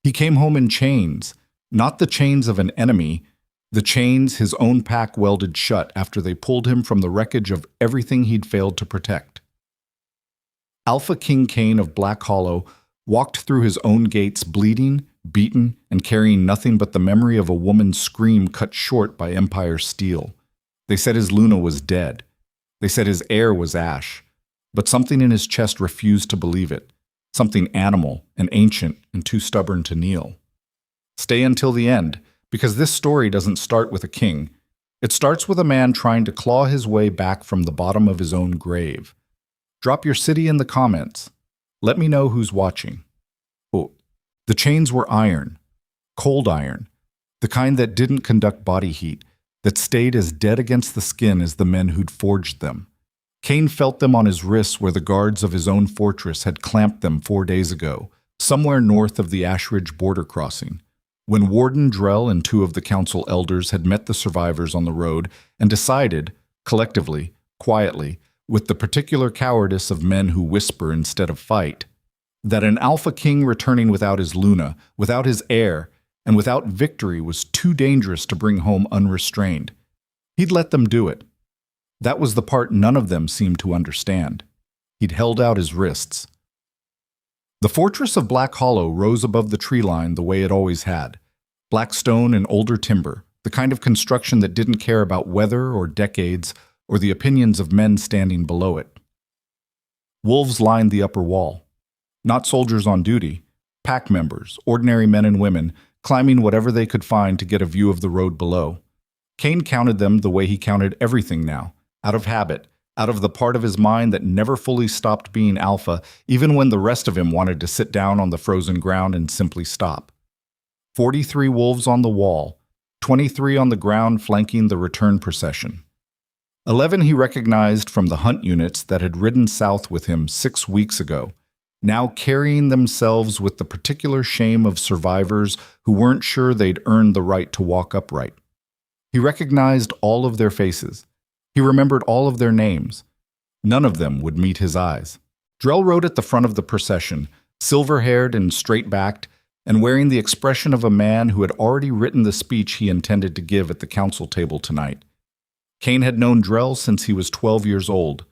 He came home in chains, not the chains of an enemy, the chains his own pack welded shut after they pulled him from the wreckage of everything he'd failed to protect. Alpha King Cain of Black Hollow walked through his own gates bleeding, beaten, and carrying nothing but the memory of a woman's scream cut short by Empire steel. They said his Luna was dead. They said his heir was ash. But something in his chest refused to believe it. Something animal and ancient and too stubborn to kneel. Stay until the end, because this story doesn't start with a king. It starts with a man trying to claw his way back from the bottom of his own grave. Drop your city in the comments. Let me know who's watching. Oh, the chains were iron, cold iron, the kind that didn't conduct body heat, that stayed as dead against the skin as the men who'd forged them. Cain felt them on his wrists where the guards of his own fortress had clamped them 4 days ago, somewhere north of the Ashridge border crossing, when Warden Drell and 2 of the council elders had met the survivors on the road and decided, collectively, quietly, with the particular cowardice of men who whisper instead of fight, that an Alpha King returning without his Luna, without his heir, and without victory was too dangerous to bring home unrestrained. He'd let them do it. That was the part none of them seemed to understand. He'd held out his wrists. The fortress of Black Hollow rose above the tree line the way it always had. Black stone and older timber, the kind of construction that didn't care about weather or decades or the opinions of men standing below it. Wolves lined the upper wall. Not soldiers on duty, pack members, ordinary men and women, climbing whatever they could find to get a view of the road below. Cain counted them the way he counted everything now, out of habit, out of the part of his mind that never fully stopped being alpha, even when the rest of him wanted to sit down on the frozen ground and simply stop. 43 wolves on the wall, 23 on the ground flanking the return procession. 11 he recognized from the hunt units that had ridden south with him 6 weeks ago, now carrying themselves with the particular shame of survivors who weren't sure they'd earned the right to walk upright. He recognized all of their faces. He remembered all of their names. None of them would meet his eyes. Drell rode at the front of the procession, silver-haired and straight-backed, and wearing the expression of a man who had already written the speech he intended to give at the council table tonight. Cain had known Drell since he was 12 years old,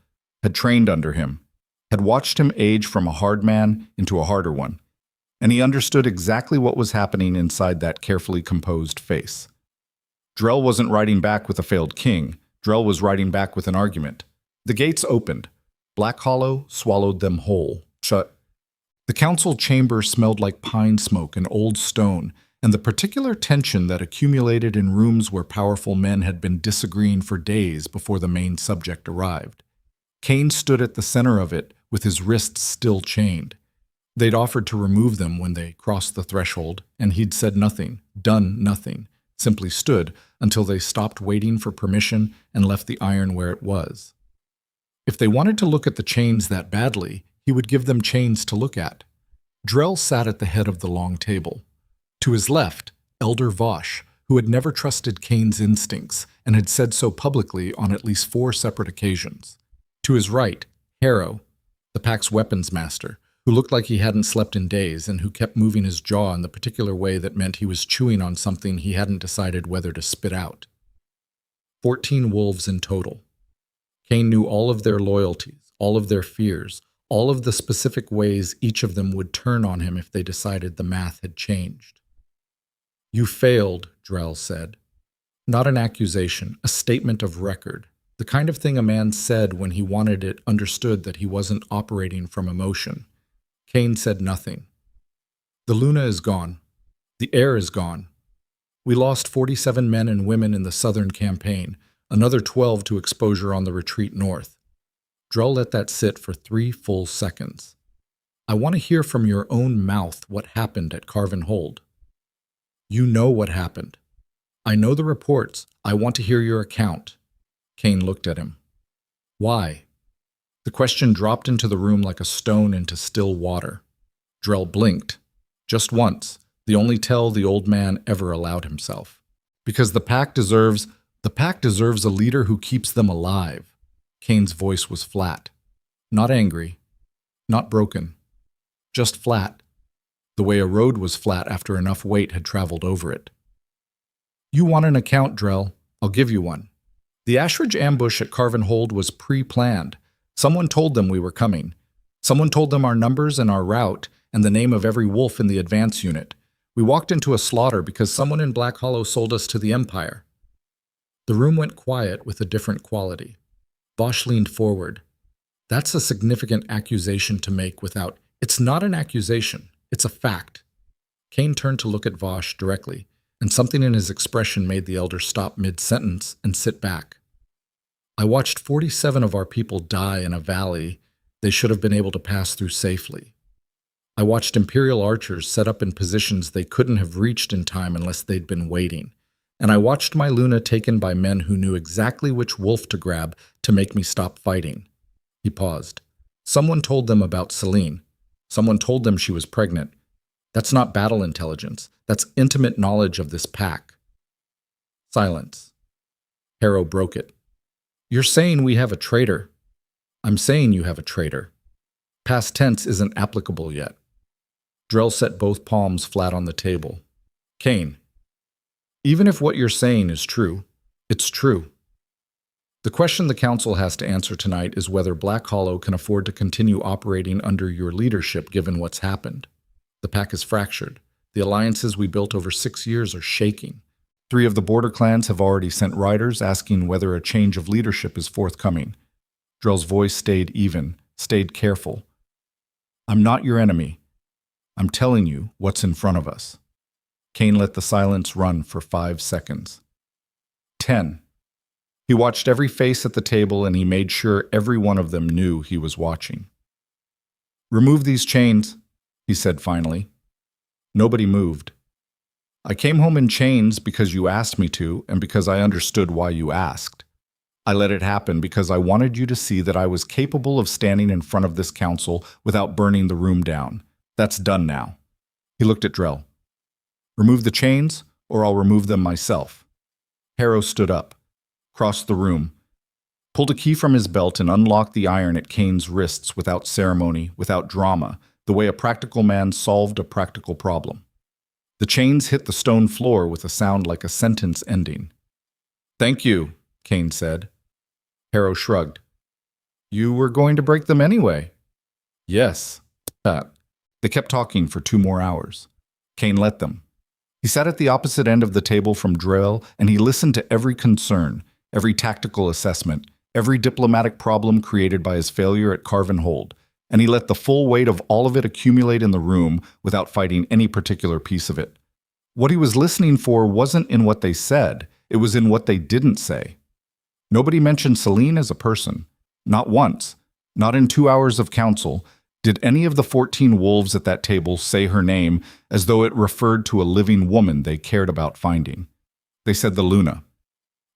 had trained under him, had watched him age from a hard man into a harder one, and he understood exactly what was happening inside that carefully composed face. Drell wasn't riding back with a failed king. Drell was riding back with an argument. The gates opened. Black Hollow swallowed them whole, shut. The council chamber smelled like pine smoke and old stone, and the particular tension that accumulated in rooms where powerful men had been disagreeing for days before the main subject arrived. Cain stood at the center of it with his wrists still chained. They'd offered to remove them when they crossed the threshold, and he'd said nothing, done nothing, simply stood until they stopped waiting for permission and left the iron where it was. If they wanted to look at the chains that badly, he would give them chains to look at. Drell sat at the head of the long table. To his left, Elder Vosh, who had never trusted Cain's instincts and had said so publicly on at least 4 separate occasions. To his right, Harrow, the pack's weapons master, who looked like he hadn't slept in days and who kept moving his jaw in the particular way that meant he was chewing on something he hadn't decided whether to spit out. 14 wolves in total. Cain knew all of their loyalties, all of their fears, all of the specific ways each of them would turn on him if they decided the math had changed. "You failed," Drell said. Not an accusation, a statement of record. The kind of thing a man said when he wanted it understood that he wasn't operating from emotion. Cain said nothing. "The Luna is gone. The heir is gone. We lost 47 men and women in the Southern campaign, another 12 to exposure on the retreat north." Drell let that sit for 3 full seconds. "I want to hear from your own mouth what happened at Carven Hold." "You know what happened. I know the reports. I want to hear your account." Cain looked at him. "Why?" The question dropped into the room like a stone into still water. Drell blinked. Just once, the only tell the old man ever allowed himself. "Because the pack deserves a leader who keeps them alive." Cain's voice was flat. Not angry. Not broken. Just flat. the way a road was flat after enough weight had traveled over it. "You want an account, Drell? I'll give you one." The Ashridge ambush at Carven Hold was pre-planned. Someone told them we were coming. Someone told them our numbers and our route and the name of every wolf in the advance unit. We walked into a slaughter because someone in Black Hollow sold us to the Empire. The room went quiet with a different quality. Bosch leaned forward. "That's a significant accusation to make without—" "It's not an accusation. It's a fact." Kane turned to look at Vosh directly, and something in his expression made the elder stop mid-sentence and sit back. "I watched 47 of our people die in a valley they should have been able to pass through safely. I watched Imperial archers set up in positions they couldn't have reached in time unless they'd been waiting. And I watched my Luna taken by men who knew exactly which wolf to grab to make me stop fighting." He paused. "Someone told them about Celine. Someone told them she was pregnant. That's not battle intelligence. That's intimate knowledge of this pack." Silence. Harrow broke it. "You're saying we have a traitor." "I'm saying you have a traitor. Past tense isn't applicable yet." Drell set both palms flat on the table. "Kane, even if what you're saying is true, it's true. The question the Council has to answer tonight is whether Black Hollow can afford to continue operating under your leadership given what's happened. The pack is fractured. The alliances we built over 6 years are shaking. 3 of the border clans have already sent riders asking whether a change of leadership is forthcoming." Drell's voice stayed even, stayed careful. "I'm not your enemy. I'm telling you what's in front of us." Kane let the silence run for 5 seconds. 10. He watched every face at the table and he made sure every one of them knew he was watching. "Remove these chains," he said finally. Nobody moved. "I came home in chains because you asked me to and because I understood why you asked. I let it happen because I wanted you to see that I was capable of standing in front of this council without burning the room down. That's done now." He looked at Drell. "Remove the chains, or I'll remove them myself." Harrow stood up, crossed the room, pulled a key from his belt and unlocked the iron at Kane's wrists without ceremony, without drama, the way a practical man solved a practical problem. The chains hit the stone floor with a sound like a sentence ending. "Thank you," Kane said. Harrow shrugged. "You were going to break them anyway." "Yes." They kept talking for 2 more hours. Kane let them. He sat at the opposite end of the table from Drell, and he listened to every concern, every tactical assessment, every diplomatic problem created by his failure at Carven Hold, and he let the full weight of all of it accumulate in the room without fighting any particular piece of it. What he was listening for wasn't in what they said, it was in what they didn't say. Nobody mentioned Celine as a person. Not once. Not in 2 hours of council. Did any of the 14 wolves at that table say her name as though it referred to a living woman they cared about finding? They said the Luna.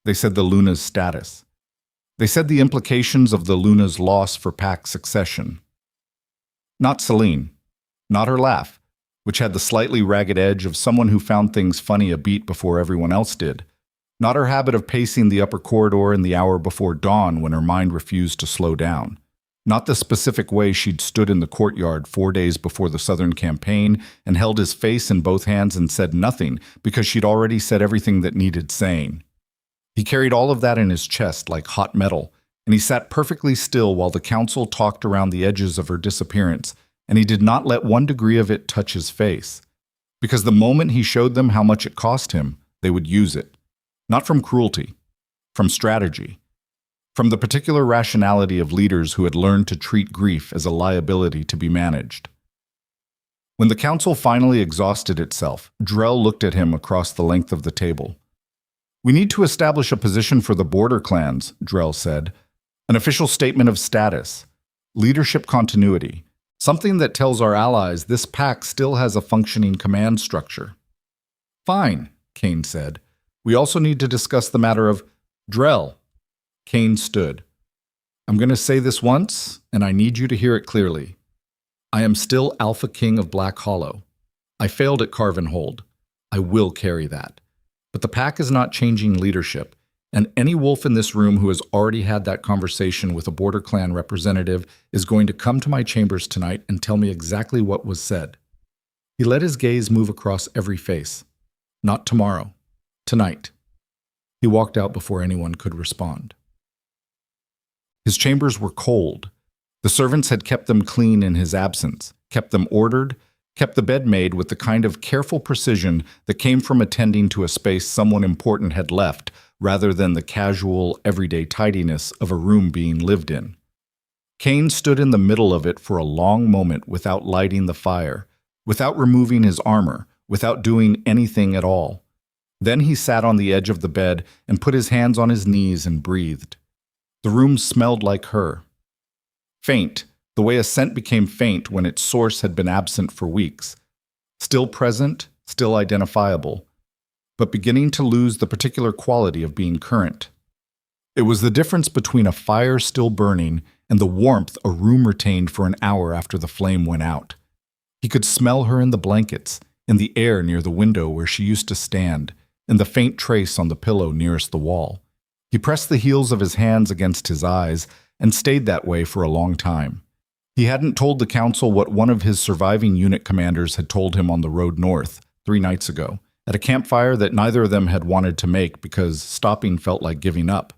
They said the Luna's status. They said the implications of the Luna's loss for pack succession. Not Celine. Not her laugh, which had the slightly ragged edge of someone who found things funny a beat before everyone else did. Not her habit of pacing the upper corridor in the hour before dawn when her mind refused to slow down. Not the specific way she'd stood in the courtyard 4 days before the Southern campaign and held his face in both hands and said nothing because she'd already said everything that needed saying. He carried all of that in his chest like hot metal, and he sat perfectly still while the council talked around the edges of her disappearance, and he did not let 1 degree of it touch his face. Because the moment he showed them how much it cost him, they would use it. Not from cruelty, from strategy. From the particular rationality of leaders who had learned to treat grief as a liability to be managed. When the council finally exhausted itself, Drell looked at him across the length of the table. "We need to establish a position for the border clans," Drell said. "An official statement of status. Leadership continuity. Something that tells our allies this pack still has a functioning command structure." "Fine," Kane said. "We also need to discuss the matter of—" "Drell." Kane stood. "I'm going to say this once, and I need you to hear it clearly. I am still Alpha King of Black Hollow. I failed at Carven Hold. I will carry that. But the pack is not changing leadership, and any wolf in this room who has already had that conversation with a border clan representative is going to come to my chambers tonight and tell me exactly what was said. He let his gaze move across every face. Not tomorrow. Tonight. He walked out before anyone could respond. His chambers were cold. The servants had kept them clean in his absence, kept them ordered, kept the bed made with the kind of careful precision that came from attending to a space someone important had left, rather than the casual, everyday tidiness of a room being lived in. Kane stood in the middle of it for a long moment without lighting the fire, without removing his armor, without doing anything at all. Then he sat on the edge of the bed and put his hands on his knees and breathed. The room smelled like her. Faint, the way a scent became faint when its source had been absent for weeks. Still present, still identifiable, but beginning to lose the particular quality of being current. It was the difference between a fire still burning and the warmth a room retained for an hour after the flame went out. He could smell her in the blankets, in the air near the window where she used to stand, in the faint trace on the pillow nearest the wall. He pressed the heels of his hands against his eyes and stayed that way for a long time. He hadn't told the council what one of his surviving unit commanders had told him on the road north 3 nights ago, at a campfire that neither of them had wanted to make because stopping felt like giving up.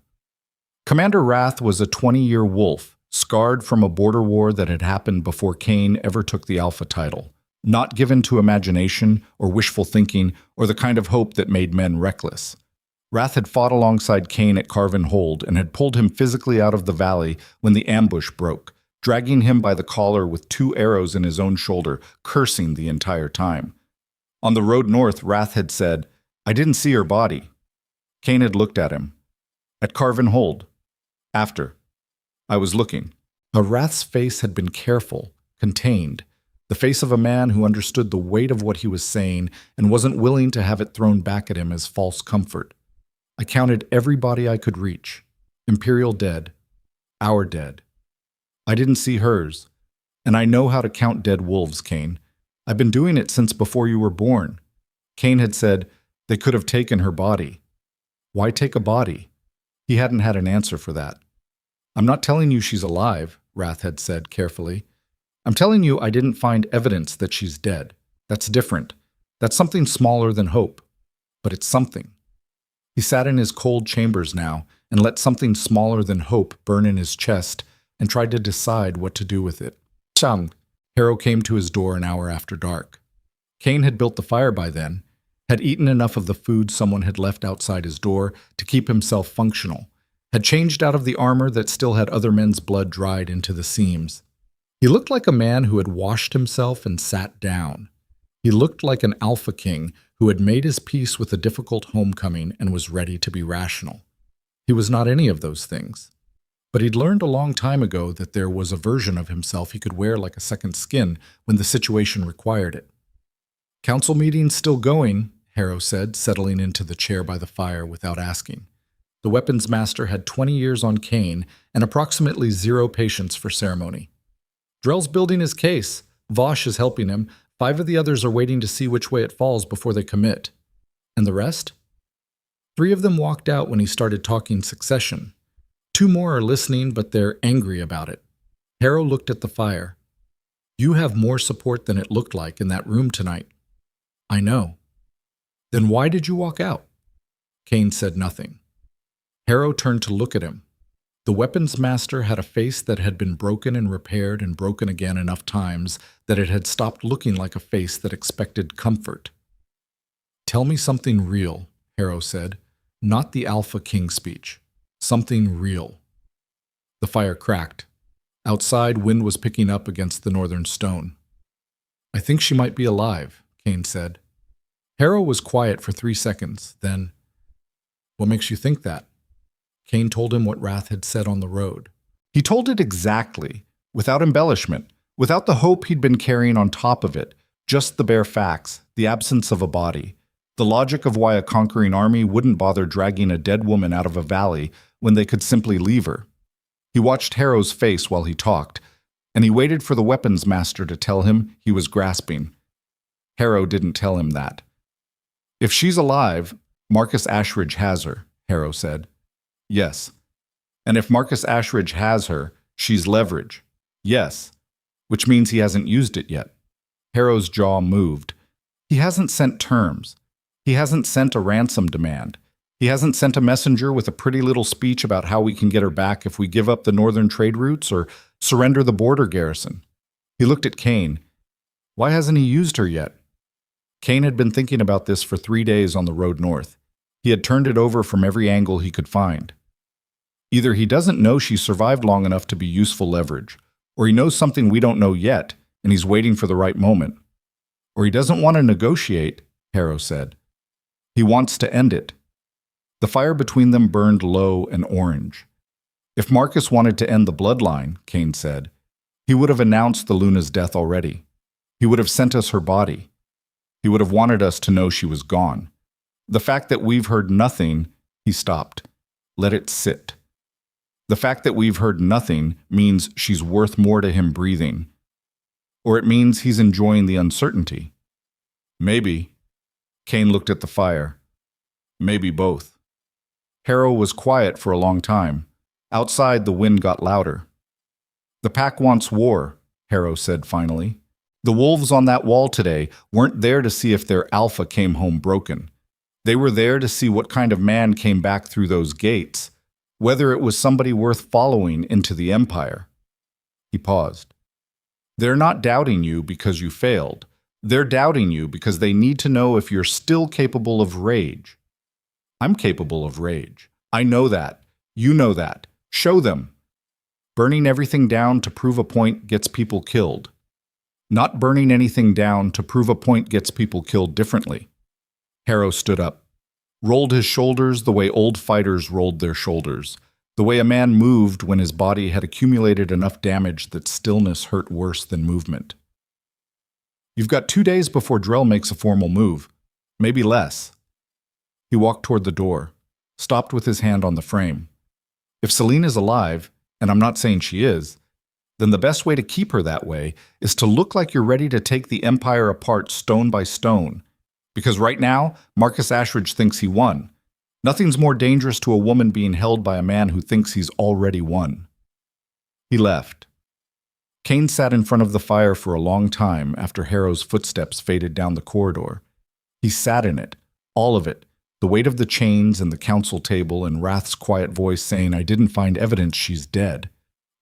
Commander Wrath was a 20-year wolf, scarred from a border war that had happened before Kane ever took the Alpha title, not given to imagination or wishful thinking or the kind of hope that made men reckless. Wrath had fought alongside Kane at Carven Hold and had pulled him physically out of the valley when the ambush broke, dragging him by the collar with 2 arrows in his own shoulder, cursing the entire time. On the road north, Wrath had said, "I didn't see her body." Kane had looked at him. "At Carven Hold." "After. I was looking." Wrath's face had been careful, contained, the face of a man who understood the weight of what he was saying and wasn't willing to have it thrown back at him as false comfort. "I counted every body I could reach. Imperial dead. Our dead. I didn't see hers. And I know how to count dead wolves, Kane. I've been doing it since before you were born." Kane had said, "They could have taken her body." Why take a body? He hadn't had an answer for that. "I'm not telling you she's alive," Wrath had said carefully. "I'm telling you I didn't find evidence that she's dead. That's different. That's something smaller than hope. But it's something." He sat in his cold chambers now and let something smaller than hope burn in his chest and tried to decide what to do with it. Chang. Harrow came to his door an hour after dark. Kane had built the fire by then, had eaten enough of the food someone had left outside his door to keep himself functional, had changed out of the armor that still had other men's blood dried into the seams. He looked like a man who had washed himself and sat down. He looked like an Alpha King who had made his peace with a difficult homecoming and was ready to be rational. He was not any of those things. But he'd learned a long time ago that there was a version of himself he could wear like a second skin when the situation required it. "Council meeting's still going," Harrow said, settling into the chair by the fire without asking. The weapons master had 20 years on Kane and approximately 0 patience for ceremony. "Drell's building his case. Vosh is helping him. 5 of the others are waiting to see which way it falls before they commit." "And the rest?" 3 of them walked out when he started talking succession. 2 more are listening, but they're angry about it. Harrow looked at the fire. "You have more support than it looked like in that room tonight." "I know." "Then why did you walk out?" Kane said nothing. Harrow turned to look at him. The weapons master had a face that had been broken and repaired and broken again enough times that it had stopped looking like a face that expected comfort. "Tell me something real," Harrow said, "not the Alpha King speech. Something real." The fire cracked. Outside, wind was picking up against the northern stone. "I think she might be alive," Kane said. Harrow was quiet for 3 seconds, then, "What makes you think that?" Kane told him what Wrath had said on the road. He told it exactly, without embellishment, without the hope he'd been carrying on top of it, just the bare facts, the absence of a body, the logic of why a conquering army wouldn't bother dragging a dead woman out of a valley when they could simply leave her. He watched Harrow's face while he talked, and he waited for the weapons master to tell him he was grasping. Harrow didn't tell him that. "If she's alive, Marcus Ashridge has her," Harrow said. "Yes. And if Marcus Ashridge has her, she's leverage. Yes. Which means he hasn't used it yet." Harrow's jaw moved. He hasn't sent terms. He hasn't sent a ransom demand. He hasn't sent a messenger with a pretty little speech about how we can get her back if we give up the northern trade routes or surrender the border garrison. He looked at Kane. Why hasn't he used her yet? Kane had been thinking about this for 3 days on the road north. He had turned it over from every angle he could find. Either he doesn't know she survived long enough to be useful leverage, or he knows something we don't know yet, and he's waiting for the right moment. Or he doesn't want to negotiate, Harrow said. He wants to end it. The fire between them burned low and orange. If Marcus wanted to end the bloodline, Kane said, he would have announced the Luna's death already. He would have sent us her body. He would have wanted us to know she was gone. The fact that we've heard nothing, he stopped. Let it sit. The fact that we've heard nothing means she's worth more to him breathing. Or it means he's enjoying the uncertainty. Maybe. Kane looked at the fire. Maybe both. Harrow was quiet for a long time. Outside, the wind got louder. The pack wants war, Harrow said finally. The wolves on that wall today weren't there to see if their alpha came home broken. They were there to see what kind of man came back through those gates, whether it was somebody worth following into the Empire. He paused. They're not doubting you because you failed. They're doubting you because they need to know if you're still capable of rage. I'm capable of rage. I know that. You know that. Show them. Burning everything down to prove a point gets people killed. Not burning anything down to prove a point gets people killed differently. Harrow stood up, rolled his shoulders the way old fighters rolled their shoulders, the way a man moved when his body had accumulated enough damage that stillness hurt worse than movement. You've got 2 days before Drell makes a formal move, maybe less. He walked toward the door, stopped with his hand on the frame. If Celine is alive, and I'm not saying she is, then the best way to keep her that way is to look like you're ready to take the Empire apart stone by stone. Because right now, Marcus Ashridge thinks he won. Nothing's more dangerous to a woman being held by a man who thinks he's already won. He left. Kane sat in front of the fire for a long time after Harrow's footsteps faded down the corridor. He sat in it, all of it, the weight of the chains and the council table and Wrath's quiet voice saying, I didn't find evidence she's dead.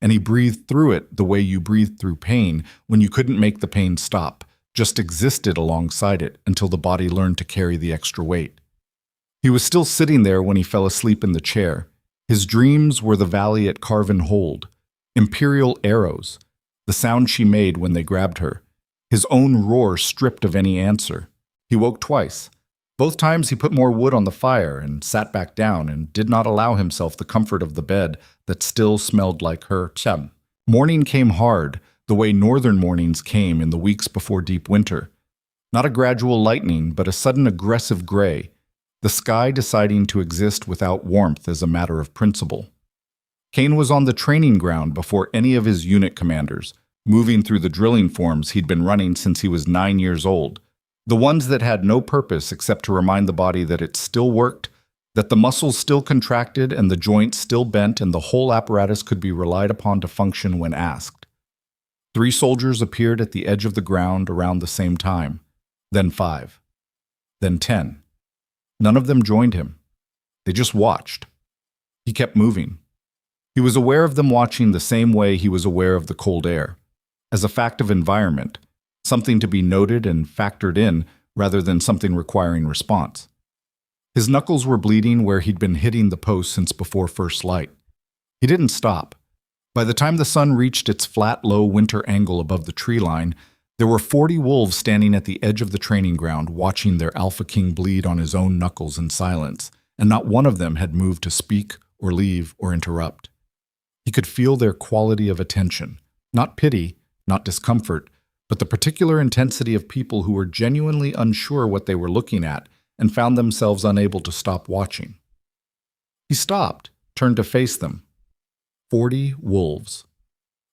And he breathed through it the way you breathed through pain when you couldn't make the pain stop, just existed alongside it until the body learned to carry the extra weight. He was still sitting there when he fell asleep in the chair. His dreams were the valley at Carven Hold, imperial arrows, the sound she made when they grabbed her, his own roar stripped of any answer. He woke twice. Both times he put more wood on the fire and sat back down and did not allow himself the comfort of the bed that still smelled like her chum. Morning came hard, the way northern mornings came in the weeks before deep winter. Not a gradual lightening, but a sudden aggressive gray, the sky deciding to exist without warmth as a matter of principle. Kane was on the training ground before any of his unit commanders, moving through the drilling forms he'd been running since he was 9 years old. The ones that had no purpose except to remind the body that it still worked, that the muscles still contracted and the joints still bent and the whole apparatus could be relied upon to function when asked. 3 soldiers appeared at the edge of the ground around the same time, then 5, then 10. None of them joined him. They just watched. He kept moving. He was aware of them watching the same way he was aware of the cold air, as a fact of environment, something to be noted and factored in rather than something requiring response. His knuckles were bleeding where he'd been hitting the post since before first light. He didn't stop. By the time the sun reached its flat, low winter angle above the tree line, there were 40 wolves standing at the edge of the training ground watching their alpha king bleed on his own knuckles in silence, and not one of them had moved to speak or leave or interrupt. He could feel their quality of attention, not pity, not discomfort, but the particular intensity of people who were genuinely unsure what they were looking at and found themselves unable to stop watching. He stopped, turned to face them. 40 wolves.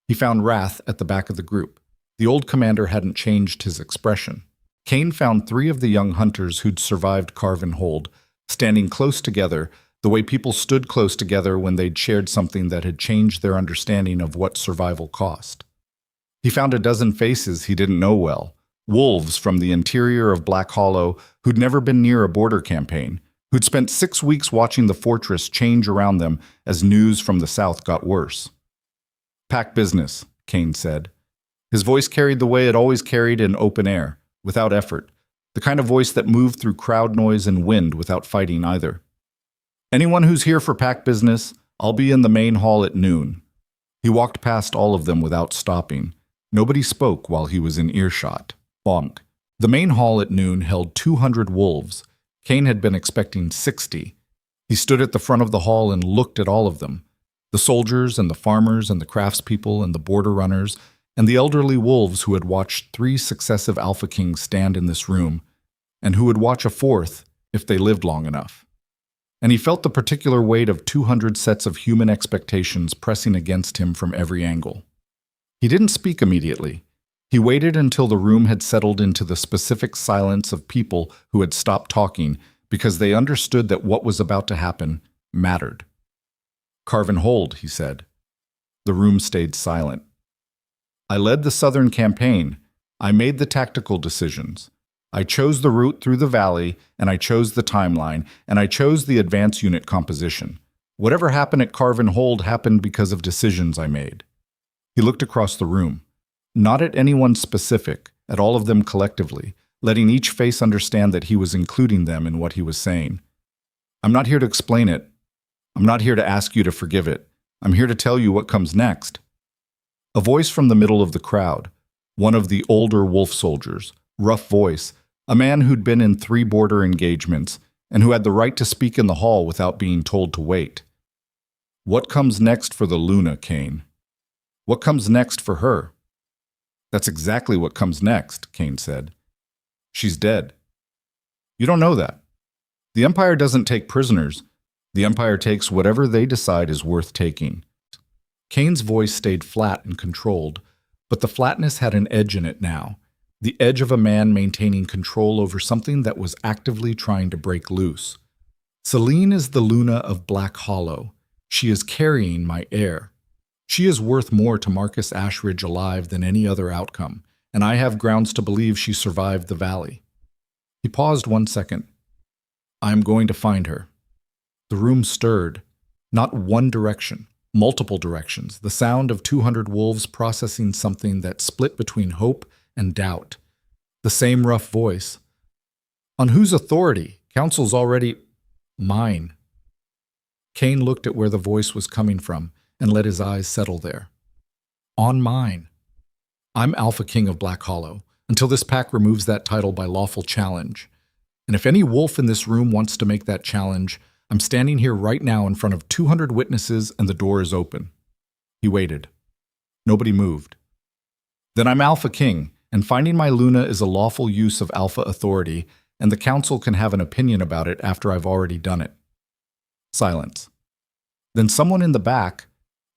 He found Wrath at the back of the group. The old commander hadn't changed his expression. Kane found 3 of the young hunters who'd survived Carven Hold, standing close together, the way people stood close together when they'd shared something that had changed their understanding of what survival cost. He found a dozen faces he didn't know well, Wolves from the interior of Black Hollow who'd never been near a border campaign, who'd spent 6 weeks watching the fortress change around them as news from the south got worse. "Pack business," Kane said. His voice carried the way it always carried in open air, without effort, the kind of voice that moved through crowd noise and wind without fighting either. "Anyone who's here for pack business, I'll be in the main hall at noon." He walked past all of them without stopping. Nobody spoke while he was in earshot. Bonk. The main hall at noon held 200 wolves. Kane had been expecting 60. He stood at the front of the hall and looked at all of them. The soldiers and the farmers and the craftspeople and the border runners and the elderly wolves who had watched 3 successive Alpha Kings stand in this room, and who would watch a 4th if they lived long enough. And he felt the particular weight of 200 sets of human expectations pressing against him from every angle. He didn't speak immediately. He waited until the room had settled into the specific silence of people who had stopped talking because they understood that what was about to happen mattered. "Carve and hold," he said. The room stayed silent. "I led the southern campaign. I made the tactical decisions. I chose the route through the valley, and I chose the timeline, and I chose the advance unit composition. Whatever happened at Carve and Hold happened because of decisions I made." He looked across the room. Not at anyone specific, at all of them collectively, letting each face understand that he was including them in what he was saying. "I'm not here to explain it. I'm not here to ask you to forgive it. I'm here to tell you what comes next." A voice from the middle of the crowd, one of the older wolf soldiers, rough voice, a man who'd been in 3 border engagements and who had the right to speak in the hall without being told to wait. "What comes next for the Luna, Kane? What comes next for her?" "That's exactly what comes next," Kane said. "She's dead." "You don't know that. The Empire doesn't take prisoners. The Empire takes whatever they decide is worth taking." Kane's voice stayed flat and controlled, but the flatness had an edge in it now, the edge of a man maintaining control over something that was actively trying to break loose. "Celine is the Luna of Black Hollow. She is carrying my heir. She is worth more to Marcus Ashridge alive than any other outcome, and I have grounds to believe she survived the valley." He paused 1 second. "I am going to find her." The room stirred, not one direction, multiple directions, the sound of 200 wolves processing something that split between hope and doubt. The same rough voice. "On whose authority? Council's already mine." Kane looked at where the voice was coming from and let his eyes settle there. "On mine. I'm Alpha King of Black Hollow, until this pack removes that title by lawful challenge. And if any wolf in this room wants to make that challenge, I'm standing here right now in front of 200 witnesses and the door is open." He waited. Nobody moved. "Then I'm Alpha King, and finding my Luna is a lawful use of Alpha authority, and the Council can have an opinion about it after I've already done it." Silence. Then someone in the back,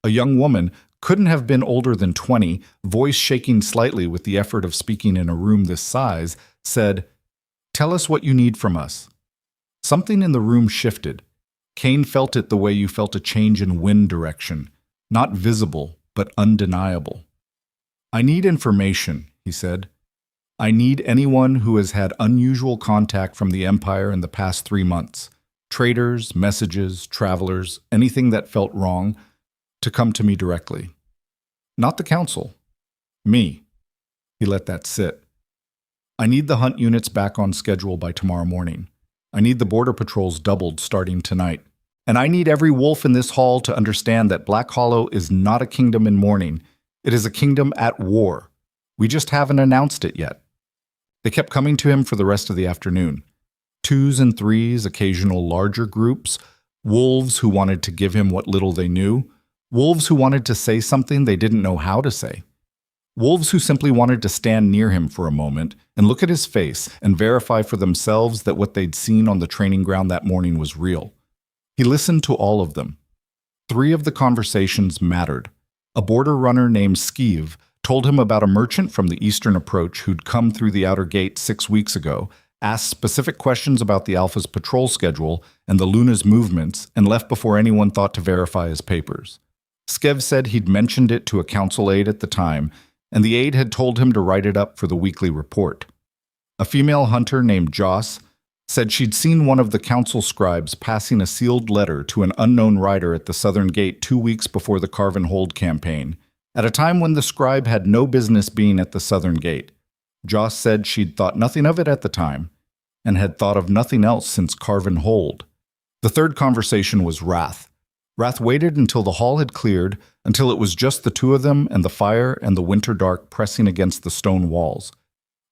a young woman, couldn't have been older than 20, voice shaking slightly with the effort of speaking in a room this size, said, "Tell us what you need from us." Something in the room shifted. Kane felt it the way you felt a change in wind direction, not visible, but undeniable. "I need information," he said. "I need anyone who has had unusual contact from the Empire in the past 3 months. Traders, messages, travelers, anything that felt wrong, to come to me directly. Not the Council. Me." He let that sit. "I need the hunt units back on schedule by tomorrow morning. I need the border patrols doubled starting tonight. And I need every wolf in this hall to understand that Black Hollow is not a kingdom in mourning. It is a kingdom at war. We just haven't announced it yet." They kept coming to him for the rest of the afternoon. 2s and 3s, occasional larger groups, wolves who wanted to give him what little they knew, wolves who wanted to say something they didn't know how to say, wolves who simply wanted to stand near him for a moment and look at his face and verify for themselves that what they'd seen on the training ground that morning was real. He listened to all of them. 3 of the conversations mattered. A border runner named Skeev told him about a merchant from the eastern approach who'd come through the outer gate 6 weeks ago, asked specific questions about the Alpha's patrol schedule and the Luna's movements, and left before anyone thought to verify his papers. Skev said he'd mentioned it to a council aide at the time, and the aide had told him to write it up for the weekly report. A female hunter named Joss said she'd seen one of the council scribes passing a sealed letter to an unknown rider at the southern gate 2 weeks before the Carve and Hold campaign, at a time when the scribe had no business being at the southern gate. Joss said she'd thought nothing of it at the time, and had thought of nothing else since Carve and Hold. The third conversation was Wrath. Wrath waited until the hall had cleared, until it was just the two of them and the fire and the winter dark pressing against the stone walls.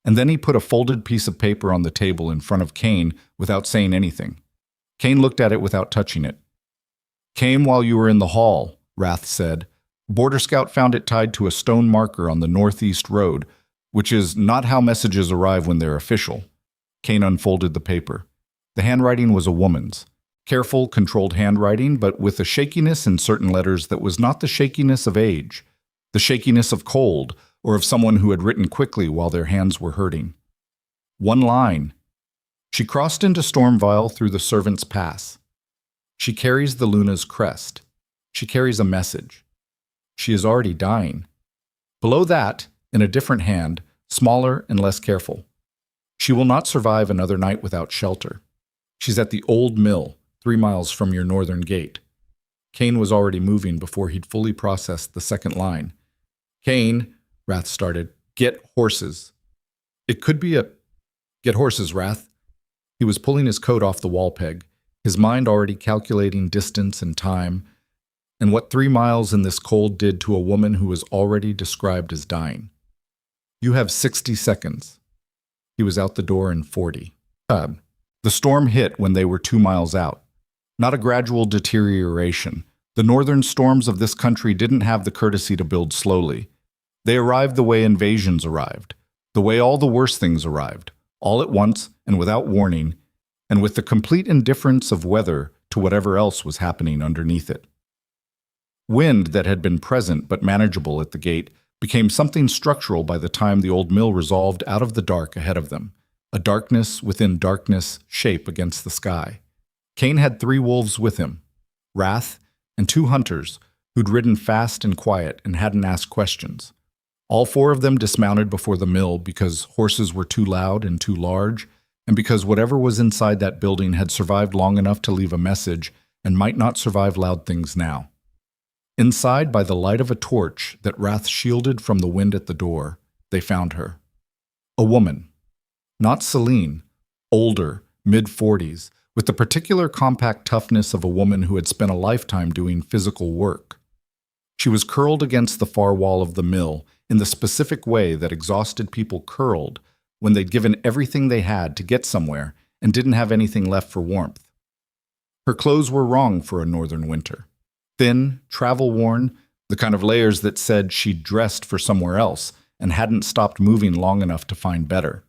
And then he put a folded piece of paper on the table in front of Kane without saying anything. Kane looked at it without touching it. "Came while you were in the hall," Wrath said. "Border Scout found it tied to a stone marker on the northeast road, which is not how messages arrive when they're official." Kane unfolded the paper. The handwriting was a woman's. Careful, controlled handwriting, but with a shakiness in certain letters that was not the shakiness of age, the shakiness of cold, or of someone who had written quickly while their hands were hurting. One line. "She crossed into Stormvile through the Servants' Pass. She carries the Luna's crest. She carries a message. She is already dying." Below that, in a different hand, smaller and less careful. "She will not survive another night without shelter. She's at the old mill, 3 miles from your northern gate." Kane was already moving before he'd fully processed the second line. "Kane," Wrath started, "get horses." "It could be a—" "Get horses, Wrath." He was pulling his coat off the wall peg, his mind already calculating distance and time, and what 3 miles in this cold did to a woman who was already described as dying. "You have 60 seconds. He was out the door in 40. The storm hit when they were 2 miles out. Not a gradual deterioration. The northern storms of this country didn't have the courtesy to build slowly. They arrived the way invasions arrived, the way all the worst things arrived, all at once and without warning, and with the complete indifference of weather to whatever else was happening underneath it. Wind that had been present but manageable at the gate became something structural by the time the old mill resolved out of the dark ahead of them, a darkness within darkness shape against the sky. Kane had 3 wolves with him, Wrath and 2 hunters who'd ridden fast and quiet and hadn't asked questions. All 4 of them dismounted before the mill because horses were too loud and too large, and because whatever was inside that building had survived long enough to leave a message and might not survive loud things now. Inside, by the light of a torch that Wrath shielded from the wind at the door, they found her. A woman. Not Celine, older, mid-40s, with the particular compact toughness of a woman who had spent a lifetime doing physical work. She was curled against the far wall of the mill in the specific way that exhausted people curled when they'd given everything they had to get somewhere and didn't have anything left for warmth. Her clothes were wrong for a northern winter. Thin, travel-worn, the kind of layers that said she'd dressed for somewhere else and hadn't stopped moving long enough to find better.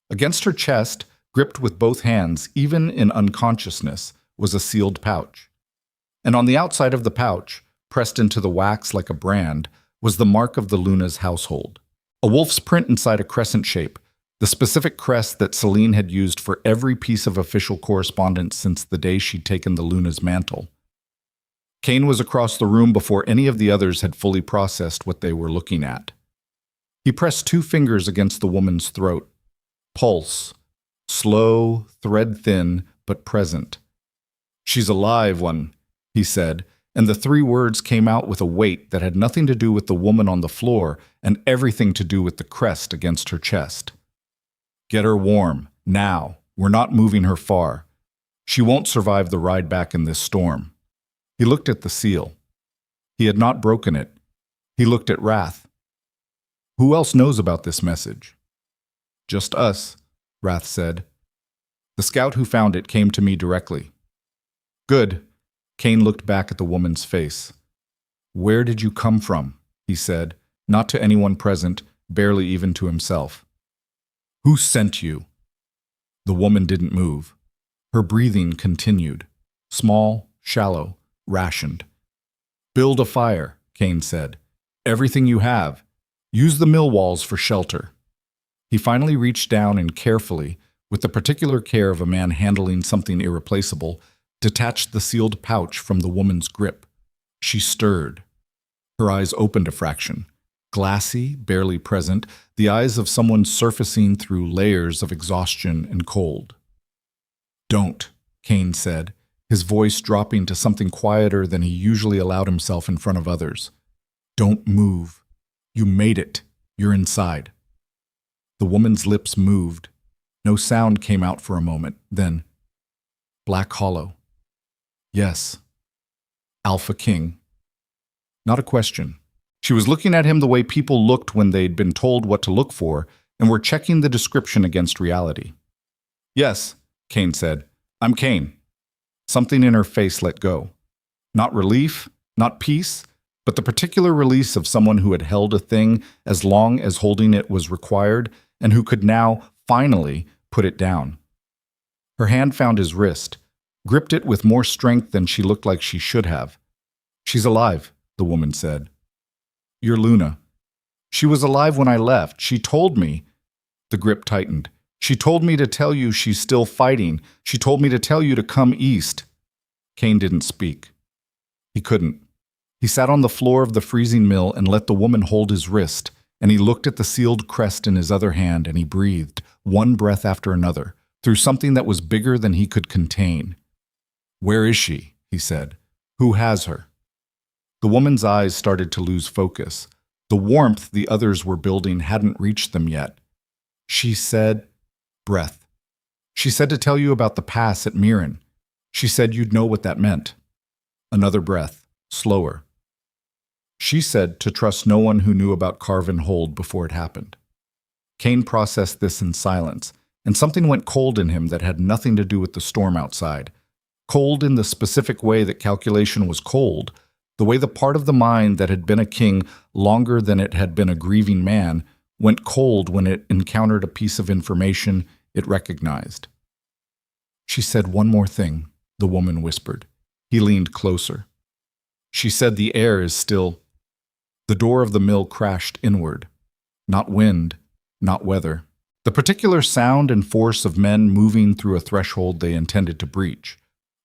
Against her chest, gripped with both hands, even in unconsciousness, was a sealed pouch. And on the outside of the pouch, pressed into the wax like a brand, was the mark of the Luna's household. A wolf's print inside a crescent shape, the specific crest that Celine had used for every piece of official correspondence since the day she'd taken the Luna's mantle. Kane was across the room before any of the others had fully processed what they were looking at. He pressed 2 fingers against the woman's throat. Pulse. Slow, thread-thin, but present. "She's a live one," he said, and the 3 words came out with a weight that had nothing to do with the woman on the floor and everything to do with the crest against her chest. "Get her warm, now. We're not moving her far. She won't survive the ride back in this storm." He looked at the seal. He had not broken it. He looked at Wrath. "Who else knows about this message?" "Just us," Wrath said. "The scout who found it came to me directly." "Good." Kane looked back at the woman's face. "Where did you come from?" he said, not to anyone present, barely even to himself. "Who sent you?" The woman didn't move. Her breathing continued, small, shallow, rationed. "Build a fire," Kane said. "Everything you have. Use the mill walls for shelter." He finally reached down and carefully, with the particular care of a man handling something irreplaceable, detached the sealed pouch from the woman's grip. She stirred. Her eyes opened a fraction, glassy, barely present, the eyes of someone surfacing through layers of exhaustion and cold. "Don't," Kane said, his voice dropping to something quieter than he usually allowed himself in front of others. "Don't move. You made it. You're inside." The woman's lips moved. No sound came out for a moment. Then, "Black Hollow." "Yes." "Alpha King." Not a question. She was looking at him the way people looked when they'd been told what to look for and were checking the description against reality. "Yes," Kane said. "I'm Kane." Something in her face let go. Not relief, not peace, but the particular release of someone who had held a thing as long as holding it was required and who could now, finally, put it down. Her hand found his wrist, gripped it with more strength than she looked like she should have. "She's alive," the woman said. "You're Luna." "She was alive when I left. She told me." The grip tightened. "She told me to tell you she's still fighting. She told me to tell you to come east." Kane didn't speak. He couldn't. He sat on the floor of the freezing mill and let the woman hold his wrist, and he looked at the sealed crest in his other hand and he breathed, one breath after another, through something that was bigger than he could contain. "Where is she?" he said. "Who has her?" The woman's eyes started to lose focus. The warmth the others were building hadn't reached them yet. She said, breath. "She said to tell you about the pass at Mirren. She said you'd know what that meant." Another breath, slower. "She said to trust no one who knew about Carven Hold before it happened." Kane processed this in silence, and something went cold in him that had nothing to do with the storm outside. Cold in the specific way that calculation was cold, the way the part of the mind that had been a king longer than it had been a grieving man went cold when it encountered a piece of information it recognized. "She said one more thing," the woman whispered. He leaned closer. "She said the air is still." The door of the mill crashed inward. Not wind, not weather. The particular sound and force of men moving through a threshold they intended to breach.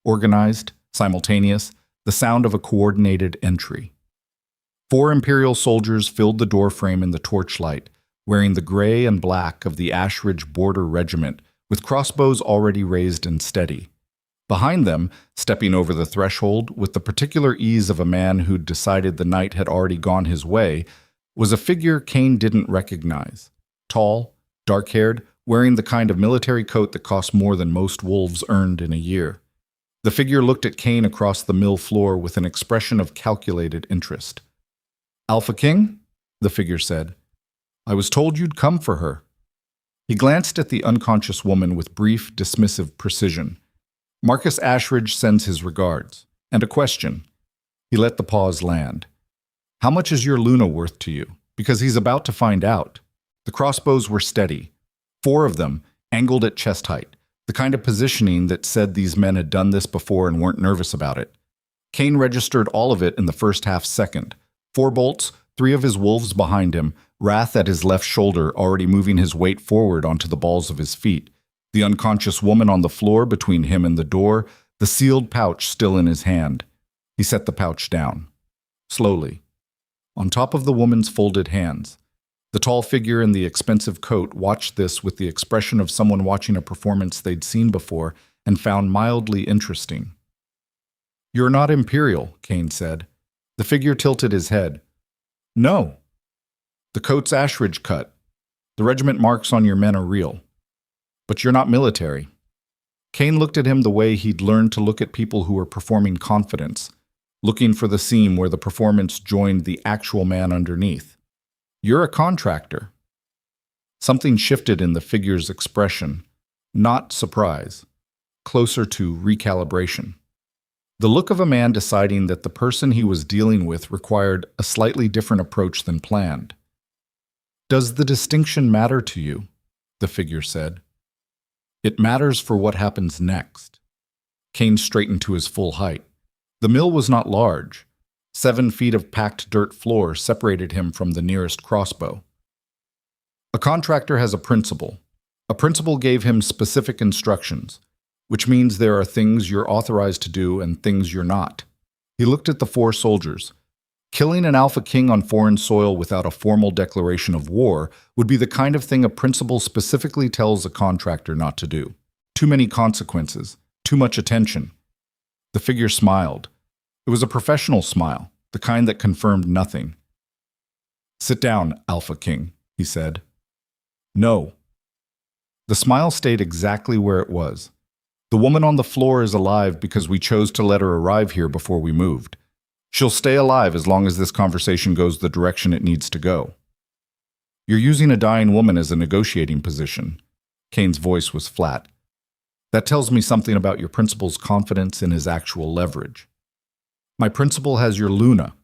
Organized, simultaneous, the sound of a coordinated entry. 4 Imperial soldiers filled the doorframe in the torchlight, wearing the gray and black of the Ashridge Border Regiment, with crossbows already raised and steady. Behind them, stepping over the threshold with the particular ease of a man who'd decided the night had already gone his way, was a figure Kane didn't recognize. Tall, dark-haired, wearing the kind of military coat that cost more than most wolves earned in a year. The figure looked at Kane across the mill floor with an expression of calculated interest. "Alpha King?" the figure said. "I was told you'd come for her." He glanced at the unconscious woman with brief, dismissive precision. "Marcus Ashridge sends his regards. And a question." He let the pause land. "How much is your Luna worth to you? Because he's about to find out." The crossbows were steady. 4 of them, angled at chest height. The kind of positioning that said these men had done this before and weren't nervous about it. Kane registered all of it in the first half-second. 4 bolts, 3 of his wolves behind him, Wrath at his left shoulder already moving his weight forward onto the balls of his feet, the unconscious woman on the floor between him and the door, the sealed pouch still in his hand. He set the pouch down. Slowly. On top of the woman's folded hands. The tall figure in the expensive coat watched this with the expression of someone watching a performance they'd seen before and found mildly interesting. "You're not Imperial," Kane said. The figure tilted his head. "No. The coat's Ashridge cut. The regiment marks on your men are real. But you're not military." Kane looked at him the way he'd learned to look at people who were performing confidence, looking for the seam where the performance joined the actual man underneath. "You're a contractor." Something shifted in the figure's expression, not surprise, closer to recalibration. The look of a man deciding that the person he was dealing with required a slightly different approach than planned. "Does the distinction matter to you?" the figure said. "It matters for what happens next." Kane straightened to his full height. The mill was not large. 7 feet of packed dirt floor separated him from the nearest crossbow. A contractor has a principal. A principal gave him specific instructions, which means there are things you're authorized to do and things you're not. He looked at the 4 soldiers. Killing an alpha king on foreign soil without a formal declaration of war would be the kind of thing a principal specifically tells a contractor not to do. Too many consequences, too much attention. The figure smiled. It was a professional smile, the kind that confirmed nothing. "Sit down, Alpha King," he said. "No." The smile stayed exactly where it was. "The woman on the floor is alive because we chose to let her arrive here before we moved. She'll stay alive as long as this conversation goes the direction it needs to go." "You're using a dying woman as a negotiating position." Kane's voice was flat. "That tells me something about your principal's confidence in his actual leverage. My principal has your Luna.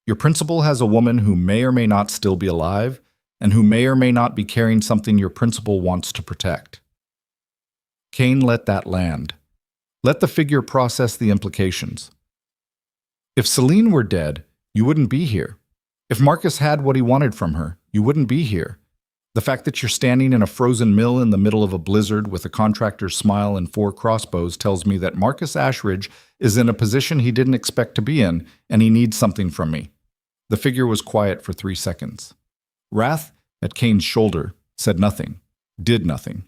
Your principal has a woman who may or may not still be alive, and who may or may not be carrying something your principal wants to protect." Kane let that land. Let the figure process the implications. If Celine were dead, you wouldn't be here. If Marcus had what he wanted from her, you wouldn't be here. The fact that you're standing in a frozen mill in the middle of a blizzard with a contractor's smile and 4 crossbows tells me that Marcus Ashridge is in a position he didn't expect to be in, and he needs something from me. The figure was quiet for 3 seconds. Wrath, at Kane's shoulder, said nothing, did nothing.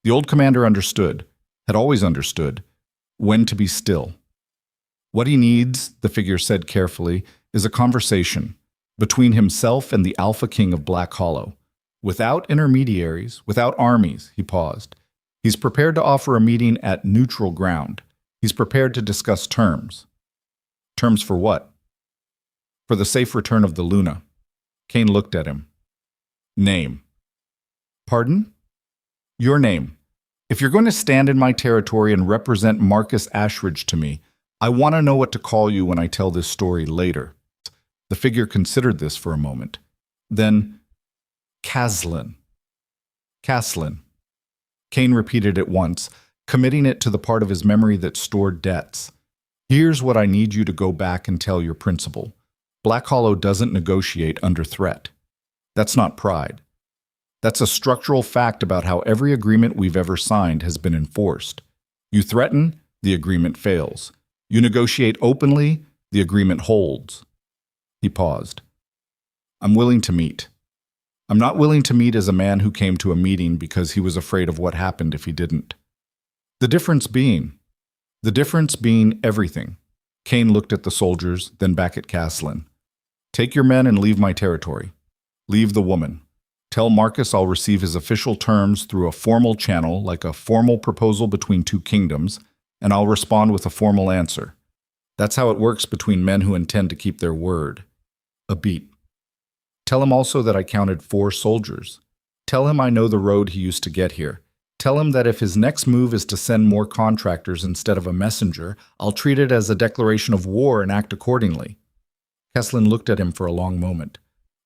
The old commander understood, had always understood, when to be still. What he needs, the figure said carefully, is a conversation between himself and the Alpha King of Black Hollow. Without intermediaries, without armies, he paused. He's prepared to offer a meeting at neutral ground. He's prepared to discuss terms. Terms for what? For the safe return of the Luna. Kane looked at him. Name. Pardon? Your name. If you're going to stand in my territory and represent Marcus Ashridge to me, I want to know what to call you when I tell this story later. The figure considered this for a moment. Then, Caslin. Caslin. Kane repeated it once, committing it to the part of his memory that stored debts. Here's what I need you to go back and tell your principal. Black Hollow doesn't negotiate under threat. That's not pride. That's a structural fact about how every agreement we've ever signed has been enforced. You threaten, the agreement fails. You negotiate openly, the agreement holds. He paused. I'm willing to meet. I'm not willing to meet as a man who came to a meeting because he was afraid of what happened if he didn't. The difference being everything. Kane looked at the soldiers, then back at Caslin. Take your men and leave my territory. Leave the woman. Tell Marcus I'll receive his official terms through a formal channel, like a formal proposal between 2 kingdoms, and I'll respond with a formal answer. That's how it works between men who intend to keep their word. A beat. Tell him also that I counted 4 soldiers. Tell him I know the road he used to get here. Tell him that if his next move is to send more contractors instead of a messenger, I'll treat it as a declaration of war and act accordingly. Caslin looked at him for a long moment.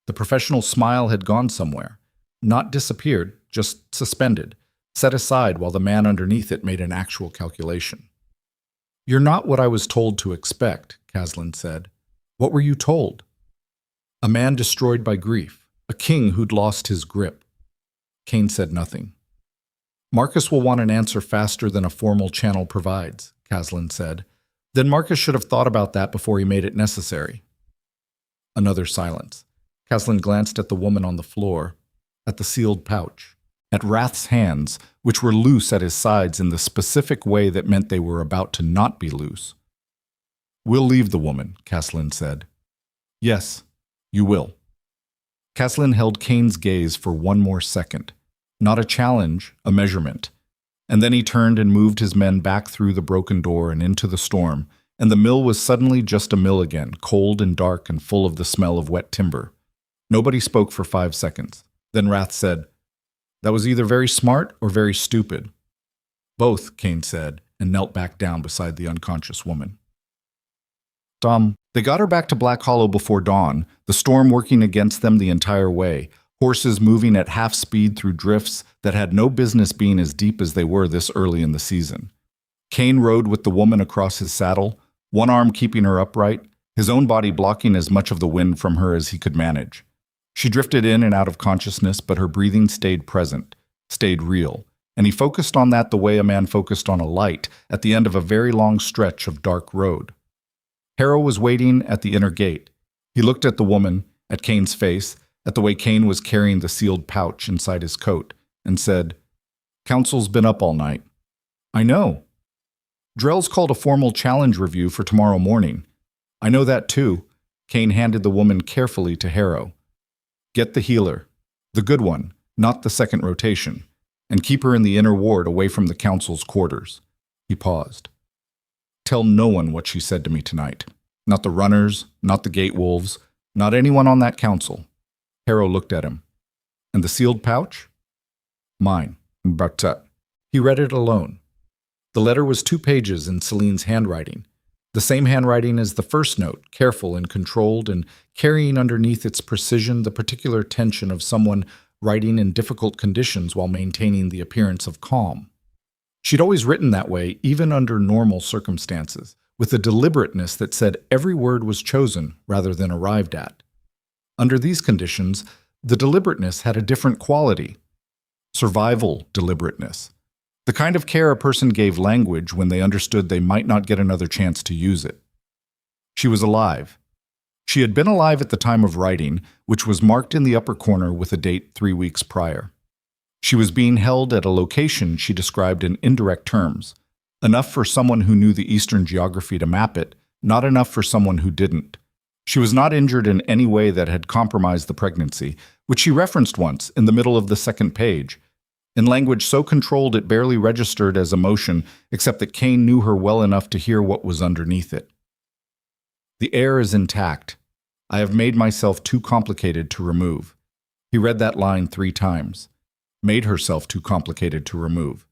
The professional smile had gone somewhere. Not disappeared, just suspended, set aside while the man underneath it made an actual calculation. You're not what I was told to expect, Caslin said. What were you told? A man destroyed by grief, a king who'd lost his grip. Kane said nothing. Marcus will want an answer faster than a formal channel provides, Caslin said. Then Marcus should have thought about that before he made it necessary. Another silence. Caslin glanced at the woman on the floor, at the sealed pouch, at Wrath's hands, which were loose at his sides in the specific way that meant they were about to not be loose. We'll leave the woman, Caslin said. Yes, you will. Caslin held Kane's gaze for one more second. Not a challenge, a measurement. And then he turned and moved his men back through the broken door and into the storm, and the mill was suddenly just a mill again, cold and dark and full of the smell of wet timber. Nobody spoke for 5 seconds. Then Wrath said, That was either very smart or very stupid. Both, Kane said, and knelt back down beside the unconscious woman. They got her back to Black Hollow before dawn, the storm working against them the entire way, horses moving at half speed through drifts that had no business being as deep as they were this early in the season. Kane rode with the woman across his saddle, one arm keeping her upright, his own body blocking as much of the wind from her as he could manage. She drifted in and out of consciousness, but her breathing stayed present, stayed real, and he focused on that the way a man focused on a light at the end of a very long stretch of dark road. Harrow was waiting at the inner gate. He looked at the woman, at Kane's face, at the way Kane was carrying the sealed pouch inside his coat, and said, "Council's been up all night." "I know." "Drell's called a formal challenge review for tomorrow morning." "I know that too." Kane handed the woman carefully to Harrow. "Get the healer. The good one, not the second rotation. And keep her in the inner ward away from the council's quarters." He paused. "Tell no one what she said to me tonight. Not the runners, not the gate wolves, not anyone on that council." Harrow looked at him. "And the sealed pouch?" "Mine, but He read it alone. The letter was 2 pages in Celine's handwriting. The same handwriting as the first note, careful and controlled, and carrying underneath its precision the particular tension of someone writing in difficult conditions while maintaining the appearance of calm. She'd always written that way, even under normal circumstances, with a deliberateness that said every word was chosen rather than arrived at. Under these conditions, the deliberateness had a different quality. Survival deliberateness. The kind of care a person gave language when they understood they might not get another chance to use it. She was alive. She had been alive at the time of writing, which was marked in the upper corner with a date 3 weeks prior. She was being held at a location she described in indirect terms, enough for someone who knew the Eastern geography to map it, not enough for someone who didn't. She was not injured in any way that had compromised the pregnancy, which she referenced once in the middle of the second page, in language so controlled it barely registered as emotion, except that Kane knew her well enough to hear what was underneath it. "The air is intact. I have made myself too complicated to remove." He read that line 3 times. Made herself too complicated to remove.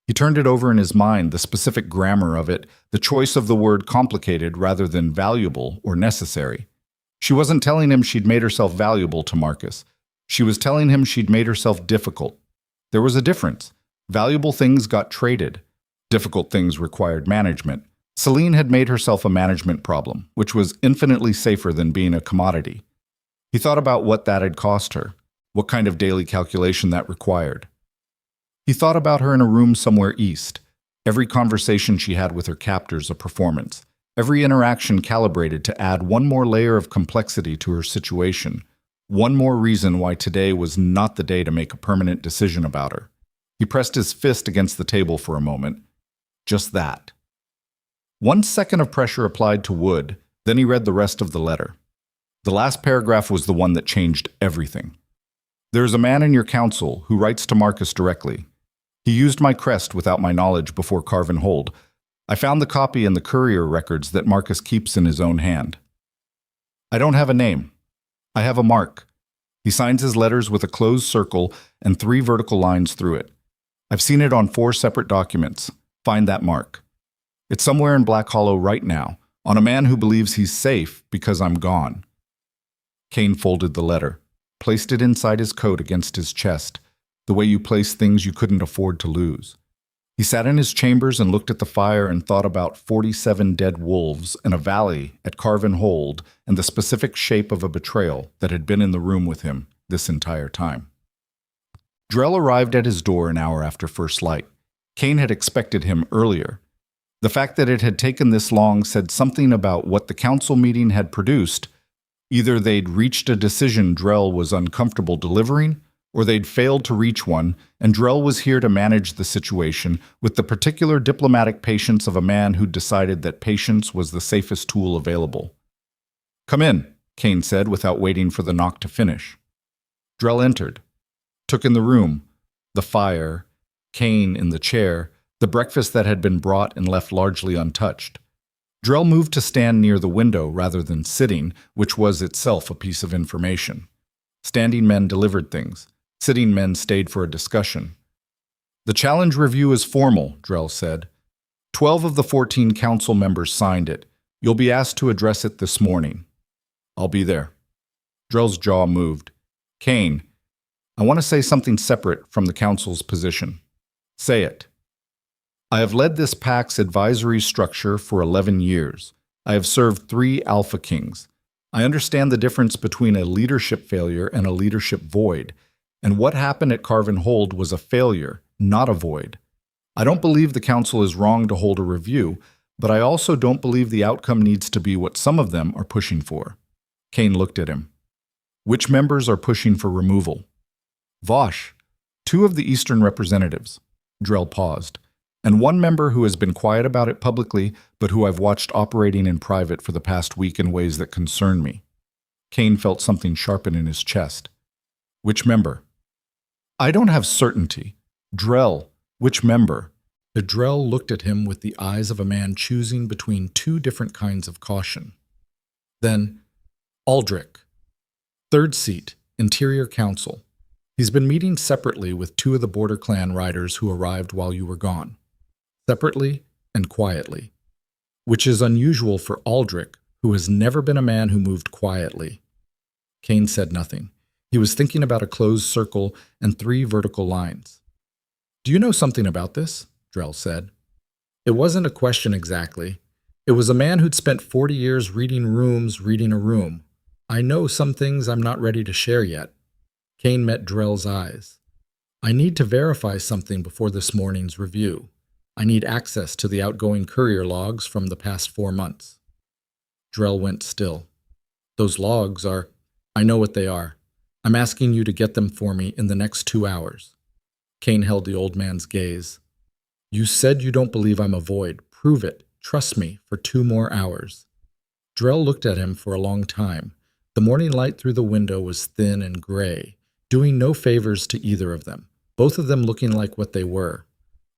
He turned it over in his mind, the specific grammar of it, the choice of the word complicated rather than valuable or necessary. She wasn't telling him she'd made herself valuable to Marcus. She was telling him she'd made herself difficult. There was a difference. Valuable things got traded. Difficult things required management. Celine had made herself a management problem, which was infinitely safer than being a commodity. He thought about what that had cost her, what kind of daily calculation that required. He thought about her in a room somewhere east, every conversation she had with her captors a performance, every interaction calibrated to add one more layer of complexity to her situation, one more reason why today was not the day to make a permanent decision about her. He pressed his fist against the table for a moment. Just that. 1 second of pressure applied to wood, then he read the rest of the letter. The last paragraph was the one that changed everything. "There is a man in your council who writes to Marcus directly. He used my crest without my knowledge before Carven Hold. I found the copy in the courier records that Marcus keeps in his own hand. I don't have a name. I have a mark. He signs his letters with a closed circle and 3 vertical lines through it. I've seen it on 4 separate documents. Find that mark. It's somewhere in Black Hollow right now, on a man who believes he's safe because I'm gone." Kane folded the letter, placed it inside his coat against his chest, the way you place things you couldn't afford to lose. He sat in his chambers and looked at the fire and thought about 47 dead wolves and a valley at Carven Hold and the specific shape of a betrayal that had been in the room with him this entire time. Drell arrived at his door an hour after first light. Kane had expected him earlier. The fact that it had taken this long said something about what the council meeting had produced. Either they'd reached a decision Drell was uncomfortable delivering, or they'd failed to reach one, and Drell was here to manage the situation with the particular diplomatic patience of a man who'd decided that patience was the safest tool available. "Come in," Kane said without waiting for the knock to finish. Drell entered, took in the room, the fire, Kane in the chair, the breakfast that had been brought and left largely untouched. Drell moved to stand near the window rather than sitting, which was itself a piece of information. Standing men delivered things. Sitting men stayed for a discussion. "The challenge review is formal," Drell said. 12 of the 14 council members signed it. You'll be asked to address it this morning. I'll be there. Drell's jaw moved. "Kane, I want to say something separate from the council's position." "Say it." "I have led this PAC's advisory structure for 11 years. I have served 3 Alpha Kings. I understand the difference between a leadership failure and a leadership void, and what happened at Carven Hold was a failure, not a void. I don't believe the council is wrong to hold a review, but I also don't believe the outcome needs to be what some of them are pushing for. Kane looked at him. Which members are pushing for removal? Vosh, 2 of the Eastern representatives. Drell paused. And 1 member who has been quiet about it publicly, but who I've watched operating in private for the past week in ways that concern me. Kane felt something sharpen in his chest. Which member? I don't have certainty. Drell, which member? The Drell looked at him with the eyes of a man choosing between 2 different kinds of caution. Then, Aldrich. 3rd seat, Interior Council. He's been meeting separately with 2 of the Border Clan riders who arrived while you were gone. Separately and quietly. Which is unusual for Aldrich, who has never been a man who moved quietly. Kane said nothing. He was thinking about a closed circle and 3 vertical lines. Do you know something about this? Drell said. It wasn't a question exactly. It was a man who'd spent 40 years reading a room. I know some things I'm not ready to share yet. Kane met Drell's eyes. I need to verify something before this morning's review. I need access to the outgoing courier logs from the past 4 months. Drell went still. Those logs are... I know what they are. I'm asking you to get them for me in the next 2 hours. Kane held the old man's gaze. You said you don't believe I'm a void. Prove it. Trust me for 2 more hours. Drell looked at him for a long time. The morning light through the window was thin and gray, doing no favors to either of them, both of them looking like what they were.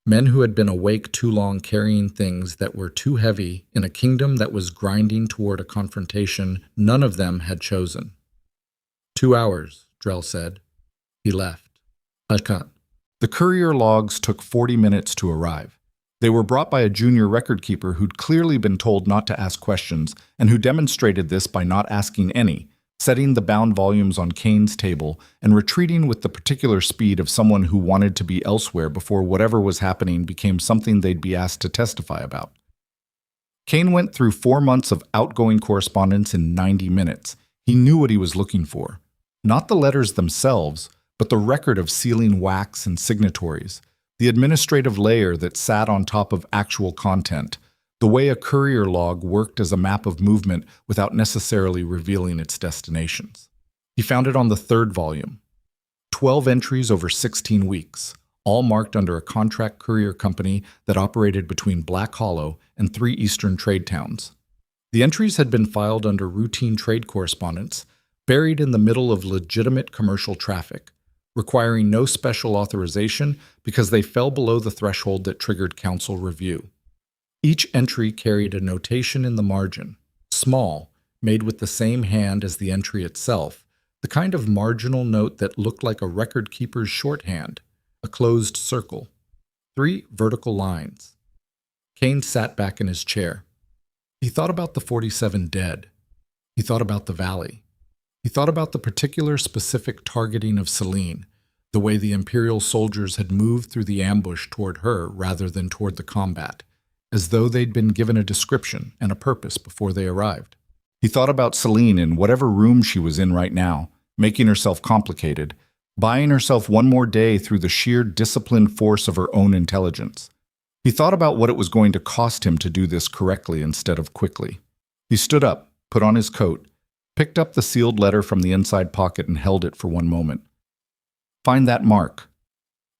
Men who had been awake too long carrying things that were too heavy in a kingdom that was grinding toward a confrontation none of them had chosen. 2 hours, Drell said. He left. Ashkan. The courier logs took 40 minutes to arrive. They were brought by a junior record keeper who'd clearly been told not to ask questions and who demonstrated this by not asking any, setting the bound volumes on Kane's table and retreating with the particular speed of someone who wanted to be elsewhere before whatever was happening became something they'd be asked to testify about. Kane went through 4 months of outgoing correspondence in 90 minutes. He knew what he was looking for. Not the letters themselves, but the record of sealing wax and signatories, the administrative layer that sat on top of actual content, the way a courier log worked as a map of movement without necessarily revealing its destinations. He found it on the 3rd volume. 12 entries over 16 weeks, all marked under a contract courier company that operated between Black Hollow and 3 eastern trade towns. The entries had been filed under routine trade correspondence, buried in the middle of legitimate commercial traffic, requiring no special authorization because they fell below the threshold that triggered council review. Each entry carried a notation in the margin, small, made with the same hand as the entry itself, the kind of marginal note that looked like a record keeper's shorthand, a closed circle. 3 vertical lines. Kane sat back in his chair. He thought about the 47 dead. He thought about the valley. He thought about the particular specific targeting of Celine, the way the Imperial soldiers had moved through the ambush toward her rather than toward the combat, as though they'd been given a description and a purpose before they arrived. He thought about Celine in whatever room she was in right now, making herself complicated, buying herself 1 more day through the sheer disciplined force of her own intelligence. He thought about what it was going to cost him to do this correctly instead of quickly. He stood up, put on his coat, picked up the sealed letter from the inside pocket and held it for 1 moment. Find that mark.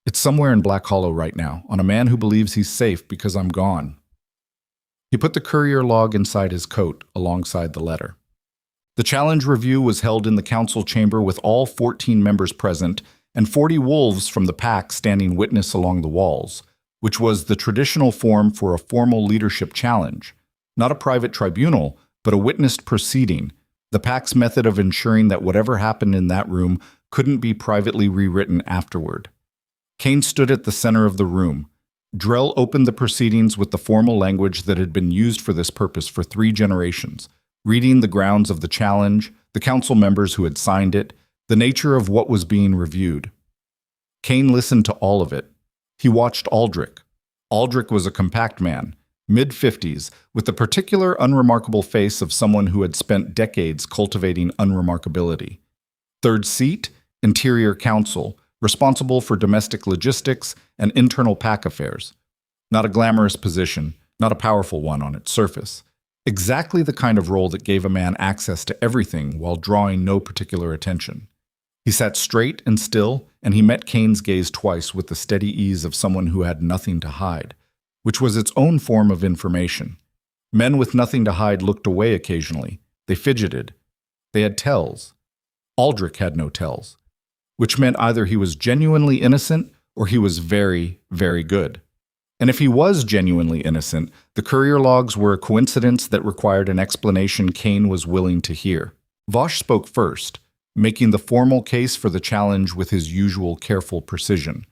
It's somewhere in Black Hollow right now, on a man who believes he's safe because I'm gone. He put the courier log inside his coat, alongside the letter. The challenge review was held in the council chamber with all 14 members present and 40 wolves from the pack standing witness along the walls, which was the traditional form for a formal leadership challenge, not a private tribunal, but a witnessed proceeding, the pack's method of ensuring that whatever happened in that room couldn't be privately rewritten afterward. Kane stood at the center of the room. Drell opened the proceedings with the formal language that had been used for this purpose for 3 generations, reading the grounds of the challenge, the council members who had signed it, the nature of what was being reviewed. Kane listened to all of it. He watched Aldrich. Aldrich was a compact man, mid-50s, with the particular unremarkable face of someone who had spent decades cultivating unremarkability. 3rd seat, Interior Council, responsible for domestic logistics and internal pack affairs. Not a glamorous position, not a powerful one on its surface. Exactly the kind of role that gave a man access to everything while drawing no particular attention. He sat straight and still, and he met Kane's gaze twice with the steady ease of someone who had nothing to hide, which was its own form of information. Men with nothing to hide looked away occasionally. They fidgeted. They had tells. Aldrich had no tells, which meant either he was genuinely innocent or he was very, very good. And if he was genuinely innocent, the courier logs were a coincidence that required an explanation Kane was willing to hear. Vosh spoke first, making the formal case for the challenge with his usual careful precision.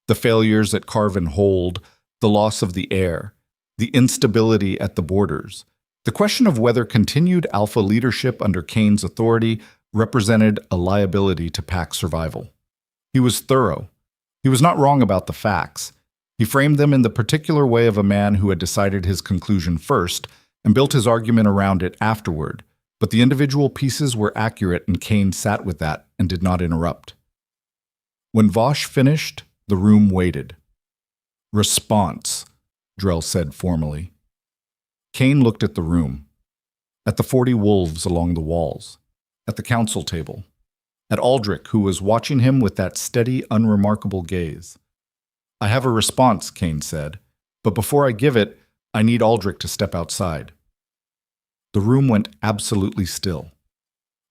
The failures at Carve and Hold, the loss of the air, the instability at the borders. The question of whether continued Alpha leadership under Kane's authority represented a liability to pack survival. He was thorough. He was not wrong about the facts. He framed them in the particular way of a man who had decided his conclusion first and built his argument around it afterward. But the individual pieces were accurate, and Kane sat with that and did not interrupt. When Vosh finished, the room waited. "Response," Drell said formally. Kane looked at the room, at the 40 wolves along the walls, at the council table, at Aldrich, who was watching him with that steady, unremarkable gaze. "I have a response," Kane said, "but before I give it, I need Aldrich to step outside." The room went absolutely still.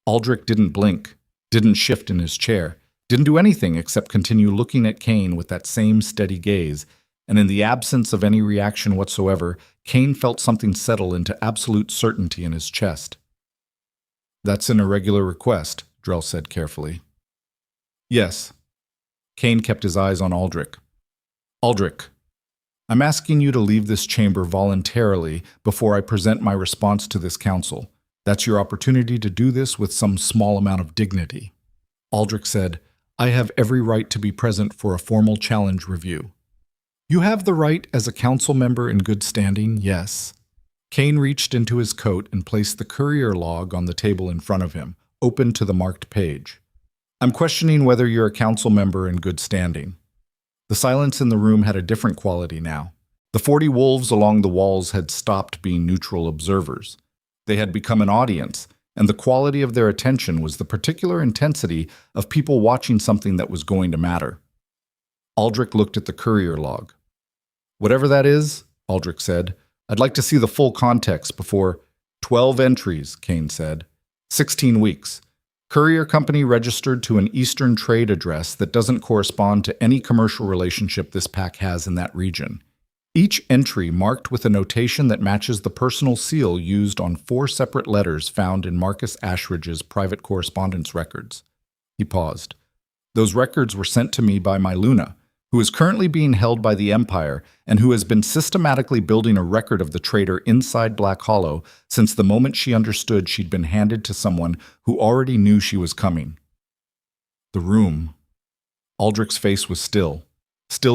Aldrich didn't blink, didn't shift in his chair, didn't do anything except continue looking at Kane with that same steady gaze, and in the absence of any reaction whatsoever, Kane felt something settle into absolute certainty in his chest. "That's an irregular request," Drell said carefully. "Yes." Kane kept his eyes on Aldrich. "Aldrich, I'm asking you to leave this chamber voluntarily before I present my response to this council. That's your opportunity to do this with some small amount of dignity." Aldrich said, "I have every right to be present for a formal challenge review." "You have the right as a council member in good standing, yes." Kane reached into his coat and placed the courier log on the table in front of him, open to the marked page. "I'm questioning whether you're a council member in good standing." The silence in the room had a different quality now. The 40 wolves along the walls had stopped being neutral observers. They had become an audience, and the quality of their attention was the particular intensity of people watching something that was going to matter. Aldrich looked at the courier log. "Whatever that is," Aldrich said, "I'd like to see the full context before—" 12 entries, Kane said. 16 weeks. Courier company registered to an Eastern trade address that doesn't correspond to any commercial relationship this pack has in that region. Each entry marked with a notation that matches the personal seal used on 4 separate letters found in Marcus Ashridge's private correspondence records. He paused. "Those records were sent to me by my Luna, who is currently being held by the Empire and who has been systematically building a record of the trader inside Black Hollow since the moment she understood she'd been handed to someone who already knew she was coming." The room. Aldrich's face was still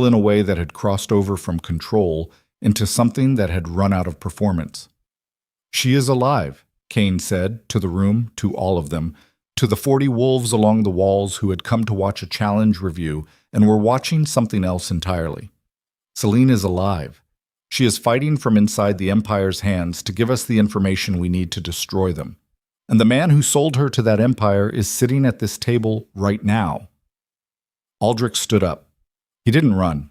in a way that had crossed over from control into something that had run out of performance. "She is alive," Kane said to the room, to all of them, to the 40 wolves along the walls who had come to watch a challenge review and were watching something else entirely. "Celine is alive. She is fighting from inside the Empire's hands to give us the information we need to destroy them. And the man who sold her to that Empire is sitting at this table right now." Aldrich stood up. He didn't run.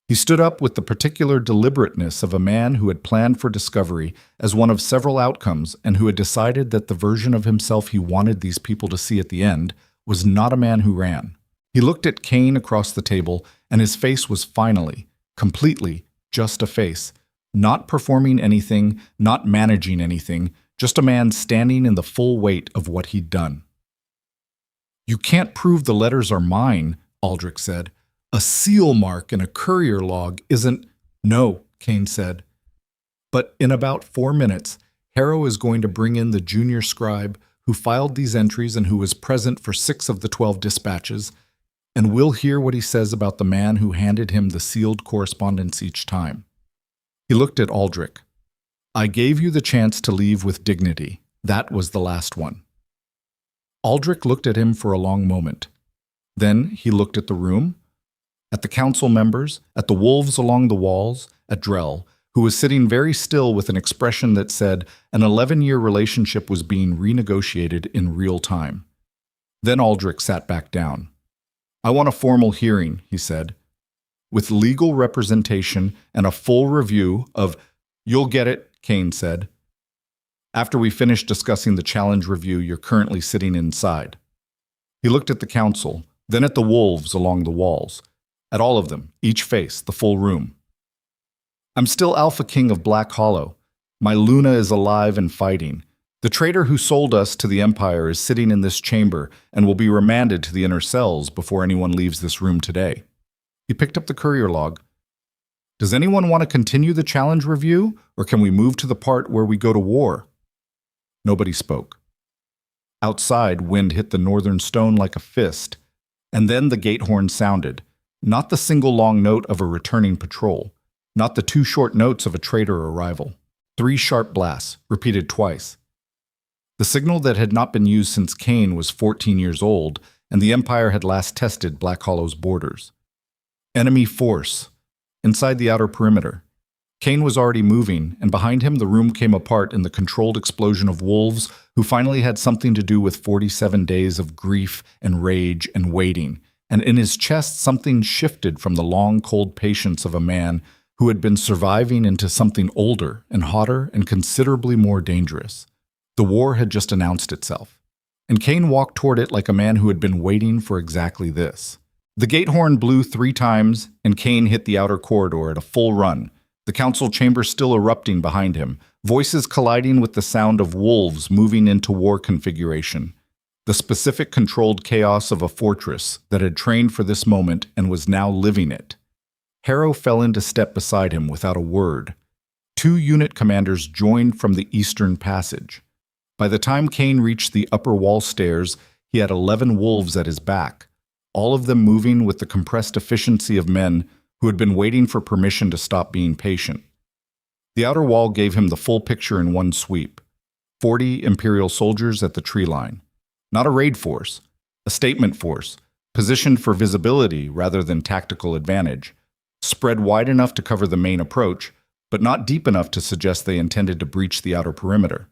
He stood up with the particular deliberateness of a man who had planned for discovery as one of several outcomes and who had decided that the version of himself he wanted these people to see at the end was not a man who ran. He looked at Kane across the table, and his face was finally, completely, just a face, not performing anything, not managing anything, just a man standing in the full weight of what he'd done. "You can't prove the letters are mine," Aldrich said. "A seal mark in a courier log isn't—" "No," Kane said. "But in about 4 minutes, Harrow is going to bring in the junior scribe who filed these entries and who was present for 6 of the 12 dispatches, and we'll hear what he says about the man who handed him the sealed correspondence each time." He looked at Aldrich. "I gave you the chance to leave with dignity. That was the last one." Aldrich looked at him for a long moment. Then he looked at the room, at the council members, at the wolves along the walls, at Drell, who was sitting very still with an expression that said an 11-year relationship was being renegotiated in real time. Then Aldrich sat back down. "I want a formal hearing," he said, "with legal representation and a full review of—" "You'll get it," Kane said. "After we finish discussing the challenge review you're currently sitting inside." He looked at the council, then at the wolves along the walls, at all of them, each face, the full room. "I'm still Alpha King of Black Hollow. My Luna is alive and fighting. The traitor who sold us to the Empire is sitting in this chamber and will be remanded to the inner cells before anyone leaves this room today." He picked up the courier log. "Does anyone want to continue the challenge review, or can we move to the part where we go to war?" Nobody spoke. Outside, wind hit the northern stone like a fist, and then the gate horn sounded, not the single long note of a returning patrol, not the two short notes of a traitor arrival. 3 sharp blasts, repeated twice. The signal that had not been used since Kane was 14 years old, and the Empire had last tested Black Hollow's borders. Enemy force. Inside the outer perimeter. Kane was already moving, and behind him the room came apart in the controlled explosion of wolves who finally had something to do with 47 days of grief and rage and waiting, and in his chest something shifted from the long, cold patience of a man who had been surviving into something older and hotter and considerably more dangerous. The war had just announced itself, and Kane walked toward it like a man who had been waiting for exactly this. The gate horn blew 3 times, and Kane hit the outer corridor at a full run, the council chamber still erupting behind him, voices colliding with the sound of wolves moving into war configuration, the specific controlled chaos of a fortress that had trained for this moment and was now living it. Harrow fell into step beside him without a word. 2 unit commanders joined from the eastern passage. By the time Kane reached the upper wall stairs, he had 11 wolves at his back, all of them moving with the compressed efficiency of men who had been waiting for permission to stop being patient. The outer wall gave him the full picture in one sweep. 40 Imperial soldiers at the tree line. Not a raid force, a statement force, positioned for visibility rather than tactical advantage, spread wide enough to cover the main approach, but not deep enough to suggest they intended to breach the outer perimeter.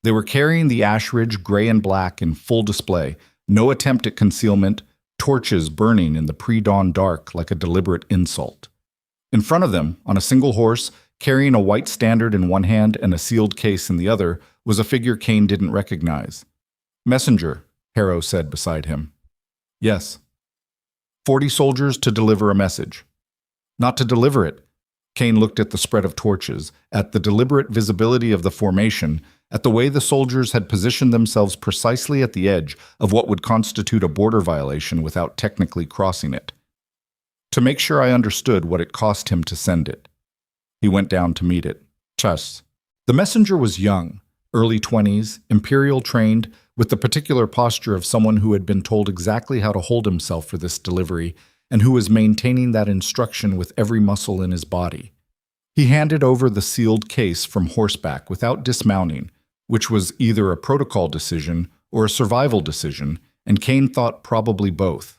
They were carrying the ash ridge gray and black in full display, no attempt at concealment, torches burning in the pre-dawn dark like a deliberate insult. In front of them, on a single horse, carrying a white standard in one hand and a sealed case in the other, was a figure Kane didn't recognize. "Messenger," Harrow said beside him. "Yes." 40 soldiers to deliver a message. "Not to deliver it." Kane looked at the spread of torches, at the deliberate visibility of the formation, at the way the soldiers had positioned themselves precisely at the edge of what would constitute a border violation without technically crossing it. To make sure I understood what it cost him to send it. He went down to meet it. Chas. The messenger was young, early 20s, Imperial trained, with the particular posture of someone who had been told exactly how to hold himself for this delivery, and who was maintaining that instruction with every muscle in his body. He handed over the sealed case from horseback without dismounting, which was either a protocol decision or a survival decision, and Kane thought probably both.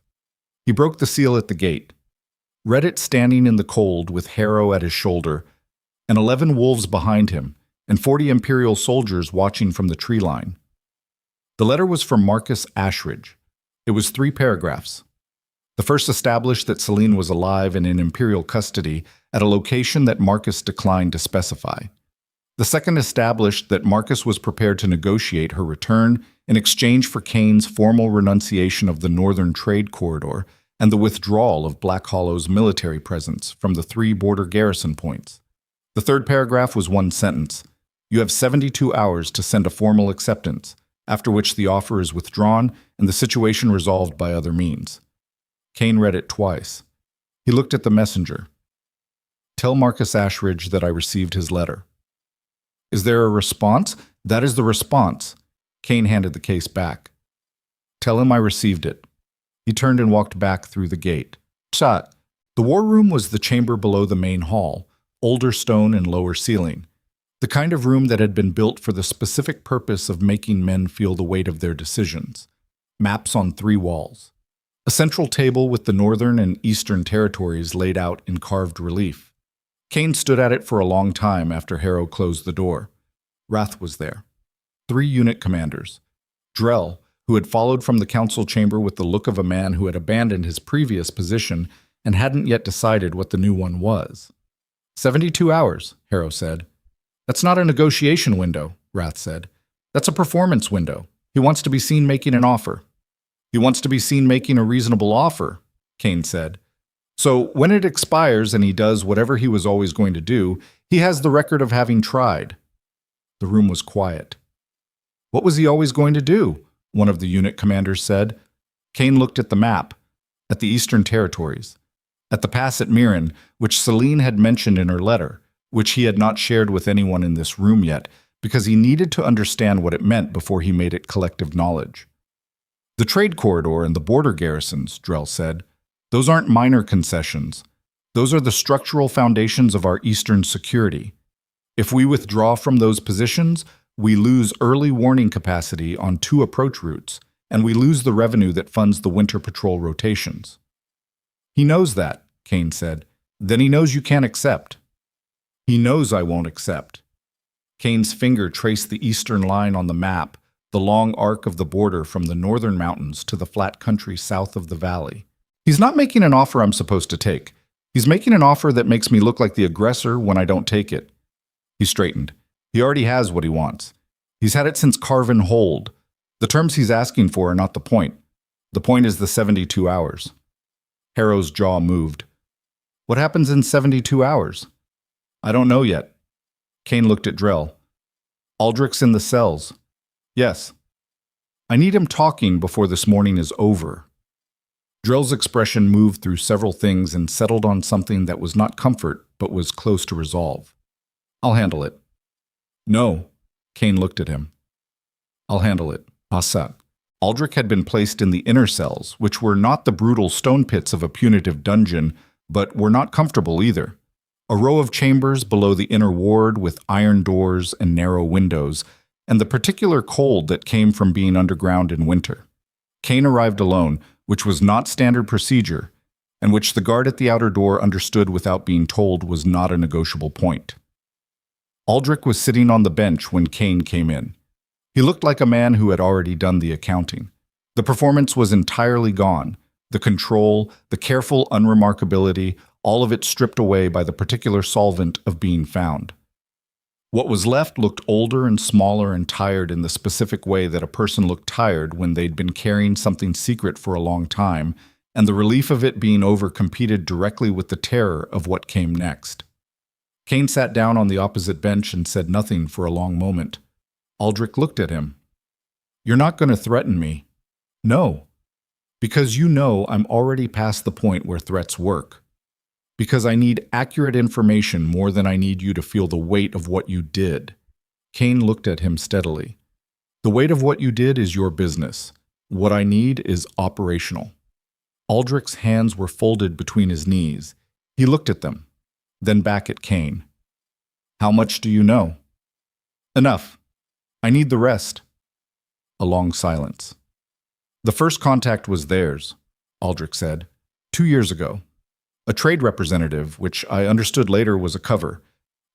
He broke the seal at the gate, read it standing in the cold with Harrow at his shoulder, and 11 wolves behind him, and 40 Imperial soldiers watching from the tree line. The letter was from Marcus Ashridge. It was 3 paragraphs. The first established that Celine was alive and in Imperial custody at a location that Marcus declined to specify. The second established that Marcus was prepared to negotiate her return in exchange for Kane's formal renunciation of the Northern Trade Corridor and the withdrawal of Black Hollow's military presence from the 3 border garrison points. The third paragraph was 1 sentence. You have 72 hours to send a formal acceptance, after which the offer is withdrawn and the situation resolved by other means. Kane read it twice. He looked at the messenger. Tell Marcus Ashridge that I received his letter. Is there a response? That is the response. Kane handed the case back. Tell him I received it. He turned and walked back through the gate. Shot. The war room was the chamber below the main hall, older stone and lower ceiling. The kind of room that had been built for the specific purpose of making men feel the weight of their decisions. Maps on 3 walls. A central table with the northern and eastern territories laid out in carved relief. Kane stood at it for a long time after Harrow closed the door. Wrath was there. 3 unit commanders. Drell, who had followed from the council chamber with the look of a man who had abandoned his previous position and hadn't yet decided what the new one was. 72 hours, Harrow said. That's not a negotiation window, Wrath said. That's a performance window. He wants to be seen making an offer. He wants to be seen making a reasonable offer, Kane said. So when it expires and he does whatever he was always going to do, he has the record of having tried. The room was quiet. What was he always going to do? One of the unit commanders said. Kane looked at the map, at the Eastern Territories, at the pass at Mirren, which Celine had mentioned in her letter, which he had not shared with anyone in this room yet, because he needed to understand what it meant before he made it collective knowledge. The trade corridor and the border garrisons, Drell said, those aren't minor concessions. Those are the structural foundations of our Eastern security. If we withdraw from those positions, we lose early warning capacity on 2 approach routes, and we lose the revenue that funds the winter patrol rotations. He knows that, Kane said. Then he knows you can't accept. He knows I won't accept. Kane's finger traced the eastern line on the map, the long arc of the border from the northern mountains to the flat country south of the valley. He's not making an offer I'm supposed to take. He's making an offer that makes me look like the aggressor when I don't take it. He straightened. He already has what he wants. He's had it since Carvin Hold. The terms he's asking for are not the point. The point is the 72 hours. Harrow's jaw moved. What happens in 72 hours? I don't know yet. Kane looked at Drell. Aldrich's in the cells. Yes. I need him talking before this morning is over. Drell's expression moved through several things and settled on something that was not comfort, but was close to resolve. I'll handle it. No. Kane looked at him. I'll handle it. Asa. Aldrich had been placed in the inner cells, which were not the brutal stone pits of a punitive dungeon, but were not comfortable either. A row of chambers below the inner ward with iron doors and narrow windows, and the particular cold that came from being underground in winter. Kane arrived alone, which was not standard procedure, and which the guard at the outer door understood without being told was not a negotiable point. Aldrich was sitting on the bench when Kane came in. He looked like a man who had already done the accounting. The performance was entirely gone. The control, the careful unremarkability, all of it stripped away by the particular solvent of being found. What was left looked older and smaller and tired in the specific way that a person looked tired when they'd been carrying something secret for a long time, and the relief of it being over competed directly with the terror of what came next. Kane sat down on the opposite bench and said nothing for a long moment. Aldrich looked at him. You're not going to threaten me. No. Because you know I'm already past the point where threats work. Because I need accurate information more than I need you to feel the weight of what you did. Kane looked at him steadily. The weight of what you did is your business. What I need is operational. Aldrich's hands were folded between his knees. He looked at them, then back at Kane. How much do you know? Enough. I need the rest. A long silence. The first contact was theirs, Aldrich said, 2 years ago. A trade representative, which I understood later was a cover.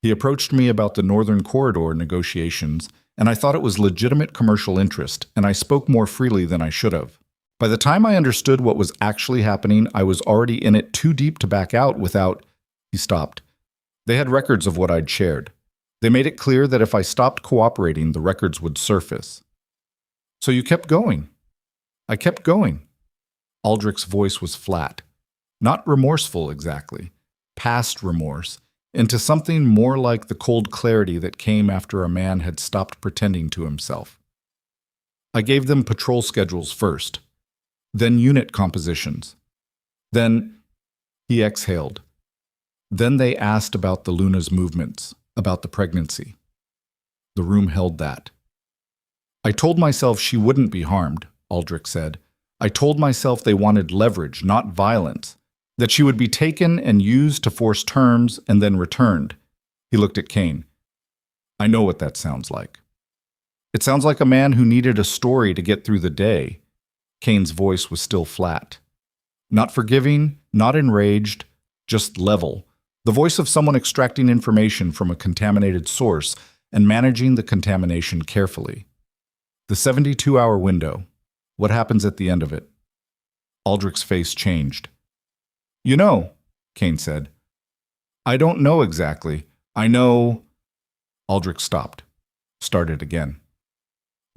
He approached me about the Northern Corridor negotiations, and I thought it was legitimate commercial interest, and I spoke more freely than I should have. By the time I understood what was actually happening, I was already in it too deep to back out without... He stopped. They had records of what I'd shared. They made it clear that if I stopped cooperating, the records would surface. So you kept going. I kept going. Aldrich's voice was flat. Not remorseful exactly, past remorse, into something more like the cold clarity that came after a man had stopped pretending to himself. I gave them patrol schedules first, then unit compositions. Then, he exhaled. Then they asked about the Luna's movements, about the pregnancy. The room held that. I told myself she wouldn't be harmed, Aldrich said. I told myself they wanted leverage, not violence. That she would be taken and used to force terms and then returned. He looked at Kane. I know what that sounds like. It sounds like a man who needed a story to get through the day. Kane's voice was still flat. Not forgiving, not enraged, just level, The voice of someone extracting information from a contaminated source and managing the contamination carefully. The 72-hour window. What happens at the end of it? Aldrich's face changed. You know, Kane said. I don't know exactly. I know... Aldrich stopped. Started again.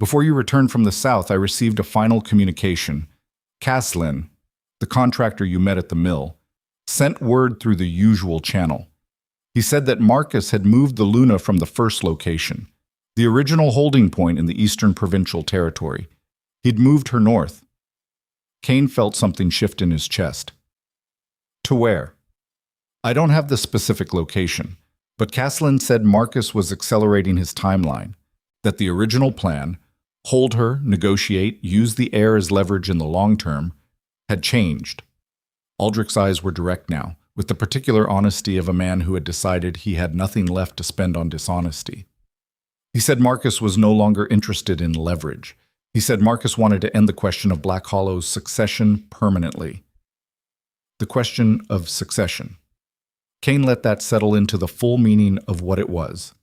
Before you returned from the south, I received a final communication. Caslin, the contractor you met at the mill, sent word through the usual channel. He said that Marcus had moved the Luna from the first location, the original holding point in the Eastern Provincial Territory. He'd moved her north. Kane felt something shift in his chest. To where? I don't have the specific location, but Caslin said Marcus was accelerating his timeline, that the original plan, hold her, negotiate, use the air as leverage in the long term, had changed. Aldrich's eyes were direct now, with the particular honesty of a man who had decided he had nothing left to spend on dishonesty. He said Marcus was no longer interested in leverage. He said Marcus wanted to end the question of Black Hollow's succession permanently. The question of succession. Kane let that settle into the full meaning of what it was.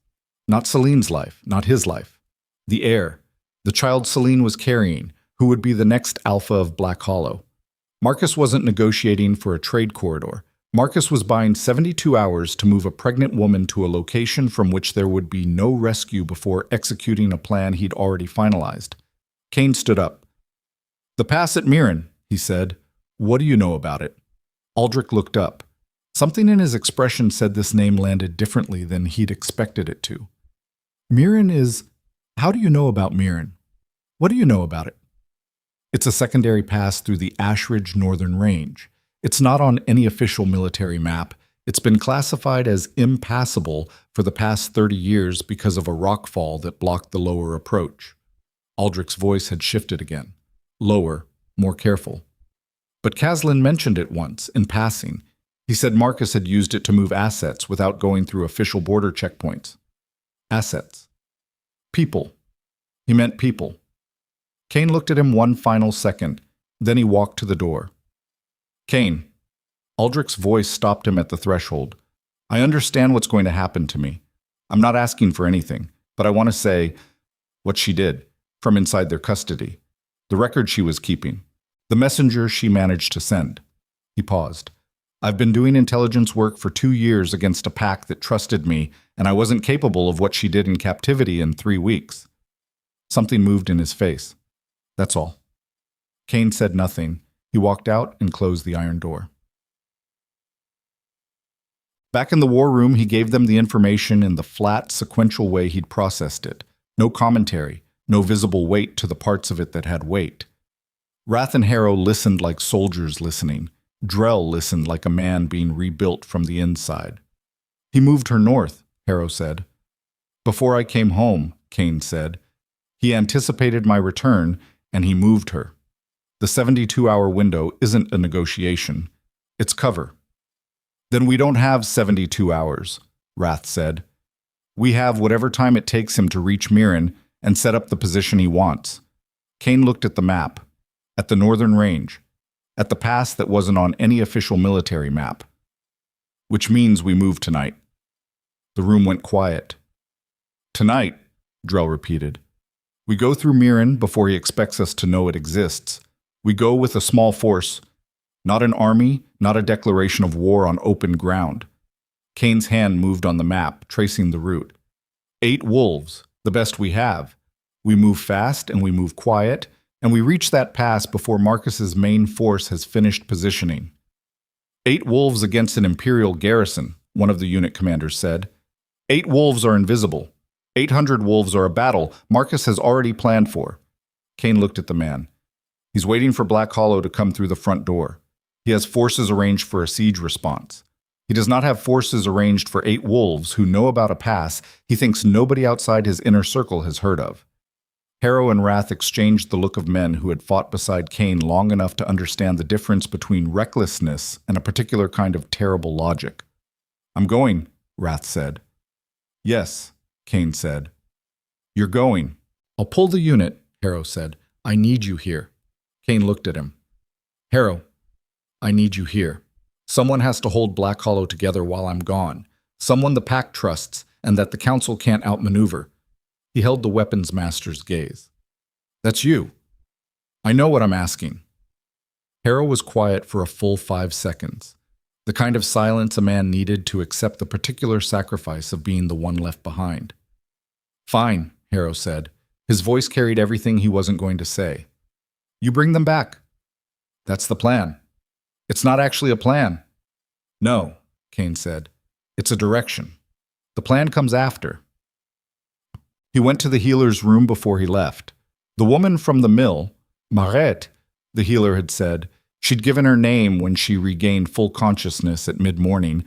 Not Celine's life, not his life. The heir, the child Celine was carrying, who would be the next alpha of Black Hollow. Marcus wasn't negotiating for a trade corridor. Marcus was buying 72 hours to move a pregnant woman to a location from which there would be no rescue before executing a plan he'd already finalized. Kane stood up. The pass at Mirren, he said. What do you know about it? Aldrich looked up. Something in his expression said this name landed differently than he'd expected it to. Mirren is... How do you know about Mirren? What do you know about it? It's a secondary pass through the Ashridge Northern Range. It's not on any official military map. It's been classified as impassable for the past 30 years because of a rockfall that blocked the lower approach. Aldrich's voice had shifted again. Lower, more careful. But Caslin mentioned it once, in passing. He said Marcus had used it to move assets without going through official border checkpoints. Assets. People. He meant people. Kane looked at him one final second, then he walked to the door. Kane. Aldrich's voice stopped him at the threshold. I understand what's going to happen to me. I'm not asking for anything, but I want to say what she did, from inside their custody. The record she was keeping. The messenger she managed to send. He paused. I've been doing intelligence work for 2 years against a pack that trusted me, and I wasn't capable of what she did in captivity in 3 weeks. Something moved in his face. That's all. Kane said nothing. He walked out and closed the iron door. Back in the war room, he gave them the information in the flat, sequential way he'd processed it. No commentary, no visible weight to the parts of it that had weight. Wrath and Harrow listened like soldiers listening. Drell listened like a man being rebuilt from the inside. He moved her north, Harrow said. Before I came home, Kane said. He anticipated my return, and he moved her. The 72-hour window isn't a negotiation. It's cover. Then we don't have 72 hours, Wrath said. We have whatever time it takes him to reach Mirren and set up the position he wants. Kane looked at the map, at the northern range, at the pass that wasn't on any official military map. Which means we move tonight. The room went quiet. Tonight, Drell repeated. We go through Mirren before he expects us to know it exists. We go with a small force, not an army, not a declaration of war on open ground. Kane's hand moved on the map, tracing the route. 8 wolves, the best we have. We move fast and we move quiet, and we reach that pass before Marcus's main force has finished positioning. 8 wolves against an Imperial garrison, one of the unit commanders said. 8 wolves are invisible. 800 wolves are a battle Marcus has already planned for. Kane looked at the man. He's waiting for Black Hollow to come through the front door. He has forces arranged for a siege response. He does not have forces arranged for 8 wolves who know about a pass he thinks nobody outside his inner circle has heard of. Harrow and Wrath exchanged the look of men who had fought beside Kane long enough to understand the difference between recklessness and a particular kind of terrible logic. I'm going, Wrath said. Yes, Kane said. You're going. I'll pull the unit, Harrow said. I need you here. Kane looked at him. Harrow, I need you here. Someone has to hold Black Hollow together while I'm gone. Someone the pack trusts and that the council can't outmaneuver. He held the weapons master's gaze. That's you. I know what I'm asking. Harrow was quiet for a full 5 seconds, the kind of silence a man needed to accept the particular sacrifice of being the one left behind. Fine, Harrow said. His voice carried everything he wasn't going to say. You bring them back. That's the plan. It's not actually a plan. No, Kane said. It's a direction. The plan comes after. He went to the healer's room before he left. The woman from the mill, Marette, the healer had said, she'd given her name when she regained full consciousness at mid-morning,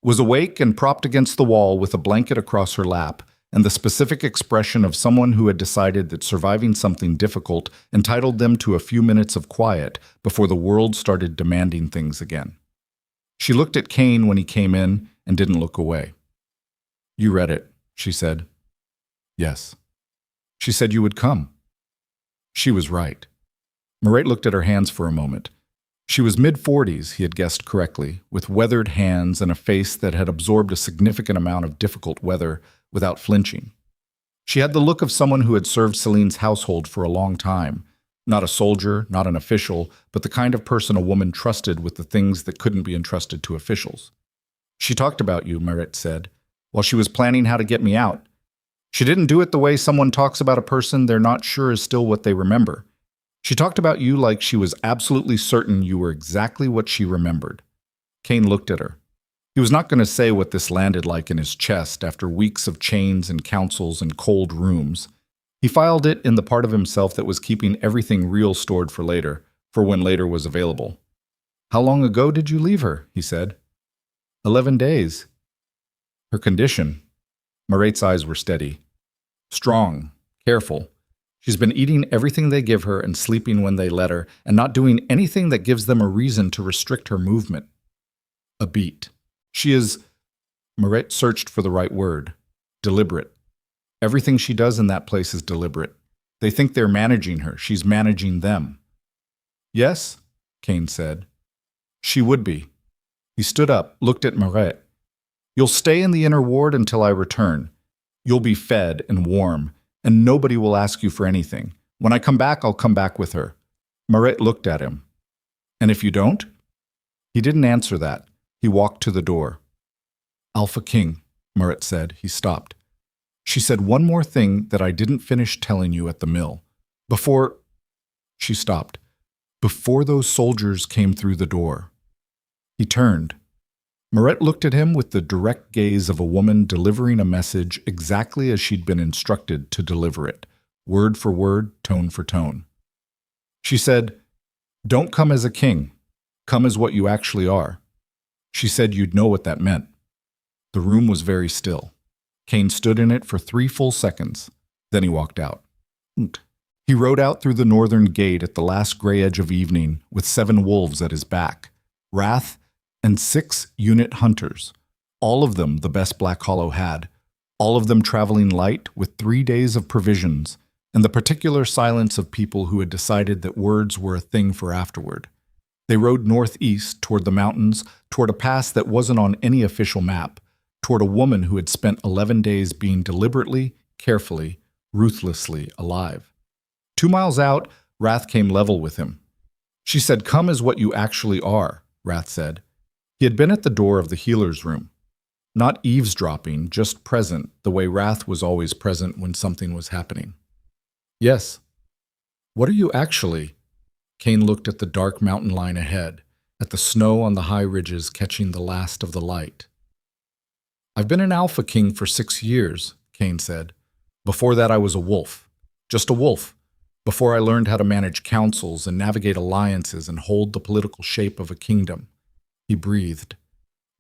was awake and propped against the wall with a blanket across her lap and the specific expression of someone who had decided that surviving something difficult entitled them to a few minutes of quiet before the world started demanding things again. She looked at Kane when he came in and didn't look away. You read it, she said. Yes. She said you would come. She was right. Marette looked at her hands for a moment. She was mid-40s, he had guessed correctly, with weathered hands and a face that had absorbed a significant amount of difficult weather without flinching. She had the look of someone who had served Celine's household for a long time, not a soldier, not an official, but the kind of person a woman trusted with the things that couldn't be entrusted to officials. She talked about you, Marette said, while she was planning how to get me out. She didn't do it the way someone talks about a person they're not sure is still what they remember. She talked about you like she was absolutely certain you were exactly what she remembered. Kane looked at her. He was not going to say what this landed like in his chest after weeks of chains and councils and cold rooms. He filed it in the part of himself that was keeping everything real stored for later, for when later was available. How long ago did you leave her? He said. 11 days. Her condition. Marette's eyes were steady. Strong, careful. She's been eating everything they give her and sleeping when they let her, and not doing anything that gives them a reason to restrict her movement. A beat. She is, Marette searched for the right word, deliberate. Everything she does in that place is deliberate. They think they're managing her. She's managing them. Yes, Kane said. She would be. He stood up, looked at Marette. You'll stay in the inner ward until I return. You'll be fed and warm, and nobody will ask you for anything. When I come back, I'll come back with her. Marette looked at him. And if you don't? He didn't answer that. He walked to the door. Alpha King, Marette said. He stopped. She said one more thing that I didn't finish telling you at the mill. Before... She stopped. Before those soldiers came through the door. He turned. Marette looked at him with the direct gaze of a woman delivering a message exactly as she'd been instructed to deliver it, word for word, tone for tone. She said, Don't come as a king. Come as what you actually are. She said you'd know what that meant. The room was very still. Kane stood in it for 3 full seconds. Then he walked out. He rode out through the northern gate at the last gray edge of evening with 7 wolves at his back, Wrath, and 6 unit hunters, all of them the best Black Hollow had, all of them traveling light with 3 days of provisions, and the particular silence of people who had decided that words were a thing for afterward. They rode northeast toward the mountains, toward a pass that wasn't on any official map, toward a woman who had spent 11 days being deliberately, carefully, ruthlessly alive. 2 miles out, Wrath came level with him. She said, Come as what you actually are, Wrath said. He had been at the door of the healer's room. Not eavesdropping, just present, the way Wrath was always present when something was happening. Yes. What are you actually? Kane looked at the dark mountain line ahead, at the snow on the high ridges catching the last of the light. I've been an Alpha King for 6 years, Kane said. Before that I was a wolf. Just a wolf. Before I learned how to manage councils and navigate alliances and hold the political shape of a kingdom. He breathed.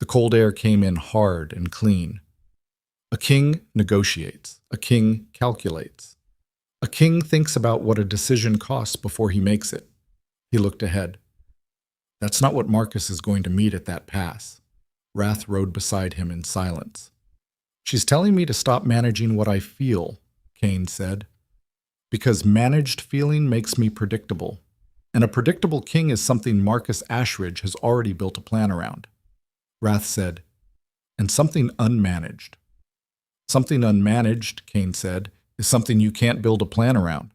The cold air came in hard and clean. A king negotiates. A king calculates. A king thinks about what a decision costs before he makes it. He looked ahead. That's not what Marcus is going to meet at that pass. Wrath rode beside him in silence. She's telling me to stop managing what I feel, Kane said. Because managed feeling makes me predictable. And a predictable king is something Marcus Ashridge has already built a plan around. Wrath said, and something unmanaged. Something unmanaged, Cain said, is something you can't build a plan around.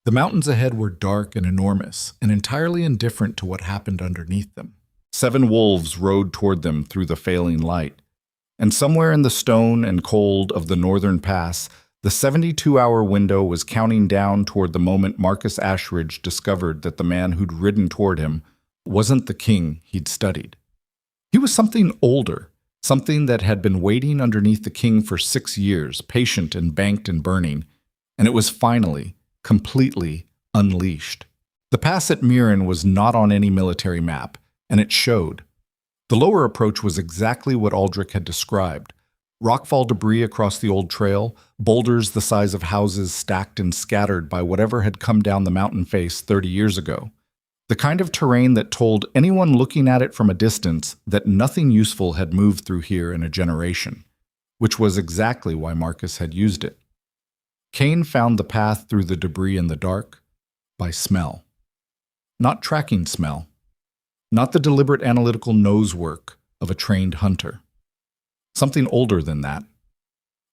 The mountains ahead were dark and enormous, and entirely indifferent to what happened underneath them. 7 wolves rode toward them through the failing light, and somewhere in the stone and cold of the northern pass, the 72-hour window was counting down toward the moment Marcus Ashridge discovered that the man who'd ridden toward him wasn't the king he'd studied. He was something older, something that had been waiting underneath the king for 6 years, patient and banked and burning, and it was finally, completely unleashed. The pass at Mirren was not on any military map, and it showed. The lower approach was exactly what Aldrich had described. Rockfall debris across the old trail, boulders the size of houses stacked and scattered by whatever had come down the mountain face 30 years ago. The kind of terrain that told anyone looking at it from a distance that nothing useful had moved through here in a generation, which was exactly why Marcus had used it. Cain found the path through the debris in the dark by smell. Not tracking smell. Not the deliberate analytical nose work of a trained hunter. Something older than that.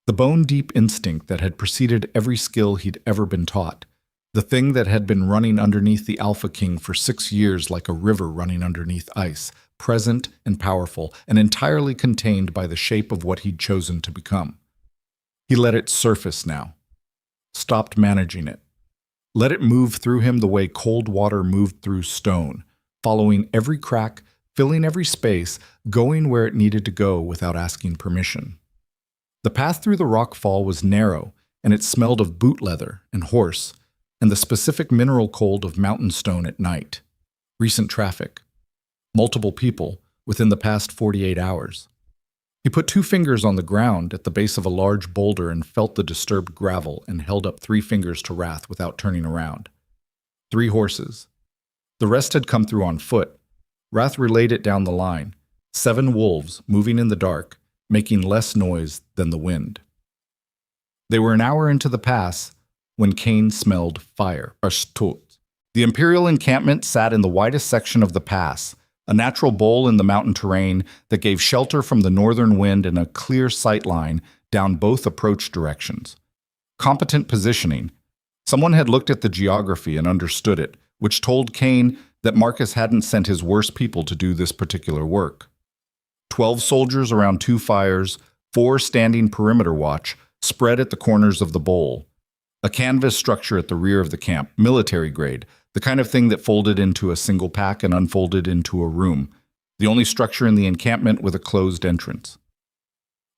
The bone-deep instinct that had preceded every skill he'd ever been taught. The thing that had been running underneath the Alpha King for 6 years like a river running underneath ice, present and powerful, and entirely contained by the shape of what he'd chosen to become. He let it surface now. Stopped managing it. Let it move through him the way cold water moved through stone, following every crack, filling every space, going where it needed to go without asking permission. The path through the rock fall was narrow, and it smelled of boot leather and horse, and the specific mineral cold of mountain stone at night. Recent traffic. Multiple people within the past 48 hours. He put 2 fingers on the ground at the base of a large boulder and felt the disturbed gravel and held up 3 fingers to Wrath without turning around. 3 horses. The rest had come through on foot. Wrath relayed it down the line. 7 wolves moving in the dark, making less noise than the wind. They were an hour into the pass when Cain smelled fire. The Imperial encampment sat in the widest section of the pass, a natural bowl in the mountain terrain that gave shelter from the northern wind and a clear sight line down both approach directions. Competent positioning. Someone had looked at the geography and understood it, which told Cain that Marcus hadn't sent his worst people to do this particular work. 12 soldiers around 2 fires, 4 standing perimeter watch, spread at the corners of the bowl. A canvas structure at the rear of the camp, military grade, the kind of thing that folded into a single pack and unfolded into a room, the only structure in the encampment with a closed entrance.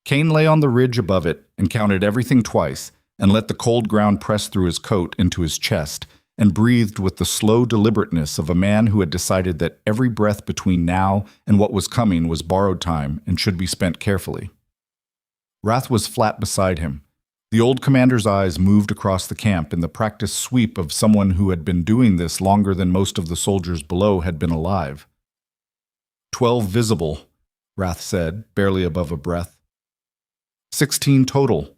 Cain lay on the ridge above it and counted everything twice and let the cold ground press through his coat into his chest and breathed with the slow deliberateness of a man who had decided that every breath between now and what was coming was borrowed time and should be spent carefully. Wrath was flat beside him. The old commander's eyes moved across the camp in the practiced sweep of someone who had been doing this longer than most of the soldiers below had been alive. 12 visible, Wrath said, barely above a breath. 16 total.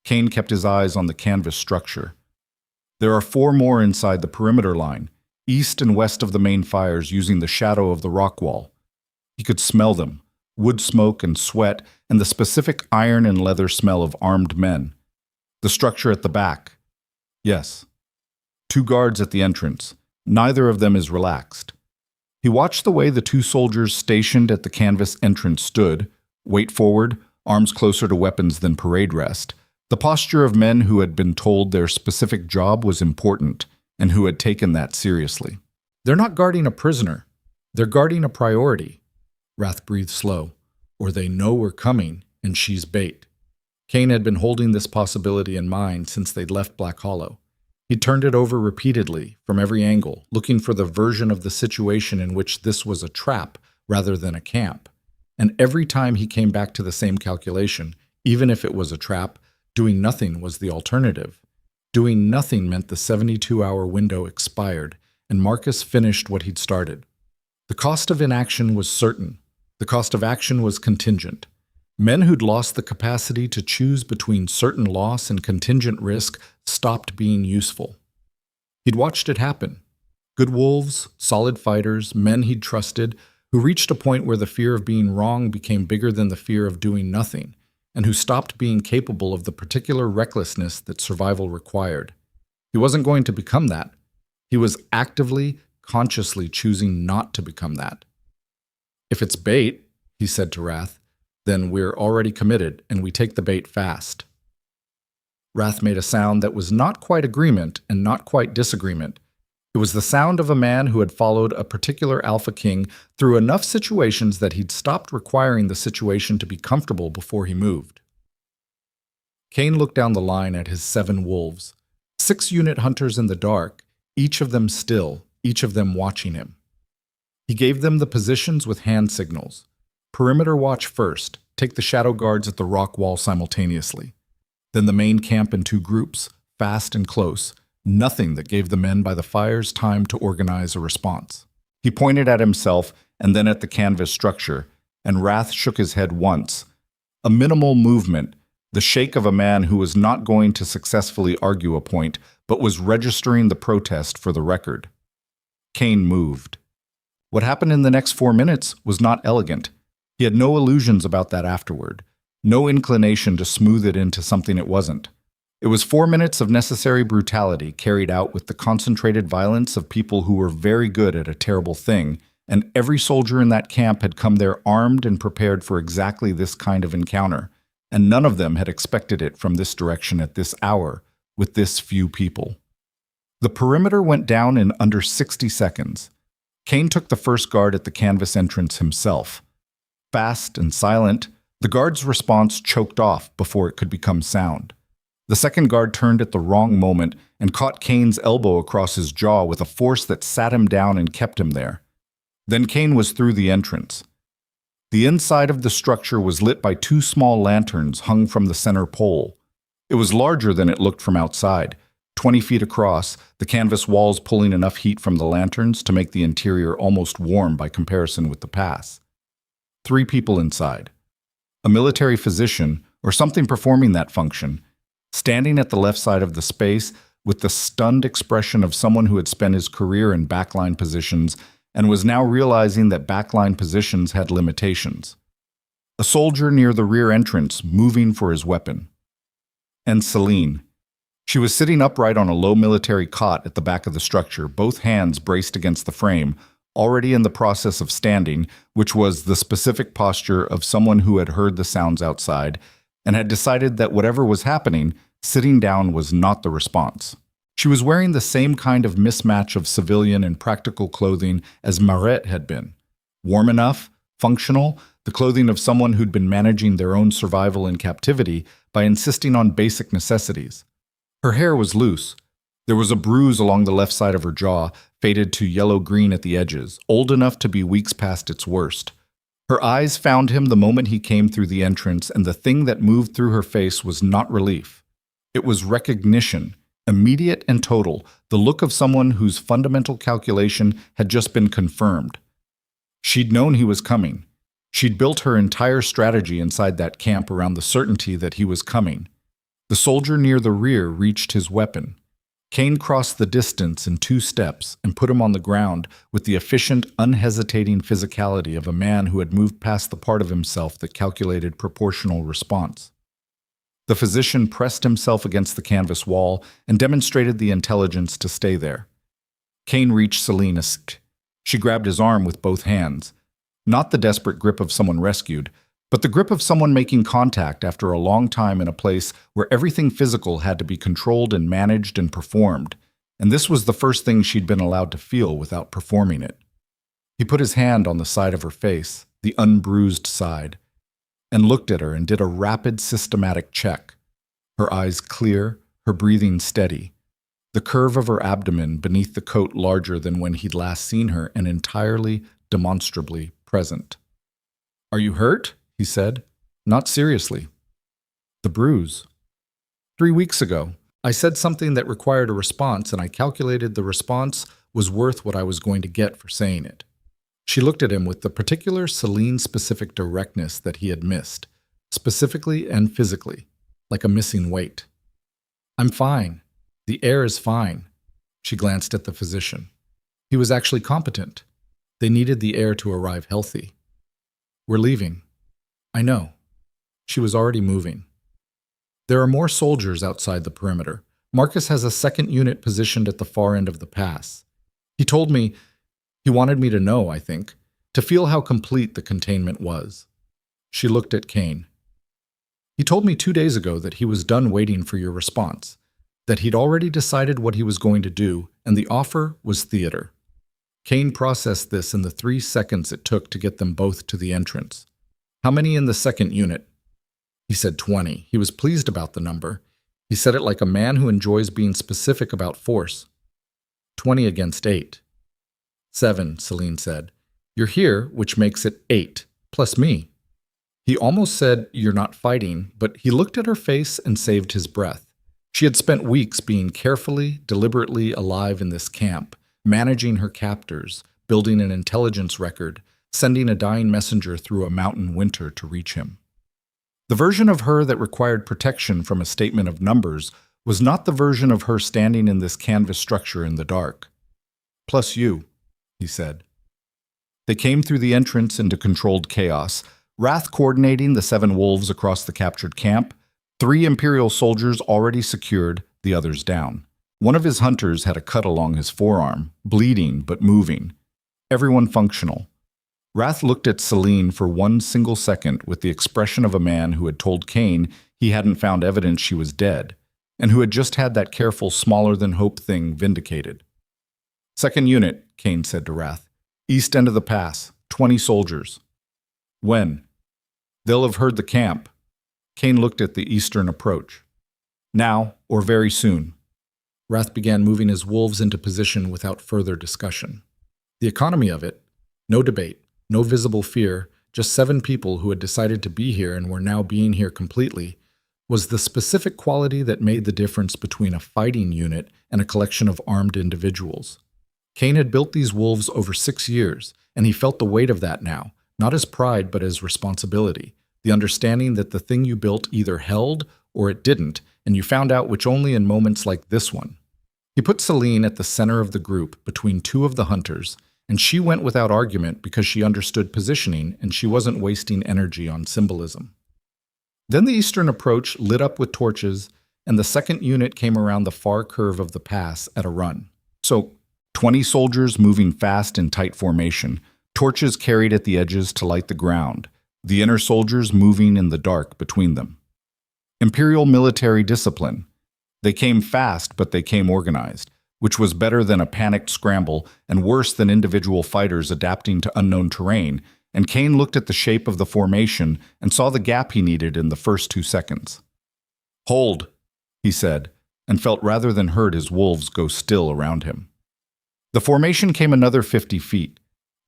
Cain kept his eyes on the canvas structure. There are 4 more inside the perimeter line, east and west of the main fires using the shadow of the rock wall. He could smell them, wood smoke and sweat, and the specific iron and leather smell of armed men. The structure at the back. Yes. 2 guards at the entrance. Neither of them is relaxed. He watched the way the 2 soldiers stationed at the canvas entrance stood, weight forward, arms closer to weapons than parade rest, the posture of men who had been told their specific job was important and who had taken that seriously. They're not guarding a prisoner. They're guarding a priority. Wrath breathed slow. Or they know we're coming, and she's bait. Cain had been holding this possibility in mind since they'd left Black Hollow. He turned it over repeatedly, from every angle, looking for the version of the situation in which this was a trap rather than a camp. And every time he came back to the same calculation, even if it was a trap, doing nothing was the alternative. Doing nothing meant the 72-hour window expired, and Marcus finished what he'd started. The cost of inaction was certain. The cost of action was contingent. Men who'd lost the capacity to choose between certain loss and contingent risk stopped being useful. He'd watched it happen. Good wolves, solid fighters, men he'd trusted, who reached a point where the fear of being wrong became bigger than the fear of doing nothing, and who stopped being capable of the particular recklessness that survival required. He wasn't going to become that. He was actively, consciously choosing not to become that. If it's bait, he said to Wrath, then we're already committed, and we take the bait fast. Wrath made a sound that was not quite agreement and not quite disagreement. It was the sound of a man who had followed a particular alpha king through enough situations that he'd stopped requiring the situation to be comfortable before he moved. Cain looked down the line at his 7 wolves, 6-unit hunters in the dark, each of them still, each of them watching him. He gave them the positions with hand signals. Perimeter watch first, take the shadow guards at the rock wall simultaneously. Then the main camp in 2 groups, fast and close, nothing that gave the men by the fires time to organize a response. He pointed at himself and then at the canvas structure, and Wrath shook his head once. A minimal movement, the shake of a man who was not going to successfully argue a point, but was registering the protest for the record. Cain moved. What happened in the next 4 minutes was not elegant. He had no illusions about that afterward, no inclination to smooth it into something it wasn't. It was 4 minutes of necessary brutality carried out with the concentrated violence of people who were very good at a terrible thing, and every soldier in that camp had come there armed and prepared for exactly this kind of encounter, and none of them had expected it from this direction at this hour, with this few people. The perimeter went down in under 60 seconds. Cain took the first guard at the canvas entrance himself. Fast and silent, the guard's response choked off before it could become sound. The second guard turned at the wrong moment and caught Cain's elbow across his jaw with a force that sat him down and kept him there. Then Cain was through the entrance. The inside of the structure was lit by 2 small lanterns hung from the center pole. It was larger than it looked from outside, 20 feet across, the canvas walls pulling enough heat from the lanterns to make the interior almost warm by comparison with the pass. 3 people inside. A military physician, or something performing that function, standing at the left side of the space with the stunned expression of someone who had spent his career in backline positions and was now realizing that backline positions had limitations. A soldier near the rear entrance, moving for his weapon. And Celine. She was sitting upright on a low military cot at the back of the structure, both hands braced against the frame, already in the process of standing, which was the specific posture of someone who had heard the sounds outside and had decided that whatever was happening, sitting down was not the response. She was wearing the same kind of mismatch of civilian and practical clothing as Maret had been. Warm enough, functional, the clothing of someone who'd been managing their own survival in captivity by insisting on basic necessities. Her hair was loose. There was a bruise along the left side of her jaw, faded to yellow-green at the edges, old enough to be weeks past its worst. Her eyes found him the moment he came through the entrance, and the thing that moved through her face was not relief. It was recognition, immediate and total, the look of someone whose fundamental calculation had just been confirmed. She'd known he was coming. She'd built her entire strategy inside that camp around the certainty that he was coming. The soldier near the rear reached his weapon. Cain crossed the distance in 2 steps and put him on the ground with the efficient, unhesitating physicality of a man who had moved past the part of himself that calculated proportional response. The physician pressed himself against the canvas wall and demonstrated the intelligence to stay there. Cain reached Celine. She grabbed his arm with both hands. Not the desperate grip of someone rescued, but the grip of someone making contact after a long time in a place where everything physical had to be controlled and managed and performed, and this was the first thing she'd been allowed to feel without performing it. He put his hand on the side of her face, the unbruised side, and looked at her and did a rapid, systematic check. Her eyes clear, her breathing steady, the curve of her abdomen beneath the coat larger than when he'd last seen her and entirely, demonstrably present. "Are you hurt?" he said. "Not seriously." "The bruise." 3 weeks ago, I said something that required a response, and I calculated the response was worth what I was going to get for saying it. She looked at him with the particular Celine-specific directness that he had missed, specifically and physically, like a missing weight. "I'm fine. The air is fine." She glanced at the physician. He was actually competent. They needed the heir to arrive healthy. We're leaving. I know. She was already moving. There are more soldiers outside the perimeter. Marcus has a second unit positioned at the far end of the pass. He told me, he wanted me to know, I think, to feel how complete the containment was. She looked at Kane. He told me 2 days ago that he was done waiting for your response, that he'd already decided what he was going to do, and the offer was theater. Kane processed this in the 3 seconds it took to get them both to the entrance. How many in the second unit? He said 20. He was pleased about the number. He said it like a man who enjoys being specific about force. 20 against 8. 7, Celine said. You're here, which makes it 8, plus me. He almost said, you're not fighting, but he looked at her face and saved his breath. She had spent weeks being carefully, deliberately alive in this camp, managing her captors, building an intelligence record, sending a dying messenger through a mountain winter to reach him. The version of her that required protection from a statement of numbers was not the version of her standing in this canvas structure in the dark. Plus you, he said. They came through the entrance into controlled chaos, Wrath coordinating the 7 wolves across the captured camp, 3 Imperial soldiers already secured, the others down. One of his hunters had a cut along his forearm, bleeding but moving. Everyone functional. Wrath looked at Celine for 1 single second with the expression of a man who had told Kane he hadn't found evidence she was dead, and who had just had that careful smaller-than-hope thing vindicated. Second unit, Kane said to Wrath. East end of the pass, 20 soldiers. When? They'll have heard the camp. Kane looked at the eastern approach. Now, or very soon. Wrath began moving his wolves into position without further discussion. The economy of it, no debate, no visible fear, just 7 people who had decided to be here and were now being here completely, was the specific quality that made the difference between a fighting unit and a collection of armed individuals. Kane had built these wolves over 6 years, and he felt the weight of that now, not as pride but as responsibility, the understanding that the thing you built either held or it didn't, and you found out which only in moments like this one. He put Celine at the center of the group between 2 of the hunters, and she went without argument because she understood positioning and she wasn't wasting energy on symbolism. Then the eastern approach lit up with torches, and the second unit came around the far curve of the pass at a run. So, 20 soldiers moving fast in tight formation, torches carried at the edges to light the ground, the inner soldiers moving in the dark between them. Imperial military discipline. They came fast, but they came organized, which was better than a panicked scramble and worse than individual fighters adapting to unknown terrain, and Kane looked at the shape of the formation and saw the gap he needed in the first 2 seconds. Hold, he said, and felt rather than heard his wolves go still around him. The formation came another 50 feet.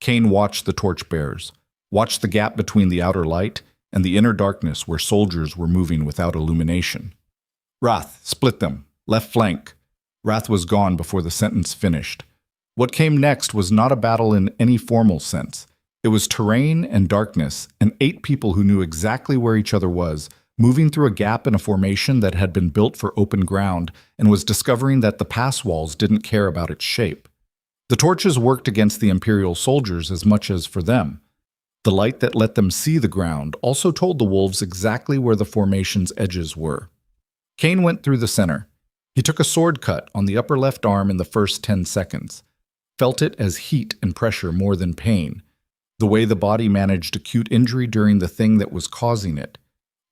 Kane watched the torchbearers, watched the gap between the outer light and the inner darkness where soldiers were moving without illumination. Wrath, split them. Left flank. Wrath was gone before the sentence finished. What came next was not a battle in any formal sense. It was terrain and darkness, and 8 people who knew exactly where each other was, moving through a gap in a formation that had been built for open ground and was discovering that the pass walls didn't care about its shape. The torches worked against the Imperial soldiers as much as for them. The light that let them see the ground also told the wolves exactly where the formation's edges were. Kane went through the center. He took a sword cut on the upper left arm in the first 10 seconds, felt it as heat and pressure more than pain, the way the body managed acute injury during the thing that was causing it,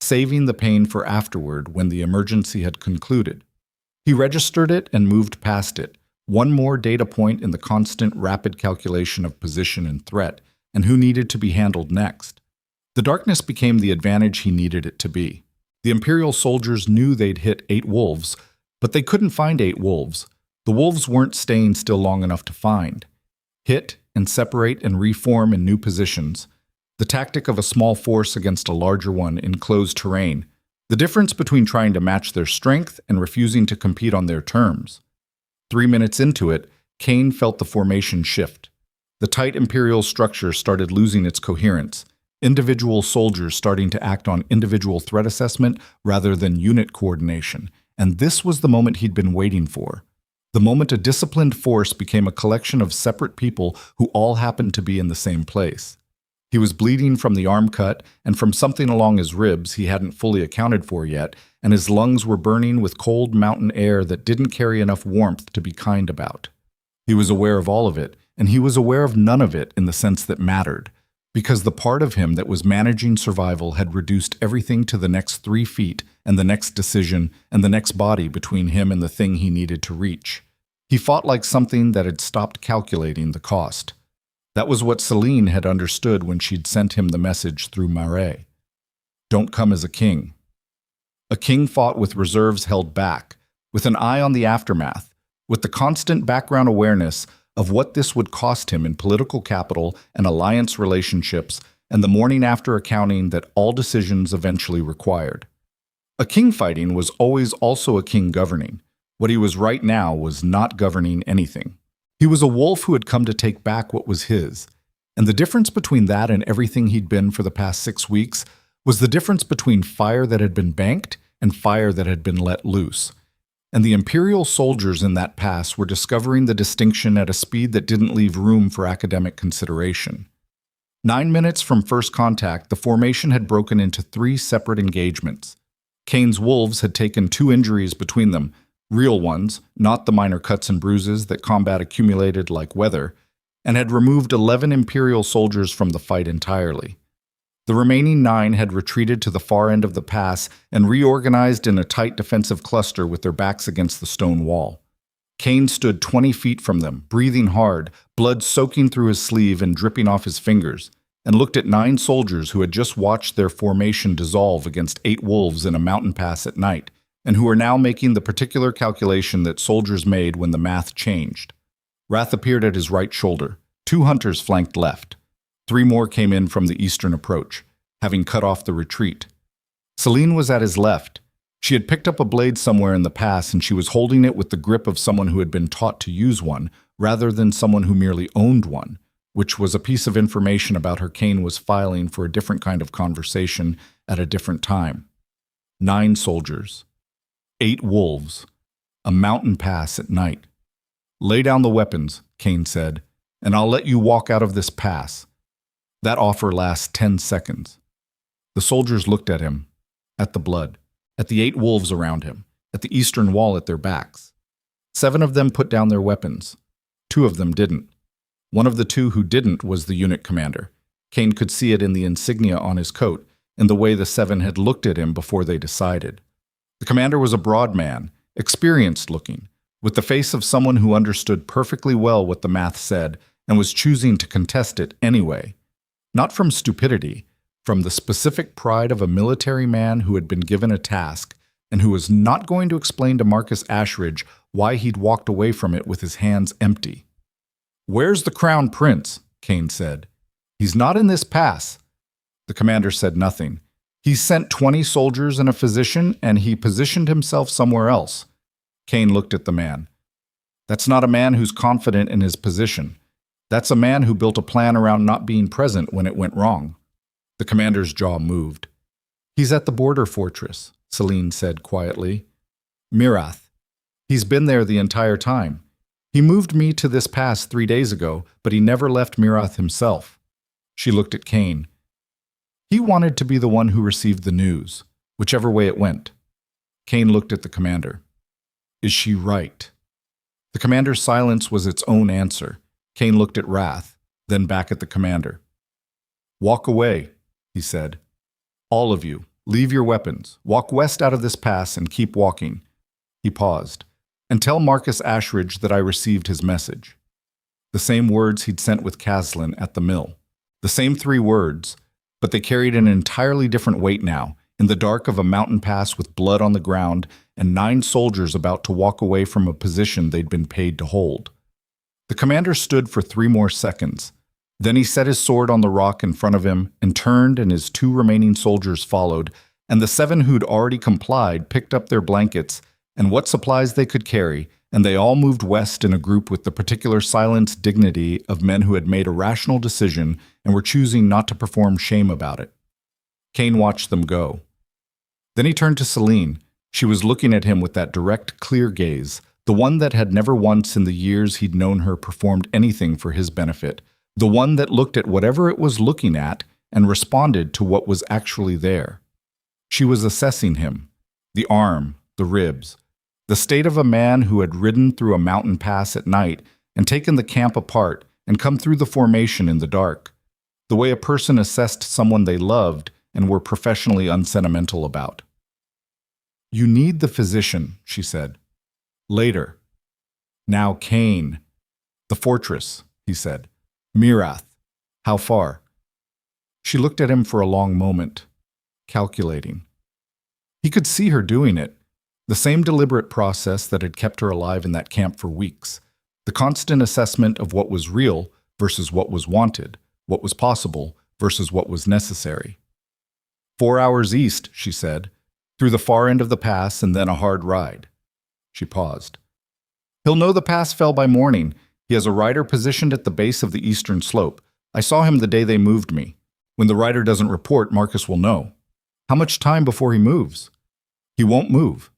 saving the pain for afterward when the emergency had concluded. He registered it and moved past it, one more data point in the constant rapid calculation of position and threat, and who needed to be handled next. The darkness became the advantage he needed it to be. The Imperial soldiers knew they'd hit 8 wolves, but they couldn't find 8 wolves. The wolves weren't staying still long enough to find. Hit and separate and reform in new positions. The tactic of a small force against a larger one in closed terrain. The difference between trying to match their strength and refusing to compete on their terms. 3 minutes into it, Kane felt the formation shift. The tight Imperial structure started losing its coherence, individual soldiers starting to act on individual threat assessment rather than unit coordination, and this was the moment he'd been waiting for. The moment a disciplined force became a collection of separate people who all happened to be in the same place. He was bleeding from the arm cut and from something along his ribs he hadn't fully accounted for yet, and his lungs were burning with cold mountain air that didn't carry enough warmth to be kind about. He was aware of all of it, and he was aware of none of it in the sense that mattered, because the part of him that was managing survival had reduced everything to the next 3 feet and the next decision and the next body between him and the thing he needed to reach. He fought like something that had stopped calculating the cost. That was what Celine had understood when she'd sent him the message through Marais. Don't come as a king. A king fought with reserves held back, with an eye on the aftermath, with the constant background awareness of what this would cost him in political capital and alliance relationships, and the morning after accounting that all decisions eventually required. A king fighting was always also a king governing. What he was right now was not governing anything. He was a wolf who had come to take back what was his, and the difference between that and everything he'd been for the past 6 weeks was the difference between fire that had been banked and fire that had been let loose. And the Imperial soldiers in that pass were discovering the distinction at a speed that didn't leave room for academic consideration. 9 minutes from first contact, the formation had broken into 3 separate engagements. Kane's wolves had taken 2 injuries between them, real ones, not the minor cuts and bruises that combat accumulated like weather, and had removed 11 Imperial soldiers from the fight entirely. The remaining 9 had retreated to the far end of the pass and reorganized in a tight defensive cluster with their backs against the stone wall. Kane stood 20 feet from them, breathing hard, blood soaking through his sleeve and dripping off his fingers, and looked at 9 soldiers who had just watched their formation dissolve against 8 wolves in a mountain pass at night, and who were now making the particular calculation that soldiers made when the math changed. Wrath appeared at his right shoulder. 2 hunters flanked left. 3 more came in from the eastern approach, having cut off the retreat. Celine was at his left. She had picked up a blade somewhere in the pass, and she was holding it with the grip of someone who had been taught to use one, rather than someone who merely owned one, which was a piece of information about her Kane was filing for a different kind of conversation at a different time. 9 soldiers. 8 wolves. A mountain pass at night. Lay down the weapons, Kane said, and I'll let you walk out of this pass. That offer lasts 10 seconds. The soldiers looked at him, at the blood, at the 8 wolves around him, at the eastern wall at their backs. 7 of them put down their weapons. 2 of them didn't. One of the 2 who didn't was the unit commander. Kane could see it in the insignia on his coat, and the way the 7 had looked at him before they decided. The commander was a broad man, experienced-looking, with the face of someone who understood perfectly well what the math said and was choosing to contest it anyway. Not from stupidity, from the specific pride of a military man who had been given a task and who was not going to explain to Marcus Ashridge why he'd walked away from it with his hands empty. "Where's the Crown Prince?" Kane said. "He's not in this pass." The commander said nothing. He sent 20 soldiers and a physician, and he positioned himself somewhere else. Kane looked at the man. That's not a man who's confident in his position. That's a man who built a plan around not being present when it went wrong. The commander's jaw moved. "He's at the border fortress," Celine said quietly. "Mirath. He's been there the entire time. He moved me to this pass 3 days ago, but he never left Mirath himself." She looked at Kane. He wanted to be the one who received the news, whichever way it went. Kane looked at the commander. "Is she right?" The commander's silence was its own answer. Kane looked at Wrath, then back at the commander. "Walk away," he said. "All of you, leave your weapons. Walk west out of this pass and keep walking." He paused. "And tell Marcus Ashridge that I received his message." The same words he'd sent with Caslin at the mill. The same 3 words, but they carried an entirely different weight now, in the dark of a mountain pass with blood on the ground and 9 soldiers about to walk away from a position they'd been paid to hold. The commander stood for 3 more seconds. Then he set his sword on the rock in front of him and turned, and his 2 remaining soldiers followed, and the 7 who'd already complied picked up their blankets and what supplies they could carry, and they all moved west in a group with the particular silent dignity of men who had made a rational decision and were choosing not to perform shame about it. Kane watched them go. Then he turned to Celine. She was looking at him with that direct, clear gaze, The one that had never once in the years he'd known her performed anything for his benefit. The one that looked at whatever it was looking at and responded to what was actually there. She was assessing him. The arm, the ribs. The state of a man who had ridden through a mountain pass at night and taken the camp apart and come through the formation in the dark. The way a person assessed someone they loved and were professionally unsentimental about. "You need the physician," she said. "Later." "Now, Cain." "The fortress," he said. "Mirath. How far?" She looked at him for a long moment, calculating. He could see her doing it, the same deliberate process that had kept her alive in that camp for weeks, the constant assessment of what was real versus what was wanted, what was possible versus what was necessary. 4 hours east, she said, through the far end of the pass and then a hard ride. She paused. "He'll know the pass fell by morning. He has a rider positioned at the base of the eastern slope. I saw him the day they moved me. When the rider doesn't report, Marcus will know. How much time before he moves?" "He won't move.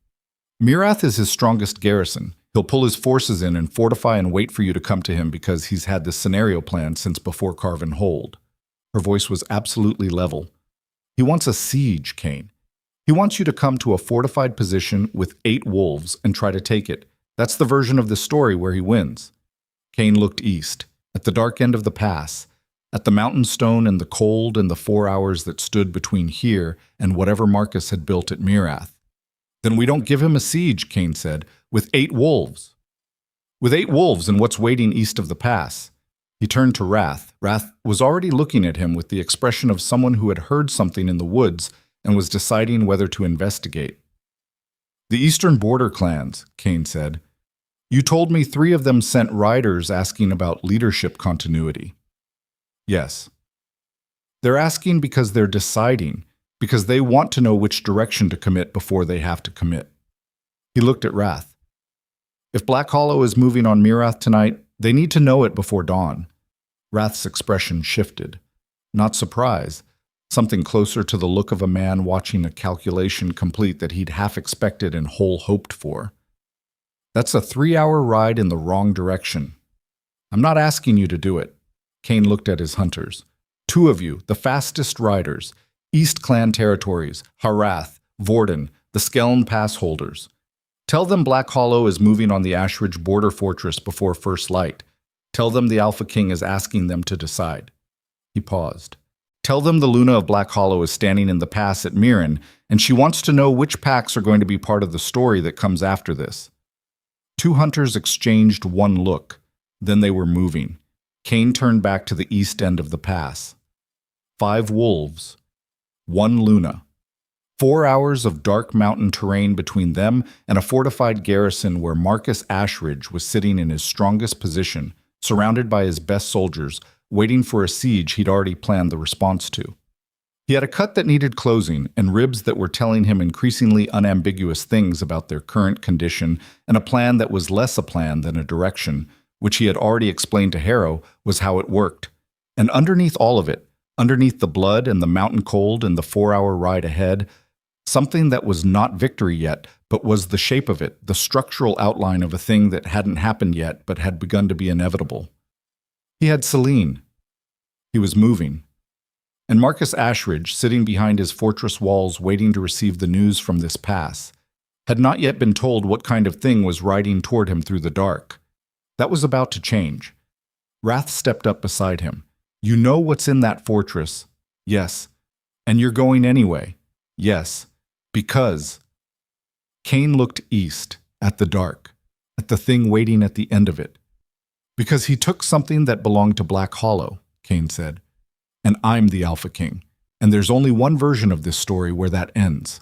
Mirath is his strongest garrison. He'll pull his forces in and fortify and wait for you to come to him because he's had this scenario planned since before Carven Hold." Her voice was absolutely level. "He wants a siege, Cain. He wants you to come to a fortified position with 8 wolves and try to take it. That's the version of the story where he wins." Cain looked east, at the dark end of the pass, at the mountain stone and the cold and the 4 hours that stood between here and whatever Marcus had built at Mirath. "Then we don't give him a siege," Cain said, "with 8 wolves. With 8 wolves and what's waiting east of the pass." He turned to Wrath. Wrath was already looking at him with the expression of someone who had heard something in the woods and was deciding whether to investigate. "The eastern border clans," Cain said. "You told me 3 of them sent riders asking about leadership continuity." "Yes." "They're asking because they're deciding, because they want to know which direction to commit before they have to commit." He looked at Wrath. "If Black Hollow is moving on Mirath tonight, they need to know it before dawn." Wrath's expression shifted. Not surprise, something closer to the look of a man watching a calculation complete that he'd half expected and whole hoped for. "That's a 3-hour ride in the wrong direction. I'm not asking you to do it." Cain looked at his hunters. 2 of you, the fastest riders, East Clan territories, Harath, Vorden, the Skeln Pass holders. Tell them Black Hollow is moving on the Ashridge border fortress before first light. Tell them the Alpha King is asking them to decide." He paused. "Tell them the Luna of Black Hollow is standing in the pass at Mirren, and she wants to know which packs are going to be part of the story that comes after this." 2 hunters exchanged one look. Then they were moving. Cain turned back to the east end of the pass. 5 wolves. 1 Luna. 4 hours of dark mountain terrain between them and a fortified garrison where Marcus Ashridge was sitting in his strongest position, surrounded by his best soldiers, waiting for a siege he'd already planned the response to. He had a cut that needed closing and ribs that were telling him increasingly unambiguous things about their current condition, and a plan that was less a plan than a direction, which he had already explained to Harrow was how it worked. And underneath all of it, underneath the blood and the mountain cold and the 4-hour ride ahead, something that was not victory yet, but was the shape of it, the structural outline of a thing that hadn't happened yet but had begun to be inevitable. He had Celine. He was moving. And Marcus Ashridge, sitting behind his fortress walls waiting to receive the news from this pass, had not yet been told what kind of thing was riding toward him through the dark. That was about to change. Wrath stepped up beside him. "You know what's in that fortress?" "Yes." "And you're going anyway?" "Yes." "Because." Cain looked east, at the dark, at the thing waiting at the end of it. "Because he took something that belonged to Black Hollow," Cain said. "And I'm the Alpha King, and there's only one version of this story where that ends."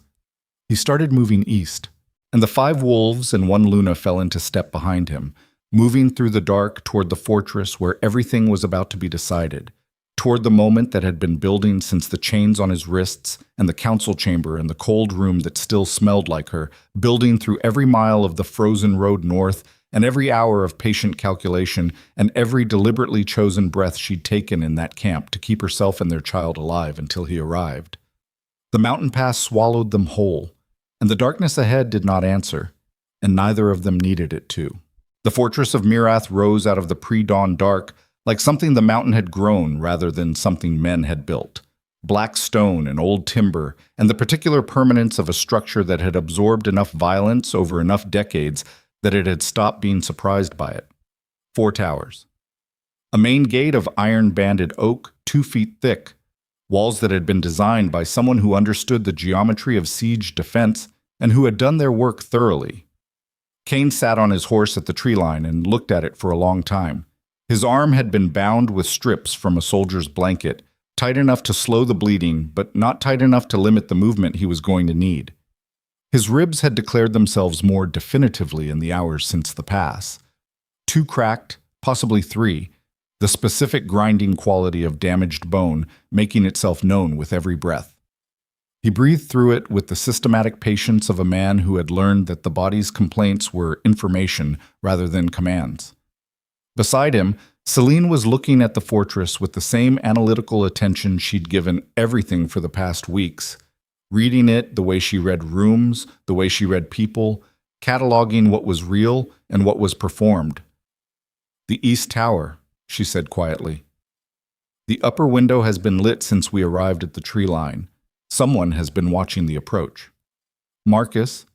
He started moving east, and the 5 wolves and 1 Luna fell into step behind him, moving through the dark toward the fortress where everything was about to be decided, toward the moment that had been building since the chains on his wrists and the council chamber and the cold room that still smelled like her, building through every mile of the frozen road north and every hour of patient calculation and every deliberately chosen breath she'd taken in that camp to keep herself and their child alive until he arrived. The mountain pass swallowed them whole, and the darkness ahead did not answer. and neither of them needed it to. The fortress of Mirath rose out of the pre-dawn dark like something the mountain had grown rather than something men had built. Black stone and old timber, and the particular permanence of a structure that had absorbed enough violence over enough decades that it had stopped being surprised by it. 4 towers. A main gate of iron-banded oak, 2 feet thick. Walls that had been designed by someone who understood the geometry of siege defense and who had done their work thoroughly. Cain sat on his horse at the tree line and looked at it for a long time. His arm had been bound with strips from a soldier's blanket, tight enough to slow the bleeding, but not tight enough to limit the movement he was going to need. His ribs had declared themselves more definitively in the hours since the pass. 2 cracked, possibly 3, the specific grinding quality of damaged bone making itself known with every breath. He breathed through it with the systematic patience of a man who had learned that the body's complaints were information rather than commands. Beside him, Celine was looking at the fortress with the same analytical attention she'd given everything for the past weeks, reading it the way she read rooms, the way she read people, cataloging what was real and what was performed. "The East Tower," she said quietly. "The upper window has been lit since we arrived at the tree line. Someone has been watching the approach. Marcus,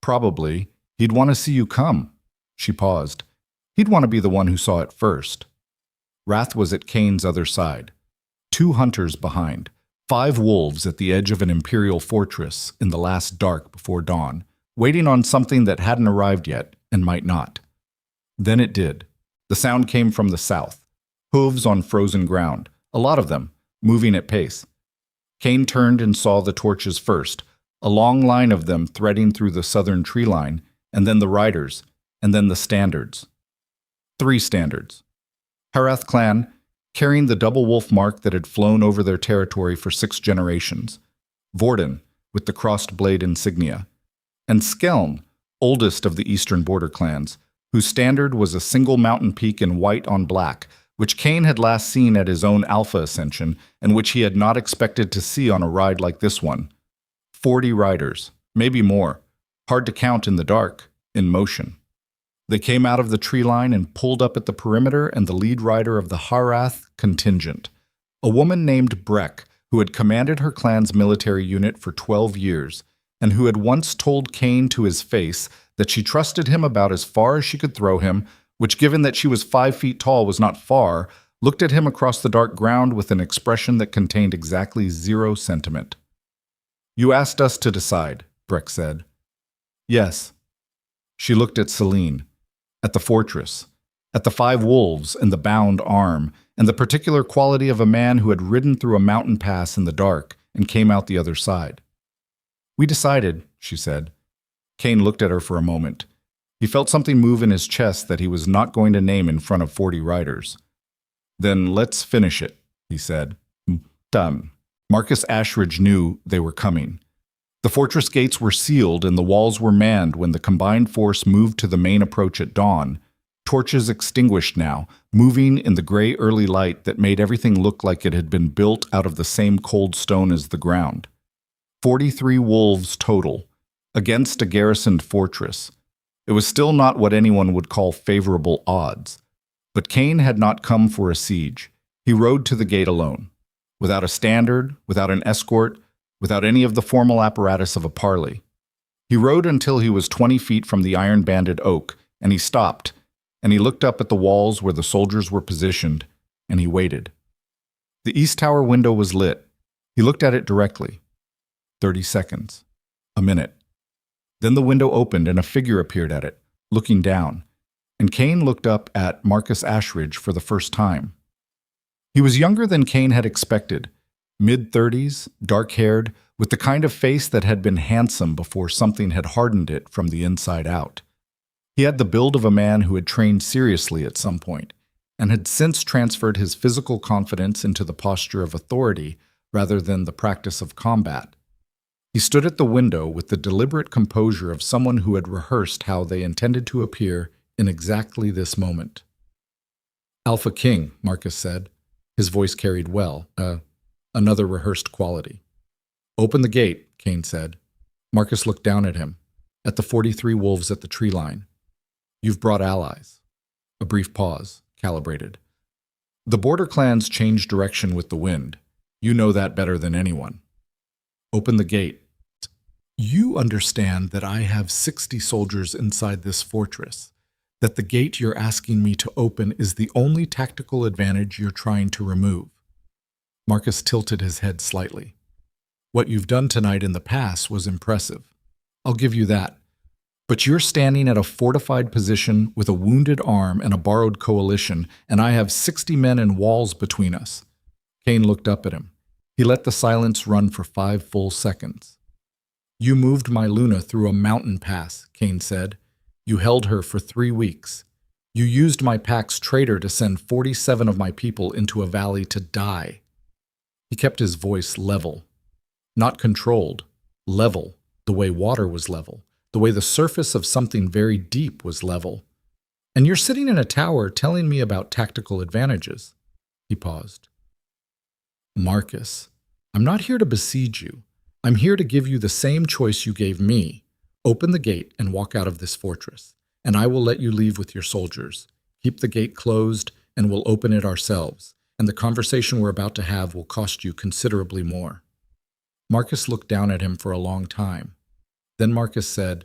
probably, he'd want to see you come." She paused. He'd want to be the one who saw it first. Wrath was at Cain's other side. 2 hunters behind, 5 wolves at the edge of an imperial fortress in the last dark before dawn, waiting on something that hadn't arrived yet and might not. Then it did. The sound came from the south. Hooves on frozen ground, a lot of them, moving at pace. Cain turned and saw the torches first, a long line of them threading through the southern tree line, and then the riders, and then the standards. 3 standards. Harath clan, carrying the double wolf mark that had flown over their territory for 6 generations. Vorden, with the crossed blade insignia. And Skelm, oldest of the eastern border clans, whose standard was a single mountain peak in white on black, which Cain had last seen at his own Alpha Ascension, and which he had not expected to see on a ride like this one. 40 riders, maybe more, hard to count in the dark, in motion. They came out of the tree line and pulled up at the perimeter and the lead rider of the Harath contingent, a woman named Breck, who had commanded her clan's military unit for 12 years, and who had once told Cain to his face that she trusted him about as far as she could throw him, which, given that she was 5 feet tall, was not far, looked at him across the dark ground with an expression that contained exactly 0 sentiment. "You asked us to decide," Breck said. "Yes." She looked at Celine, at the fortress, at the 5 wolves and the bound arm, and the particular quality of a man who had ridden through a mountain pass in the dark and came out the other side. "We decided," she said. Cain looked at her for a moment. He felt something move in his chest that he was not going to name in front of 40 riders. "Then let's finish it," he said. Done. Marcus Ashridge knew they were coming. The fortress gates were sealed and the walls were manned when the combined force moved to the main approach at dawn, torches extinguished now, moving in the gray early light that made everything look like it had been built out of the same cold stone as the ground. 43 wolves total, against a garrisoned fortress. It was still not what anyone would call favorable odds. But Cain had not come for a siege. He rode to the gate alone, without a standard, without an escort, without any of the formal apparatus of a parley. He rode until he was 20 feet from the iron-banded oak, and he stopped, and he looked up at the walls where the soldiers were positioned, and he waited. The East Tower window was lit. He looked at it directly. 30 seconds. A minute. Then the window opened and a figure appeared at it, looking down, and Cain looked up at Marcus Ashridge for the first time. He was younger than Cain had expected, mid-30s, dark-haired, with the kind of face that had been handsome before something had hardened it from the inside out. He had the build of a man who had trained seriously at some point, and had since transferred his physical confidence into the posture of authority rather than the practice of combat. He stood at the window with the deliberate composure of someone who had rehearsed how they intended to appear in exactly this moment. "Alpha King," Marcus said. His voice carried well, another rehearsed quality. "Open the gate," Cain said. Marcus looked down at him. at the 43 wolves at the tree line. You've brought allies. A brief pause, calibrated. The border clans change direction with the wind. You know that better than anyone. Open the gate. You understand that I have 60 soldiers inside this fortress, that the gate you're asking me to open is the only tactical advantage you're trying to remove. Marcus tilted his head slightly. What you've done tonight in the pass was impressive. I'll give you that. But you're standing at a fortified position with a wounded arm and a borrowed coalition, and I have 60 men and walls between us. Kane looked up at him. He let the silence run for 5 full seconds. You moved my Luna through a mountain pass, Kane said. You held her for 3 weeks. You used my pack's traitor to send 47 of my people into a valley to die. He kept his voice level. Not controlled, level, the way water was level, the way the surface of something very deep was level. And you're sitting in a tower telling me about tactical advantages. He paused. Marcus, I'm not here to besiege you. I'm here to give you the same choice you gave me. Open the gate and walk out of this fortress, and I will let you leave with your soldiers. Keep the gate closed, and we'll open it ourselves, and the conversation we're about to have will cost you considerably more. Marcus looked down at him for a long time. Then Marcus said,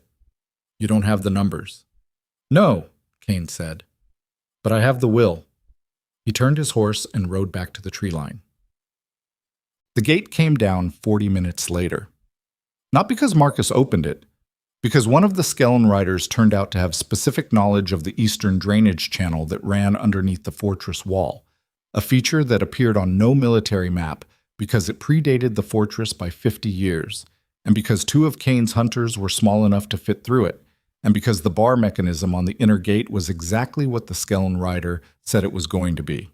You don't have the numbers. No, Kane said, but I have the will. He turned his horse and rode back to the tree line. The gate came down 40 minutes later. Not because Marcus opened it, because one of the Skellen riders turned out to have specific knowledge of the eastern drainage channel that ran underneath the fortress wall, a feature that appeared on no military map because it predated the fortress by 50 years, and because 2 of Kane's hunters were small enough to fit through it, and because the bar mechanism on the inner gate was exactly what the Skellen rider said it was going to be.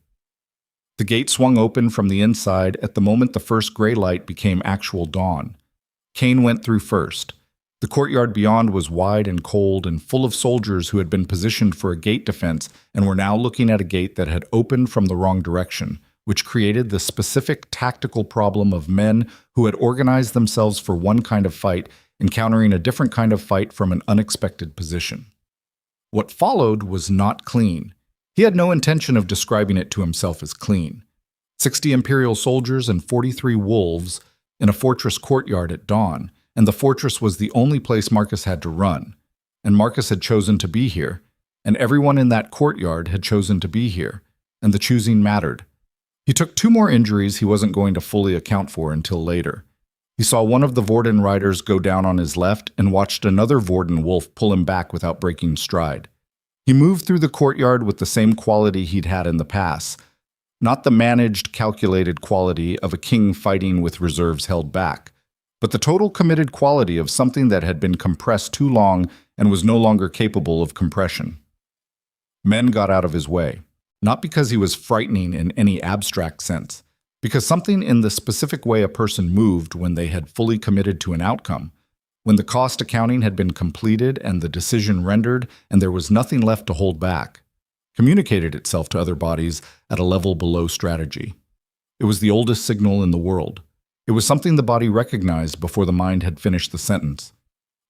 The gate swung open from the inside at the moment the first gray light became actual dawn. Kane went through first. The courtyard beyond was wide and cold and full of soldiers who had been positioned for a gate defense and were now looking at a gate that had opened from the wrong direction, which created the specific tactical problem of men who had organized themselves for one kind of fight, encountering a different kind of fight from an unexpected position. What followed was not clean. He had no intention of describing it to himself as clean. 60 Imperial soldiers and 43 wolves in a fortress courtyard at dawn, and the fortress was the only place Marcus had to run. And Marcus had chosen to be here, and everyone in that courtyard had chosen to be here, and the choosing mattered. He took 2 more injuries he wasn't going to fully account for until later. He saw one of the Vorden riders go down on his left and watched another Vorden wolf pull him back without breaking stride. He moved through the courtyard with the same quality he'd had in the pass, not the managed, calculated quality of a king fighting with reserves held back, but the total committed quality of something that had been compressed too long and was no longer capable of compression. Men got out of his way, not because he was frightening in any abstract sense, because something in the specific way a person moved when they had fully committed to an outcome, when the cost accounting had been completed and the decision rendered and there was nothing left to hold back, communicated itself to other bodies at a level below strategy. It was the oldest signal in the world. It was something the body recognized before the mind had finished the sentence.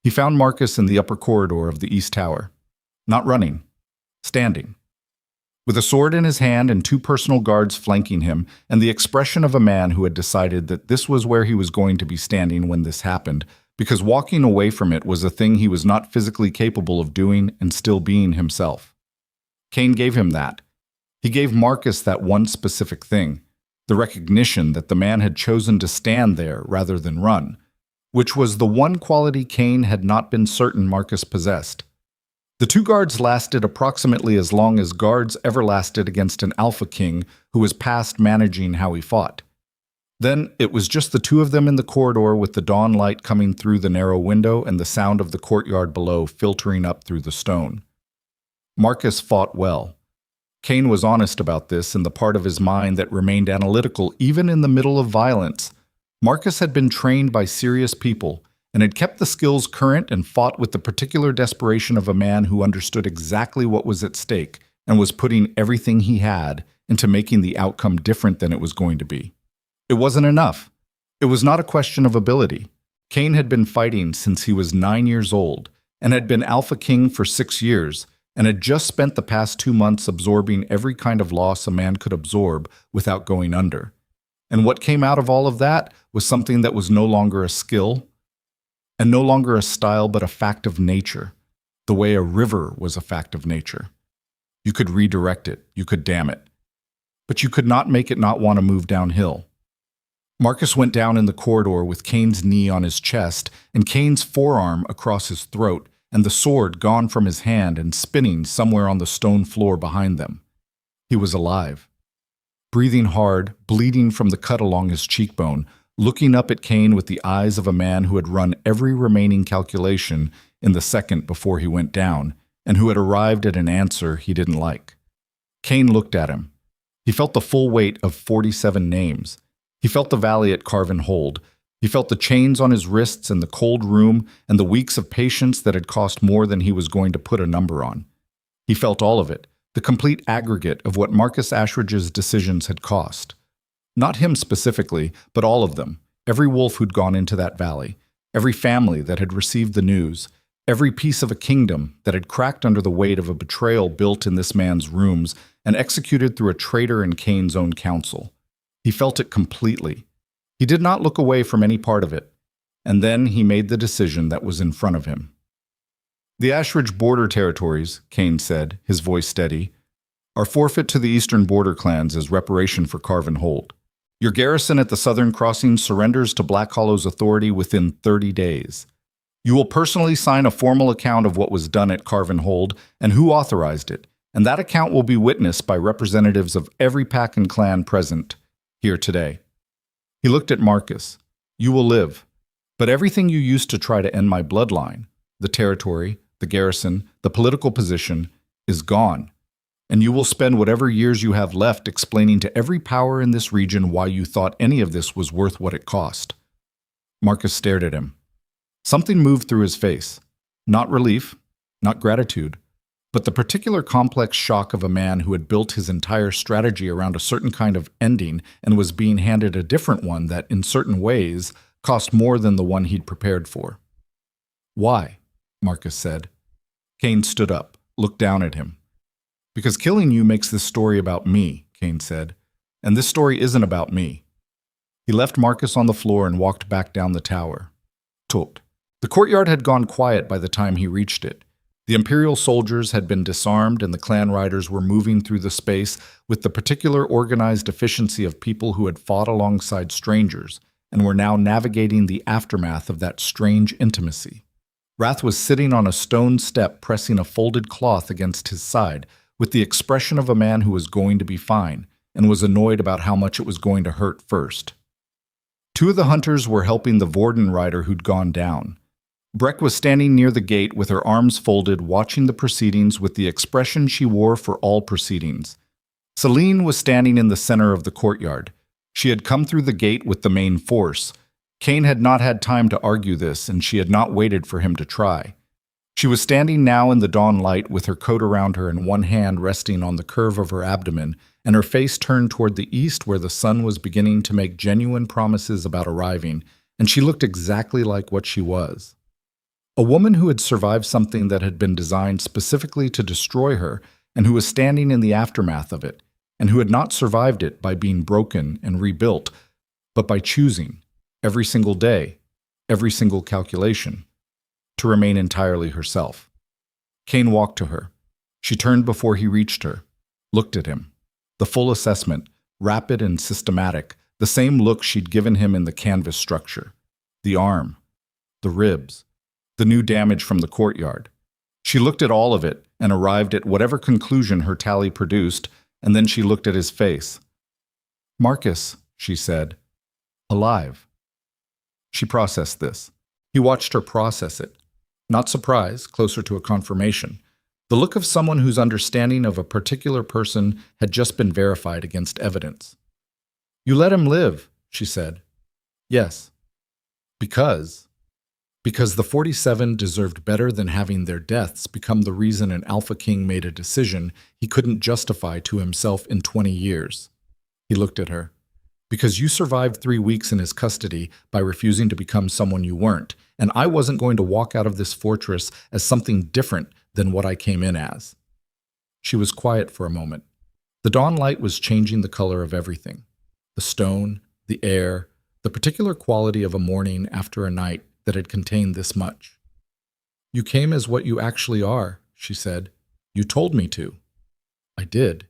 He found Marcus in the upper corridor of the East Tower, not running, standing, with a sword in his hand and 2 personal guards flanking him, and the expression of a man who had decided that this was where he was going to be standing when this happened, because walking away from it was a thing he was not physically capable of doing and still being himself. Kane gave him that. He gave Marcus that one specific thing, the recognition that the man had chosen to stand there rather than run, which was the one quality Kane had not been certain Marcus possessed. The 2 guards lasted approximately as long as guards ever lasted against an alpha king who was past managing how he fought. Then it was just the 2 of them in the corridor with the dawn light coming through the narrow window and the sound of the courtyard below filtering up through the stone. Marcus fought well. Kane was honest about this in the part of his mind that remained analytical even in the middle of violence. Marcus had been trained by serious people and had kept the skills current and fought with the particular desperation of a man who understood exactly what was at stake and was putting everything he had into making the outcome different than it was going to be. It wasn't enough. It was not a question of ability. Kane had been fighting since he was 9 years old, and had been Alpha King for 6 years, and had just spent the past 2 months absorbing every kind of loss a man could absorb without going under. And what came out of all of that was something that was no longer a skill, and no longer a style but a fact of nature, the way a river was a fact of nature. You could redirect it, you could dam it, but you could not make it not want to move downhill. Marcus went down in the corridor with Kane's knee on his chest and Kane's forearm across his throat, and the sword gone from his hand and spinning somewhere on the stone floor behind them. He was alive. Breathing hard, bleeding from the cut along his cheekbone, looking up at Kane with the eyes of a man who had run every remaining calculation in the second before he went down, and who had arrived at an answer he didn't like. Kane looked at him. He felt the full weight of 47 names. He felt the valley at Carven Hold. He felt the chains on his wrists and the cold room and the weeks of patience that had cost more than he was going to put a number on. He felt all of it, the complete aggregate of what Marcus Ashridge's decisions had cost. Not him specifically, but all of them, every wolf who'd gone into that valley, every family that had received the news, every piece of a kingdom that had cracked under the weight of a betrayal built in this man's rooms and executed through a traitor in Kane's own council. He felt it completely. He did not look away from any part of it, and then he made the decision that was in front of him. "The Ashridge border territories," Kane said, his voice steady, "are forfeit to the eastern border clans as reparation for Carven Hold. Your garrison at the southern crossing surrenders to Black Hollow's authority within 30 days. You will personally sign a formal account of what was done at Carven Hold and who authorized it, and that account will be witnessed by representatives of every pack and clan present here today." He looked at Marcus. "You will live, but everything you used to try to end my bloodline, the territory, the garrison, the political position, is gone, and you will spend whatever years you have left explaining to every power in this region why you thought any of this was worth what it cost." Marcus stared at him. Something moved through his face. Not relief, not gratitude, but the particular complex shock of a man who had built his entire strategy around a certain kind of ending and was being handed a different one that, in certain ways, cost more than the one he'd prepared for. "Why?" Marcus said. Kane stood up, looked down at him. "Because killing you makes this story about me," Kane said, "and this story isn't about me." He left Marcus on the floor and walked back down the tower. Tot. The courtyard had gone quiet by the time he reached it. The Imperial soldiers had been disarmed and the clan riders were moving through the space with the particular organized efficiency of people who had fought alongside strangers and were now navigating the aftermath of that strange intimacy. Wrath was sitting on a stone step pressing a folded cloth against his side with the expression of a man who was going to be fine and was annoyed about how much it was going to hurt first. 2 of the hunters were helping the Vorden rider who'd gone down. Breck was standing near the gate with her arms folded, watching the proceedings with the expression she wore for all proceedings. Celine was standing in the center of the courtyard. She had come through the gate with the main force. Kane had not had time to argue this, and she had not waited for him to try. She was standing now in the dawn light with her coat around her and one hand resting on the curve of her abdomen, and her face turned toward the east where the sun was beginning to make genuine promises about arriving, and she looked exactly like what she was. A woman who had survived something that had been designed specifically to destroy her, and who was standing in the aftermath of it, and who had not survived it by being broken and rebuilt, but by choosing, every single day, every single calculation, to remain entirely herself. Kane walked to her. She turned before he reached her, looked at him. The full assessment, rapid and systematic, the same look she'd given him in the canvas structure. The arm, the ribs, the new damage from the courtyard. She looked at all of it and arrived at whatever conclusion her tally produced, and then she looked at his face. "Marcus," she said, "alive." She processed this. He watched her process it. Not surprise, closer to a confirmation. The look of someone whose understanding of a particular person had just been verified against evidence. "You let him live," she said. "Yes. Because the 47 deserved better than having their deaths become the reason an Alpha King made a decision he couldn't justify to himself in 20 years. He looked at her. Because you survived 3 weeks in his custody by refusing to become someone you weren't, and I wasn't going to walk out of this fortress as something different than what I came in as. She was quiet for a moment. The dawn light was changing the color of everything. The stone, the air, the particular quality of a morning after a night that had contained this much. You came as what you actually are, she said. You told me to. I did.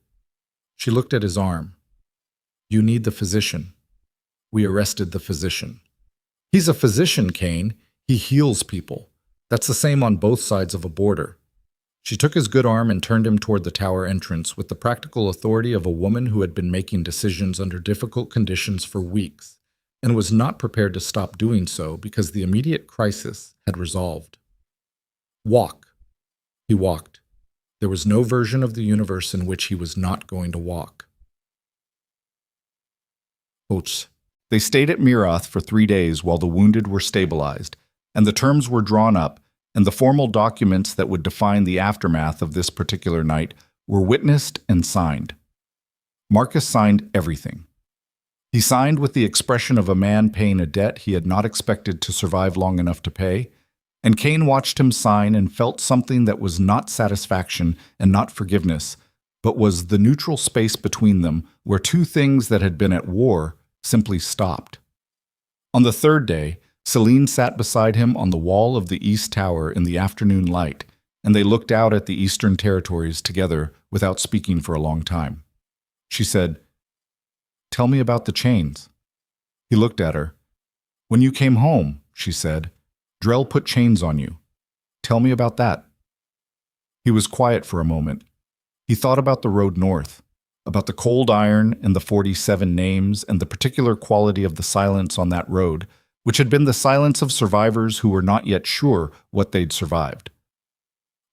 She looked at his arm. You need the physician. We arrested the physician. He's a physician, Kane. He heals people. That's the same on both sides of a border. She took his good arm and turned him toward the tower entrance with the practical authority of a woman who had been making decisions under difficult conditions for weeks and was not prepared to stop doing so because the immediate crisis had resolved. Walk. He walked. There was no version of the universe in which he was not going to walk. Quotes. They stayed at Mirath for 3 days while the wounded were stabilized, and the terms were drawn up, and the formal documents that would define the aftermath of this particular night were witnessed and signed. Marcus signed everything. He signed with the expression of a man paying a debt he had not expected to survive long enough to pay, and Kane watched him sign and felt something that was not satisfaction and not forgiveness, but was the neutral space between them where two things that had been at war simply stopped. On the third day, Celine sat beside him on the wall of the East Tower in the afternoon light, and they looked out at the Eastern Territories together without speaking for a long time. She said, "Tell me about the chains." He looked at her. "When you came home," she said, "Drell put chains on you. Tell me about that." He was quiet for a moment. He thought about the road north, about the cold iron and the 47 names and the particular quality of the silence on that road, which had been the silence of survivors who were not yet sure what they'd survived.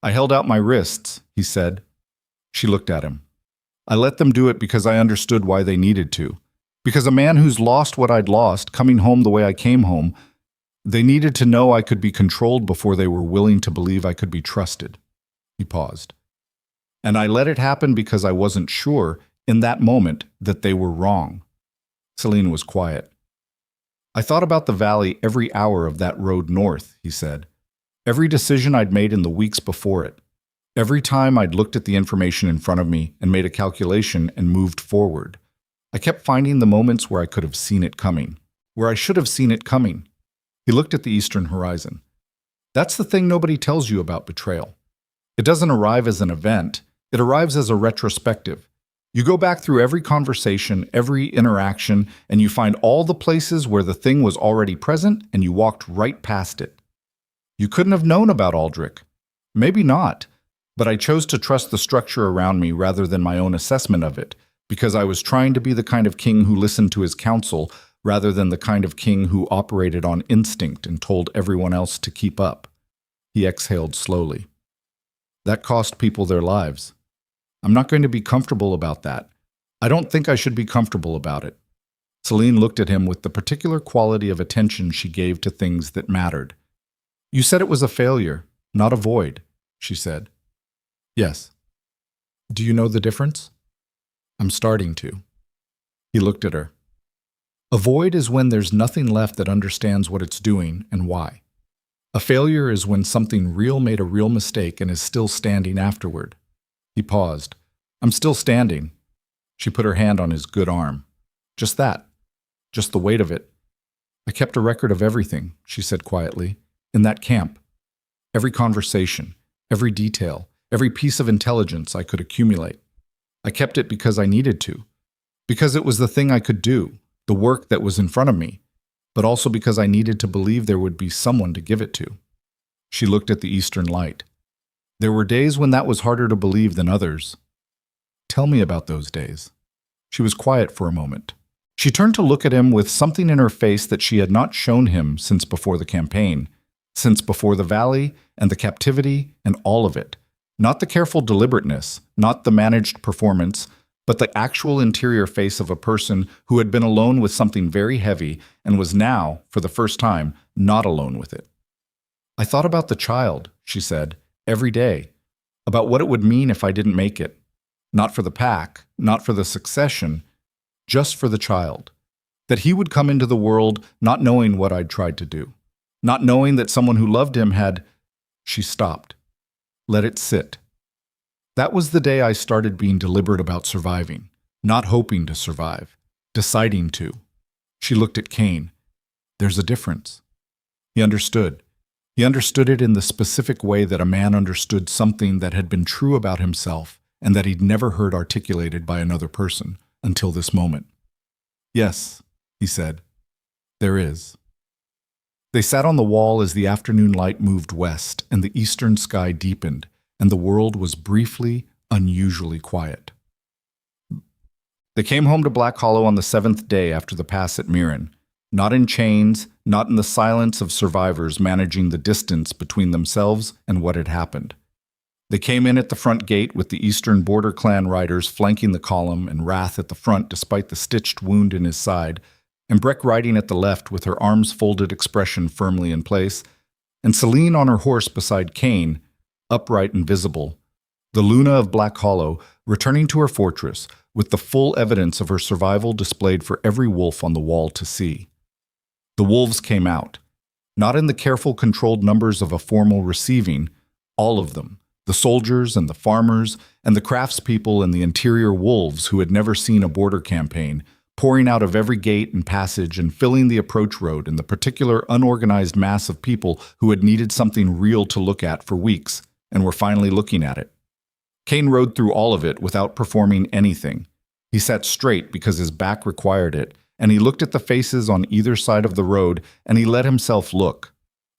"I held out my wrists," he said. She looked at him. "I let them do it because I understood why they needed to. Because a man who's lost what I'd lost, coming home the way I came home, they needed to know I could be controlled before they were willing to believe I could be trusted." He paused. "And I let it happen because I wasn't sure, in that moment, that they were wrong." Celine was quiet. "I thought about the valley every hour of that road north," he said. "Every decision I'd made in the weeks before it. Every time I'd looked at the information in front of me and made a calculation and moved forward. I kept finding the moments where I could have seen it coming, where I should have seen it coming." He looked at the eastern horizon. "That's the thing nobody tells you about betrayal. It doesn't arrive as an event. It arrives as a retrospective. You go back through every conversation, every interaction, and you find all the places where the thing was already present and you walked right past it. You couldn't have known about Aldrich. Maybe not, but I chose to trust the structure around me rather than my own assessment of it, because I was trying to be the kind of king who listened to his counsel rather than the kind of king who operated on instinct and told everyone else to keep up." He exhaled slowly. "That cost people their lives. I'm not going to be comfortable about that. I don't think I should be comfortable about it." Celine looked at him with the particular quality of attention she gave to things that mattered. "You said it was a failure, not a void," she said. "Yes." "Do you know the difference?" "I'm starting to." He looked at her. "A void is when there's nothing left that understands what it's doing and why. A failure is when something real made a real mistake and is still standing afterward." He paused. "I'm still standing." She put her hand on his good arm. "Just that. Just the weight of it. I kept a record of everything," she said quietly, "in that camp. Every conversation, every detail, every piece of intelligence I could accumulate. I kept it because I needed to. Because it was the thing I could do, the work that was in front of me, but also because I needed to believe there would be someone to give it to." She looked at the eastern light. "There were days when that was harder to believe than others." "Tell me about those days." She was quiet for a moment. She turned to look at him with something in her face that she had not shown him since before the campaign, since before the valley and the captivity and all of it. Not the careful deliberateness, not the managed performance, but the actual interior face of a person who had been alone with something very heavy and was now, for the first time, not alone with it. "I thought about the child," she said, "every day, about what it would mean if I didn't make it. Not for the pack, not for the succession, just for the child. That he would come into the world not knowing what I'd tried to do, not knowing that someone who loved him had... She stopped. Let it sit. That was the day I started being deliberate about surviving, not hoping to survive, deciding to. She looked at Kane. There's a difference. He understood. He understood it in the specific way that a man understood something that had been true about himself and that he'd never heard articulated by another person until this moment. Yes, he said, there is. They sat on the wall as the afternoon light moved west and the eastern sky deepened, and the world was briefly, unusually quiet. They came home to Black Hollow on the 7th day after the pass at Mirren, not in chains, not in the silence of survivors managing the distance between themselves and what had happened. They came in at the front gate with the Eastern Border Clan riders flanking the column and Wrath at the front despite the stitched wound in his side, and Breck riding at the left with her arms folded expression firmly in place, and Celine on her horse beside Kane, upright and visible, the Luna of Black Hollow returning to her fortress with the full evidence of her survival displayed for every wolf on the wall to see. The wolves came out, not in the careful controlled numbers of a formal receiving, all of them, the soldiers and the farmers and the craftspeople and the interior wolves who had never seen a border campaign, pouring out of every gate and passage and filling the approach road in the particular unorganized mass of people who had needed something real to look at for weeks and were finally looking at it. Kane rode through all of it without performing anything. He sat straight because his back required it, and he looked at the faces on either side of the road, and he let himself look.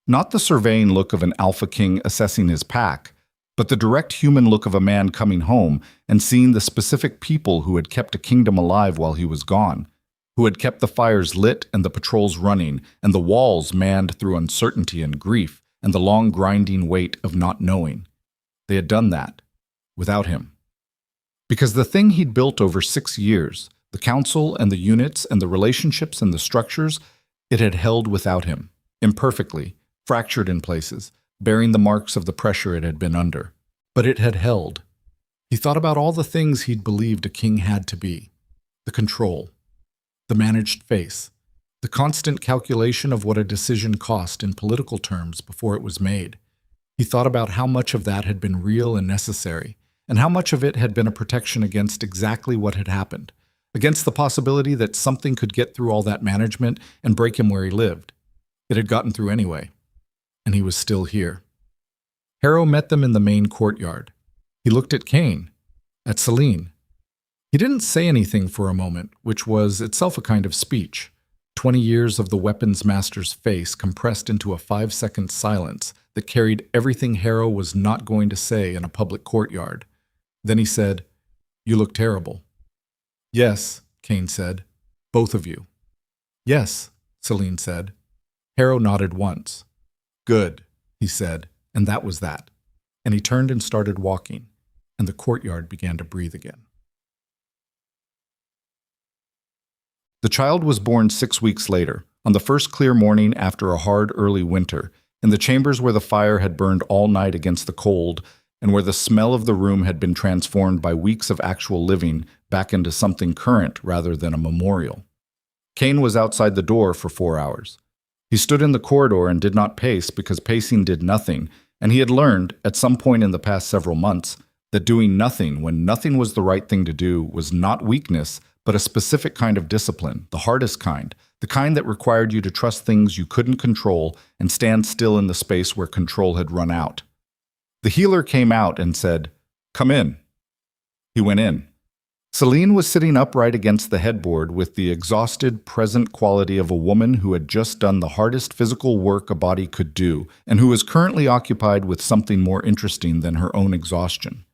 Not the surveying look of an alpha king assessing his pack, but the direct human look of a man coming home and seeing the specific people who had kept a kingdom alive while he was gone, who had kept the fires lit and the patrols running and the walls manned through uncertainty and grief and the long grinding weight of not knowing. They had done that without him. Because the thing he'd built over 6 years, the council and the units and the relationships and the structures, it had held without him, imperfectly, fractured in places, bearing the marks of the pressure it had been under. But it had held. He thought about all the things he'd believed a king had to be. The control, the managed face, the constant calculation of what a decision cost in political terms before it was made. He thought about how much of that had been real and necessary, and how much of it had been a protection against exactly what had happened, against the possibility that something could get through all that management and break him where he lived. It had gotten through anyway, and he was still here. Harrow met them in the main courtyard. He looked at Kane, at Celine. He didn't say anything for a moment, which was itself a kind of speech. 20 years of the weapons master's face compressed into a 5-second silence that carried everything Harrow was not going to say in a public courtyard. Then he said, "You look terrible." "Yes," Kane said. "Both of you." "Yes," Celine said. Harrow nodded once. "Good," he said, and that was that. And he turned and started walking, and the courtyard began to breathe again. The child was born 6 weeks later, on the first clear morning after a hard early winter, in the chambers where the fire had burned all night against the cold, and where the smell of the room had been transformed by weeks of actual living back into something current rather than a memorial. Kane was outside the door for 4 hours. He stood in the corridor and did not pace because pacing did nothing, and he had learned, at some point in the past several months, that doing nothing when nothing was the right thing to do was not weakness, but a specific kind of discipline, the hardest kind, the kind that required you to trust things you couldn't control and stand still in the space where control had run out. The healer came out and said, "Come in." He went in. Celine was sitting upright against the headboard with the exhausted, present quality of a woman who had just done the hardest physical work a body could do and who was currently occupied with something more interesting than her own exhaustion.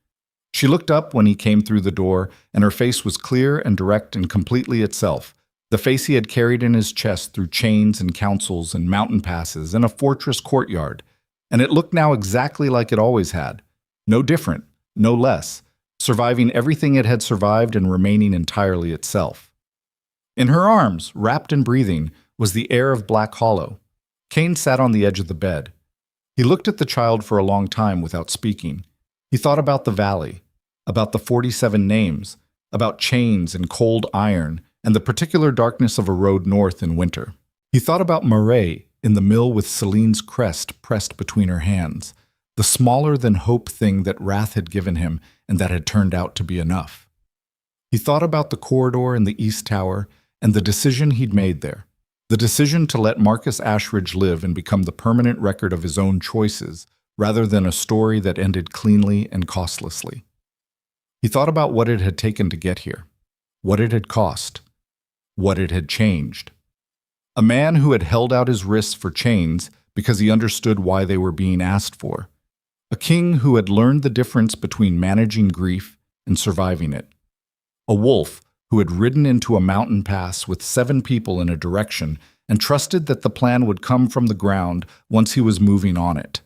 She looked up when he came through the door, and her face was clear and direct and completely itself, the face he had carried in his chest through chains and councils and mountain passes and a fortress courtyard, and it looked now exactly like it always had, no different, no less, surviving everything it had survived and remaining entirely itself. In her arms, wrapped and breathing, was the air of Black Hollow. Kane sat on the edge of the bed. He looked at the child for a long time without speaking. He thought about the valley, about the 47 names, about chains and cold iron, and the particular darkness of a road north in winter. He thought about Marae in the mill with Celine's crest pressed between her hands, the smaller-than-hope thing that Wrath had given him and that had turned out to be enough. He thought about the corridor in the East Tower and the decision he'd made there, the decision to let Marcus Ashridge live and become the permanent record of his own choices, rather than a story that ended cleanly and costlessly. He thought about what it had taken to get here, what it had cost, what it had changed. A man who had held out his wrists for chains because he understood why they were being asked for. A king who had learned the difference between managing grief and surviving it. A wolf who had ridden into a mountain pass with 7 people in a direction and trusted that the plan would come from the ground once he was moving on it.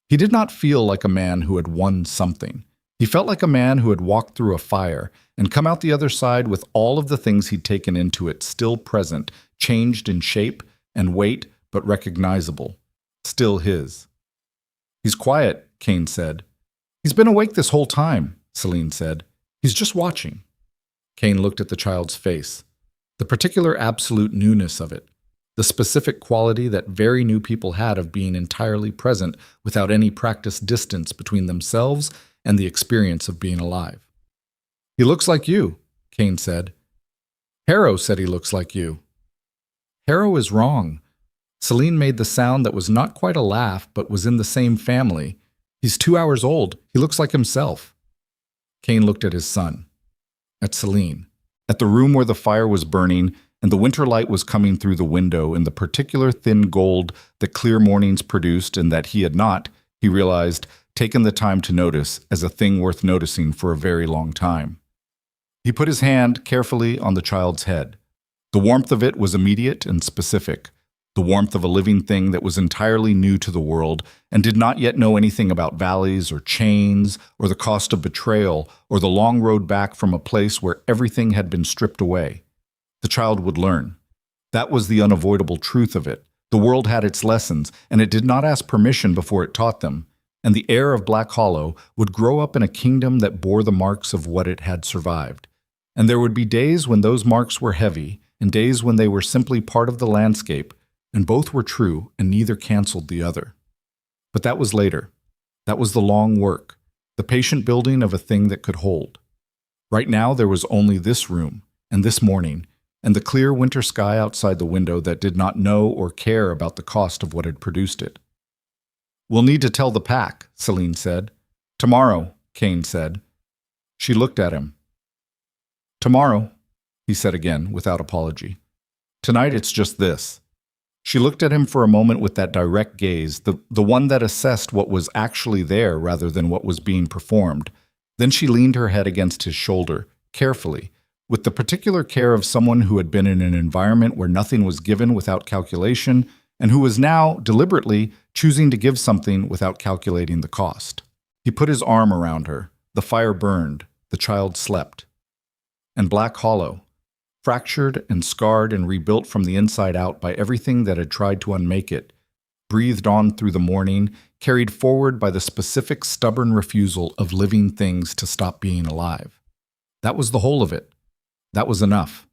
He did not feel like a man who had won something. He felt like a man who had walked through a fire and come out the other side with all of the things he'd taken into it still present, changed in shape and weight, but recognizable. Still his. "He's quiet," Cain said. "He's been awake this whole time," Celine said. "He's just watching." Cain looked at the child's face. The particular absolute newness of it. The specific quality that very new people had of being entirely present without any practiced distance between themselves and the experience of being alive. "He looks like you," Cain said. "Harrow said he looks like you." "Harrow is wrong." Celine made the sound that was not quite a laugh but was in the same family. "He's 2 hours old. He looks like himself." Cain looked at his son. At Celine. At the room where the fire was burning and the winter light was coming through the window in the particular thin gold that clear mornings produced and that he had not, he realized, taken the time to notice as a thing worth noticing for a very long time. He put his hand carefully on the child's head. The warmth of it was immediate and specific, the warmth of a living thing that was entirely new to the world and did not yet know anything about valleys or chains or the cost of betrayal or the long road back from a place where everything had been stripped away. The child would learn. That was the unavoidable truth of it. The world had its lessons, and it did not ask permission before it taught them, and the heir of Black Hollow would grow up in a kingdom that bore the marks of what it had survived. And there would be days when those marks were heavy, and days when they were simply part of the landscape, and both were true, and neither canceled the other. But that was later. That was the long work, the patient building of a thing that could hold. Right now there was only this room, and this morning, and the clear winter sky outside the window that did not know or care about the cost of what had produced it. "We'll need to tell the pack," Celine said. "Tomorrow," Cain said. She looked at him. "Tomorrow," he said again, without apology. "Tonight it's just this." She looked at him for a moment with that direct gaze, the one that assessed what was actually there rather than what was being performed. Then she leaned her head against his shoulder, carefully, with the particular care of someone who had been in an environment where nothing was given without calculation, and who was now, deliberately, choosing to give something without calculating the cost. He put his arm around her. The fire burned. The child slept. And Black Hollow, fractured and scarred and rebuilt from the inside out by everything that had tried to unmake it, breathed on through the morning, carried forward by the specific stubborn refusal of living things to stop being alive. That was the whole of it. That was enough.